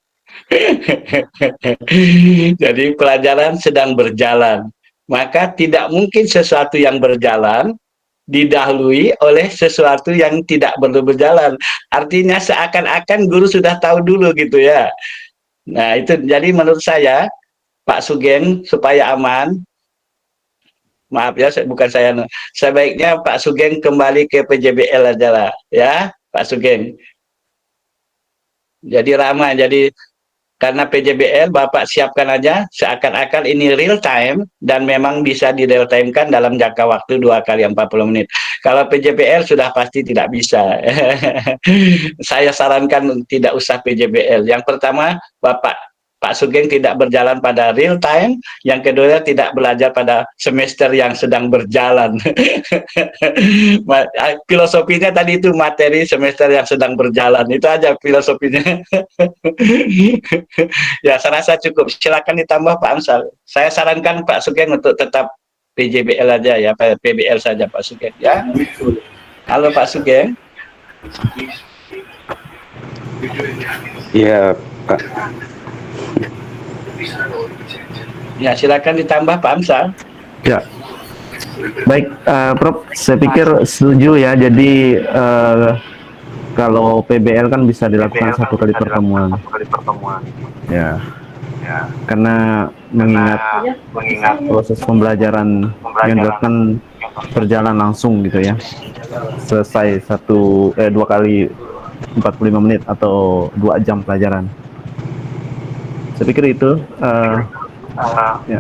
Jadi pelajaran sedang berjalan, maka tidak mungkin sesuatu yang berjalan didahului oleh sesuatu yang tidak perlu berjalan. Artinya seakan-akan guru sudah tahu dulu gitu ya. Nah itu jadi menurut saya Pak Sugeng supaya aman, maaf ya bukan saya, sebaiknya Pak Sugeng kembali ke PJBL aja lah ya Pak Sugeng. Jadi ramah, jadi Karena PJBL Bapak siapkan aja seakan-akan ini real time dan memang bisa di real time kan dalam jangka waktu 2 kali 40 menit. Kalau PJBL sudah pasti tidak bisa. Saya sarankan tidak usah PJBL. Yang pertama, Pak Sugeng tidak berjalan pada real time, yang kedua tidak belajar pada semester yang sedang berjalan. Filosofinya tadi itu materi semester yang sedang berjalan, itu aja filosofinya. Ya, saya rasa cukup. Silakan ditambah Pak Amsal. Saya sarankan Pak Sugeng untuk tetap PJBL aja ya, PBL saja Pak Sugeng ya. Halo Pak Sugeng. Ya, Pak. Ya, silakan ditambah Pak Amsal. Ya, baik, Prof. Saya pikir setuju ya. Jadi kalau PBL kan bisa dilakukan 1 kali pertemuan. Ya, karena mengingat proses pembelajaran yang dilakukan berjalan langsung gitu ya. Selesai 2 kali 45 menit atau 2 jam pelajaran. Saya pikir itu. Ya,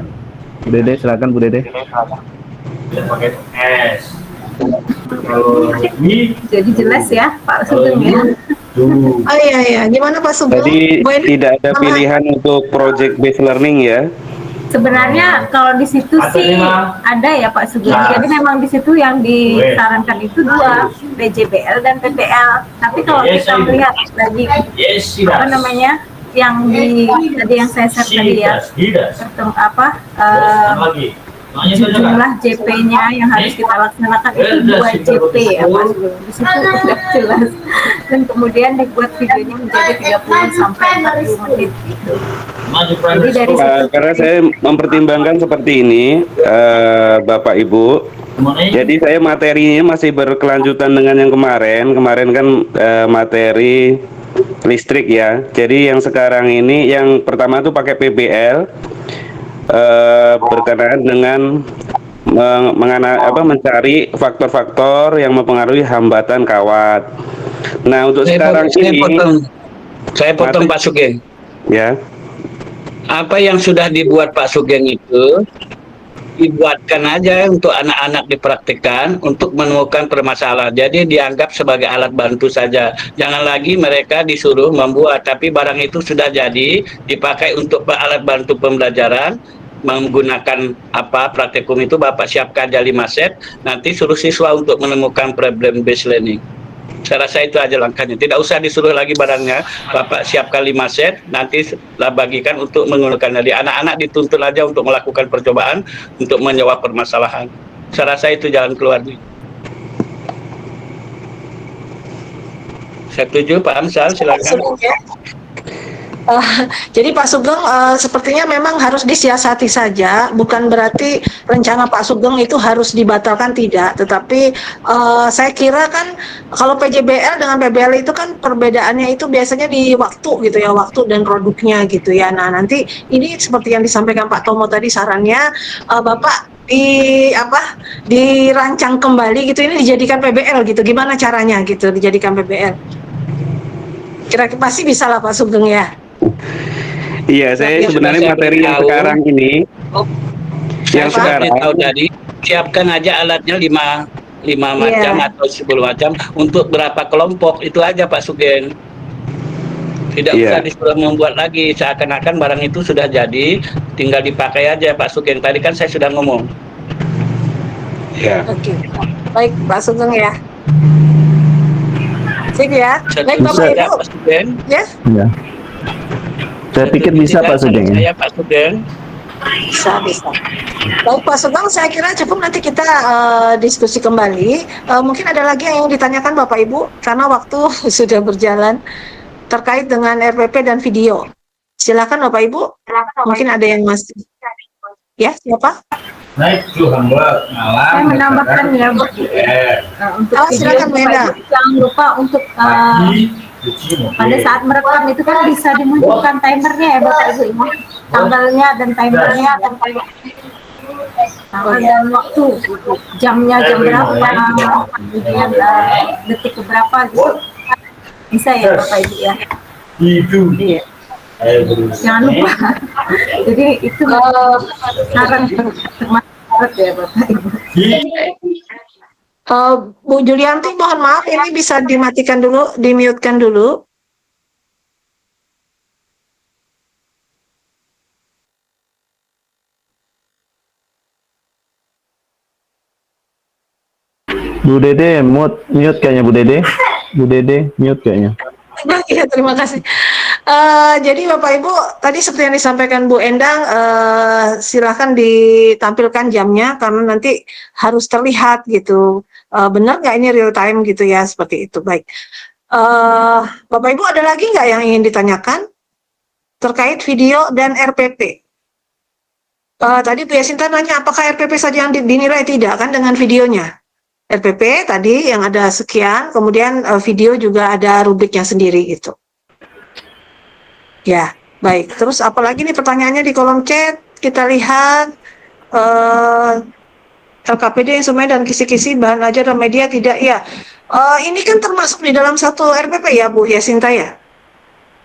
Bu Dede, silakan Bu Dede. Jadi jelas ya Pak Sugeng ya. Oh iya, gimana Pak Sugeng? Jadi Bu Eni? tidak ada pilihan untuk project based learning ya. Sebenarnya kalau di situ sih ada ya Pak Sugeng. Jadi memang di situ yang disarankan itu 2, PJBL dan PPL. Tapi kalau kita melihat lagi apa namanya yang tadi yang saya share tadi ya, jumlah JP-nya yang harus kita laksanakan itu 2 JP ya Pak Sugeng. Di situ sudah jelas. Dan kemudian dibuat videonya menjadi 30 sampai 40 menit gitu. Jadi dari Karena saya mempertimbangkan seperti ini, Bapak Ibu. Jadi saya materinya masih berkelanjutan dengan yang kemarin. Kemarin kan materi listrik ya. Jadi yang sekarang ini yang pertama tuh pakai PBL. Berkenaan dengan mencari faktor-faktor yang mempengaruhi hambatan kawat. Nah, untuk saya potong Pak Sugeng. Ya. Apa yang sudah dibuat Pak Sugeng itu dibuatkan aja untuk anak-anak dipraktikkan untuk menemukan permasalahan. Jadi dianggap sebagai alat bantu saja. Jangan lagi mereka disuruh membuat, tapi barang itu sudah jadi dipakai untuk alat bantu pembelajaran. Menggunakan praktikum itu Bapak siapkan aja 5 set, nanti suruh siswa untuk menemukan problem based learning. Saya rasa itu aja langkahnya. Tidak usah disuruh lagi barangnya. Bapak siapkan 5 set, nanti bagikan untuk menggunakan. Jadi anak-anak dituntut aja untuk melakukan percobaan untuk menjawab permasalahan. Saya rasa itu jalan keluarnya. Saya setuju Pak Amsal, silakan. Jadi Pak Sugeng sepertinya memang harus disiasati saja, bukan berarti rencana Pak Sugeng itu harus dibatalkan, tidak. Tetapi saya kira kan kalau PJBL dengan PBL itu kan perbedaannya itu biasanya di waktu gitu ya, waktu dan produknya gitu ya. Nah nanti ini seperti yang disampaikan Pak Tomo tadi sarannya, Bapak dirancang kembali gitu, ini dijadikan PBL gitu. Gimana caranya gitu dijadikan PBL? Kira-kira pasti bisa lah Pak Sugeng ya. Iya, saya sebenarnya materi yang sekarang ini, yang sekarang tahu tadi, siapkan aja alatnya 5 macam atau 10 macam untuk berapa kelompok, itu aja Pak Sugeng. Tidak usah disuruh membuat lagi, seakan-akan barang itu sudah jadi, tinggal dipakai aja Pak Sugeng. Tadi kan saya sudah ngomong. Ya. Oke, baik Pak Sugeng ya. Sip ya. Baik Bapak Ibu. Pak Sugeng. Ya. Saya pikir bisa Pak Sugeng. Saya Pak Sugeng. Bisa. Baik Pak Sugeng, saya kira cukup, nanti kita diskusi kembali. Mungkin ada lagi yang ditanyakan Bapak Ibu, karena waktu sudah berjalan terkait dengan RPP dan video. Silakan Bapak Ibu. Mungkin ada yang masih. Ya, siapa? Saya menambahkan ya Bu. Untuk silakan Meda. Jangan lupa untuk pada saat merekam itu kan bisa dimunculkan timernya ya Bapak Ibu ini, tanggalnya dan timernya dan tanggal dan waktu, jamnya jam berapa, kemudian detik berapa gitu, bisa ya Bapak Ibu ya. Iya. Jangan lupa. Jadi itu saran Maret ya Bapak Ibu. Bu Julianti, mohon maaf, ini bisa dimatikan dulu, di-mute-kan dulu. Bu Dede, mute kayaknya Bu Dede. Bu Dede, mute kayaknya. Ya, terima kasih. Jadi Bapak Ibu, tadi seperti yang disampaikan Bu Endang, silakan ditampilkan jamnya karena nanti harus terlihat gitu. Benar nggak ini real time gitu ya, seperti itu. Baik. Bapak Ibu ada lagi nggak yang ingin ditanyakan terkait video dan RPP? Tadi Bu Yasinta nanya apakah RPP saja yang dinilai, tidak kan dengan videonya? RPP tadi yang ada sekian, kemudian video juga ada rubriknya sendiri gitu. Ya, baik. Terus apalagi nih pertanyaannya di kolom chat, kita lihat LKPD, instrumen dan kisi-kisi bahan ajar dan media tidak ya. Ini kan termasuk di dalam satu RPP ya Bu Yasinta ya.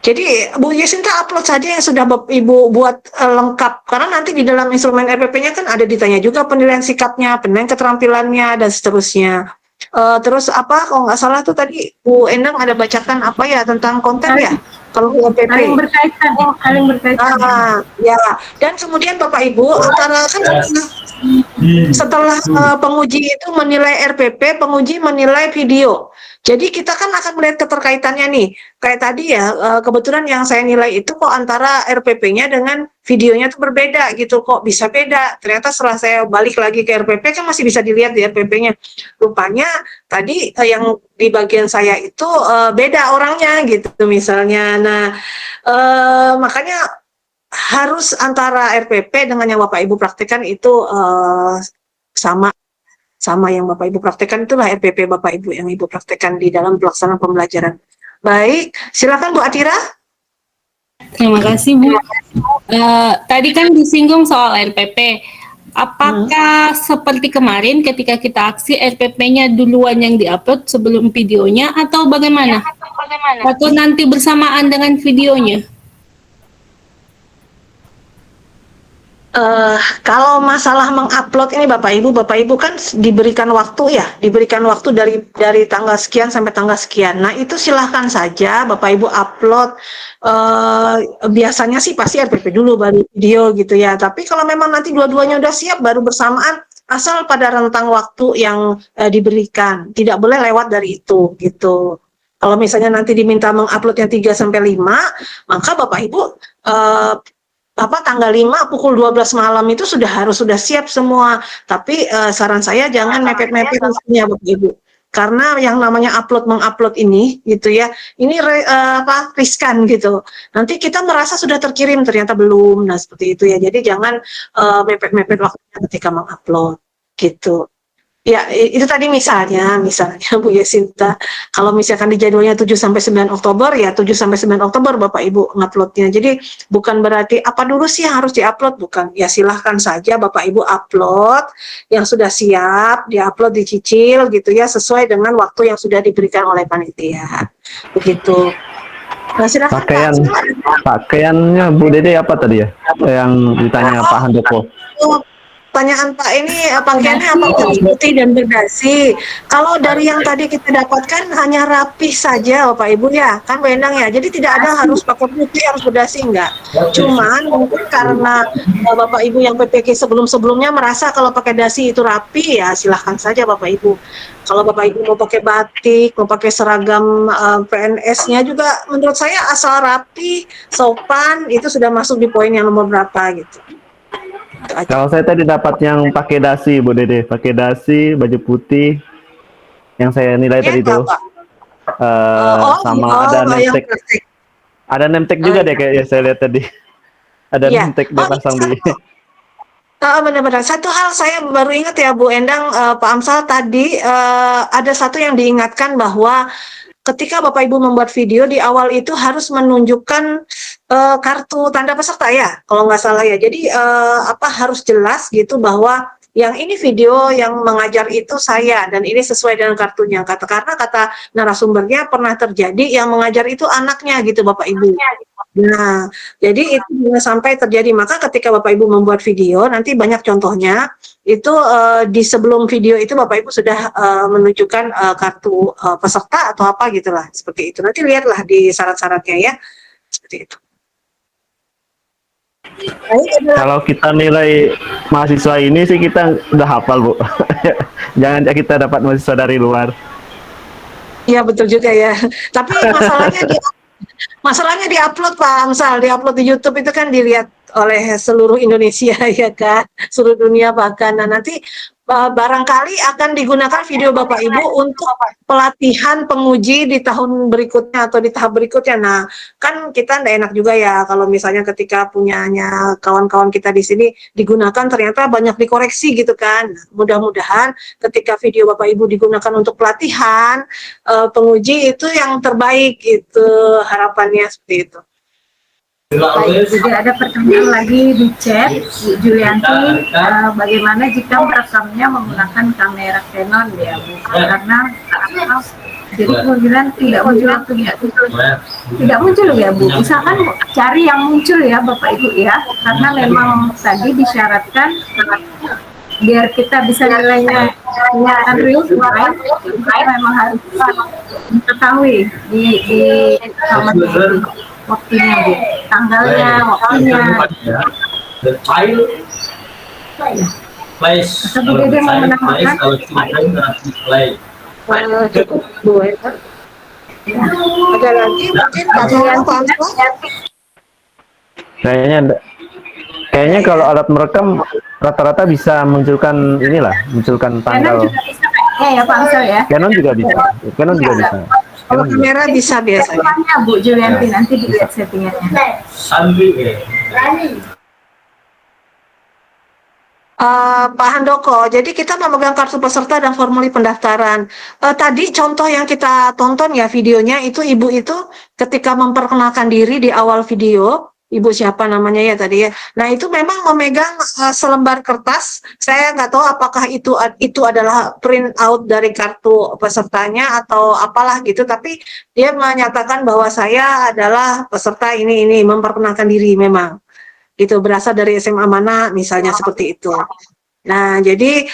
Jadi Bu Yasinta upload saja yang sudah Ibu buat lengkap, karena nanti di dalam instrumen RPP-nya kan ada ditanya juga penilaian sikapnya, penilaian keterampilannya dan seterusnya. Terus apa kalau nggak salah tuh tadi Bu Endang ada bacakan apa ya tentang konten ya kalau di RPP. Saling berkaitan, saling berkaitan. Ya, dan kemudian Bapak Ibu antara kan setelah penguji itu menilai RPP, penguji menilai video. Jadi kita kan akan melihat keterkaitannya nih. Kayak tadi ya, kebetulan yang saya nilai itu kok antara RPP-nya dengan videonya tuh berbeda gitu. Kok bisa beda? Ternyata setelah saya balik lagi ke RPP kan masih bisa dilihat di RPP-nya. Rupanya tadi yang di bagian saya itu beda orangnya gitu misalnya. Nah, makanya harus antara RPP dengan yang Bapak Ibu praktekkan itu sama yang Bapak Ibu praktekkan, itulah RPP Bapak Ibu yang Ibu praktekkan di dalam pelaksanaan pembelajaran. Baik, silakan Bu Atira. Terima kasih Bu. Tadi kan disinggung soal RPP. Apakah seperti kemarin ketika kita aksi RPP-nya duluan yang diupload sebelum videonya atau bagaimana? Atau nanti bersamaan dengan videonya? Kalau masalah mengupload ini Bapak Ibu kan diberikan waktu ya, diberikan waktu dari tanggal sekian sampai tanggal sekian. Nah itu silahkan saja Bapak Ibu upload. Biasanya sih pasti RPP dulu baru video gitu ya. Tapi kalau memang nanti dua-duanya udah siap baru bersamaan, asal pada rentang waktu yang diberikan, tidak boleh lewat dari itu gitu. Kalau misalnya nanti diminta mengupload yang 3 sampai 5, maka Bapak Ibu tanggal 5 pukul 12 malam itu sudah siap semua. Tapi saran saya jangan mepet-mepet waktunya Bapak Ibu. Karena yang namanya mengupload ini gitu ya, ini riskan gitu. Nanti kita merasa sudah terkirim ternyata belum. Nah, seperti itu ya. Jadi jangan mepet-mepet waktunya ketika mengupload gitu. Ya, itu tadi misalnya Bu Yasinta, kalau misalkan di jadwalnya 7 sampai 9 Oktober, ya 7 sampai 9 Oktober Bapak Ibu nguploadnya. Jadi bukan berarti apa dulu sih yang harus diupload, bukan. Ya silahkan saja Bapak Ibu upload yang sudah siap, diupload, dicicil gitu ya, sesuai dengan waktu yang sudah diberikan oleh panitia. Begitu. Nah, silakan Pakaiannya Bu Dede apa tadi ya? Yang ditanya Pak Handoko. Pertanyaan Pak ini pakaiannya apa putih dan berdasi. Kalau dari yang tadi kita dapatkan hanya rapih saja Bapak Ibu ya, kan Bu Endang ya. Jadi tidak ada harus pakai putih, harus berdasi, enggak. Cuman mungkin karena Bapak Ibu yang PPK sebelum-sebelumnya merasa kalau pakai dasi itu rapi, ya silahkan saja Bapak Ibu. Kalau Bapak Ibu mau pakai batik, mau pakai seragam PNS-nya juga menurut saya asal rapi, sopan, itu sudah masuk di poin yang nomor berapa gitu. Kalau saya tadi dapat yang pakai dasi, Bu Dede, pakai dasi, baju putih, yang saya nilai tadi itu, sama ada nemtek, juga deh kayaknya saya lihat tadi, ada nemtek dia pasang di. Benar-benar. Satu hal saya baru ingat ya Bu Endang, Pak Amsal tadi ada satu yang diingatkan bahwa ketika Bapak Ibu membuat video di awal itu harus menunjukkan kartu tanda peserta ya, kalau nggak salah ya. Jadi harus jelas gitu bahwa yang ini video yang mengajar itu saya dan ini sesuai dengan kartunya, karena kata narasumbernya pernah terjadi yang mengajar itu anaknya gitu Bapak Ibu. Nah, jadi itu jangan sampai terjadi. Maka ketika Bapak Ibu membuat video, nanti banyak contohnya itu di sebelum video itu Bapak Ibu sudah menunjukkan kartu peserta atau apa gitulah, seperti itu. Nanti lihatlah di syarat-syaratnya ya, seperti itu. Kalau kita nilai mahasiswa ini sih kita udah hafal, Bu. Jangan kita dapat mahasiswa dari luar. Iya betul juga ya. Tapi masalahnya di upload Pak Amsal, di upload di YouTube itu kan dilihat oleh seluruh Indonesia ya kan, seluruh dunia bahkan. Nah nanti barangkali akan digunakan video Bapak Ibu untuk pelatihan penguji di tahun berikutnya atau di tahap berikutnya. Nah kan kita tidak enak juga ya kalau misalnya ketika punyanya kawan-kawan kita di sini digunakan ternyata banyak dikoreksi gitu kan. Nah, mudah-mudahan ketika video Bapak Ibu digunakan untuk pelatihan penguji itu yang terbaik, itu harapannya seperti itu. Baik, jadi ada pertanyaan lagi di chat, Bu Julianti, bagaimana jika merekamnya menggunakan kamera Canon ya Bu? Karena jadi kemudian tidak muncul ya Bu. Misalkan cari yang muncul ya Bapak Ibu ya, karena memang tadi disyaratkan biar kita bisa nilainya kelihatan real time, kita memang harus mengetahui di waktunya Bu, tanggalnya, waktunya. Atau Bu Dede mau menambahkan? Cukup Bu ya. Ada lagi mungkin Pak Amsal? Kayaknya kalau alat merekam rata-rata bisa munculkan munculkan tanggal. Canon juga bisa kayaknya ya Pak Amsal ya? Canon juga bisa. Canon juga bisa. Kalau kamera bisa biasanya. Settingannya Bu Julianti nanti dilihat settingannya. Pak Handoko, jadi kita memegang kartu peserta dan formulir pendaftaran. Tadi contoh yang kita tonton ya videonya itu ibu itu ketika memperkenalkan diri di awal video, ibu siapa namanya ya tadi ya. Nah itu memang memegang selembar kertas. Saya nggak tahu apakah itu adalah print out dari kartu pesertanya atau apalah gitu. Tapi dia menyatakan bahwa saya adalah peserta ini memperkenalkan diri memang. Gitu berasal dari SMA mana misalnya seperti itu. Nah jadi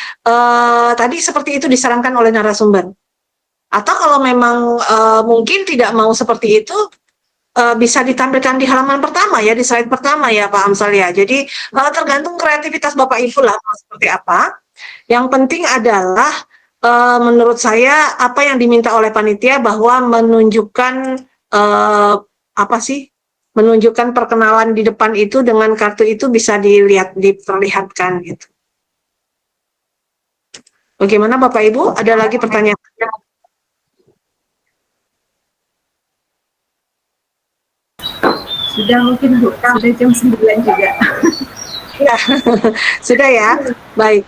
tadi seperti itu disarankan oleh narasumber. Atau kalau memang mungkin tidak mau seperti itu, bisa ditampilkan di halaman pertama ya, di slide pertama ya Pak Amsal ya. Jadi tergantung kreativitas Bapak Ibu lah seperti apa. Yang penting adalah menurut saya apa yang diminta oleh panitia bahwa menunjukkan menunjukkan perkenalan di depan itu dengan kartu itu bisa diperlihatkan gitu. Bagaimana Bapak Ibu? Ada lagi pertanyaan? Sudah mungkin Bu, sudah jam 9 juga. Ya, sudah ya. Baik.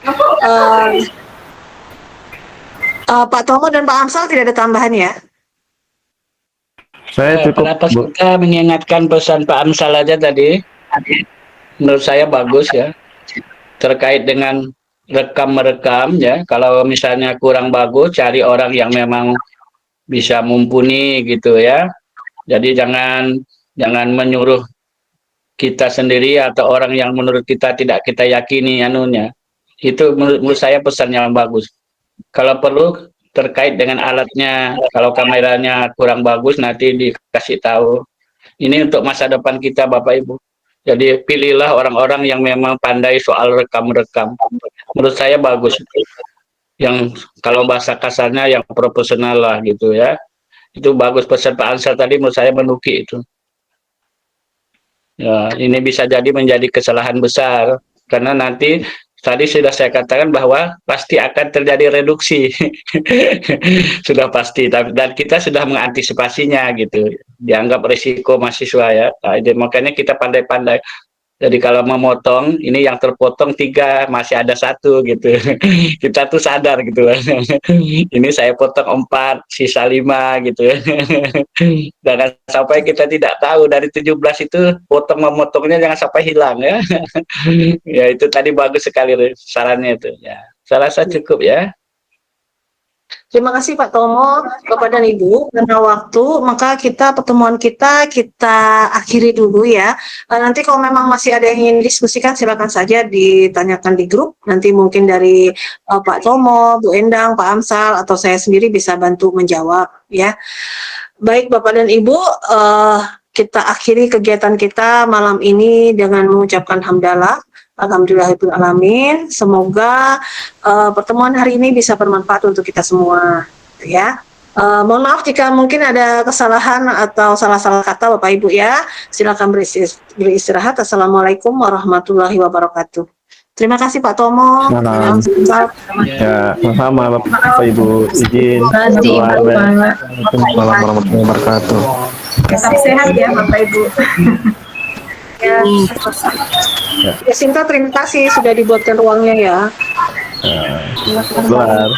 Pak Tomo dan Pak Amsal tidak ada tambahan ya? Saya cukup. Kenapa kita mengingatkan pesan Pak Amsal aja tadi? Menurut saya bagus ya. Terkait dengan merekam ya. Kalau misalnya kurang bagus, cari orang yang memang bisa mumpuni gitu ya. Jadi jangan menyuruh kita sendiri atau orang yang menurut kita tidak kita yakini anunya. Itu menurut saya pesan yang bagus. Kalau perlu terkait dengan alatnya, kalau kameranya kurang bagus nanti dikasih tahu. Ini untuk masa depan kita Bapak Ibu. Jadi pilihlah orang-orang yang memang pandai soal rekam-rekam. Menurut saya bagus. Yang kalau bahasa kasarnya yang profesional lah gitu ya. Itu bagus pesan Pak Ansar tadi menurut saya menukik itu. Ya, ini bisa jadi menjadi kesalahan besar karena nanti tadi sudah saya katakan bahwa pasti akan terjadi reduksi. Sudah pasti, dan kita sudah mengantisipasinya gitu. Dianggap risiko mahasiswa ya. Nah, makanya kita pandai-pandai. Jadi kalau memotong, ini yang terpotong 3, masih ada 1 gitu. Kita tuh sadar gitu. Ini saya potong 4, sisa 5 gitu. Jangan sampai kita tidak tahu dari 17 itu memotongnya jangan sampai hilang ya. Ya itu tadi bagus sekali sarannya itu. Ya, saya rasa cukup ya. Terima kasih Pak Tomo, Bapak dan Ibu. Karena waktu, maka pertemuan kita akhiri dulu ya. Nanti kalau memang masih ada yang ingin diskusikan, silakan saja ditanyakan di grup. Nanti mungkin dari Pak Tomo, Bu Endang, Pak Amsal, atau saya sendiri bisa bantu menjawab ya. Baik Bapak dan Ibu, kita akhiri kegiatan kita malam ini dengan mengucapkan hamdalah. Alhamdulillahirrahmanirrahim. Semoga pertemuan hari ini bisa bermanfaat untuk kita semua, ya. Mohon maaf jika mungkin ada kesalahan atau salah-salah kata Bapak Ibu ya. Silakan beristirahat. Assalamualaikum warahmatullahi wabarakatuh. Terima kasih Pak Tomo. Salam. Ya, sama-sama Bapak Ibu. Izin. Assalamualaikum warahmatullahi wabarakatuh. Tetap sehat ya Bapak Ibu. Ya, Sinta, terima kasih sudah dibuatkan ruangnya ya. Keluar.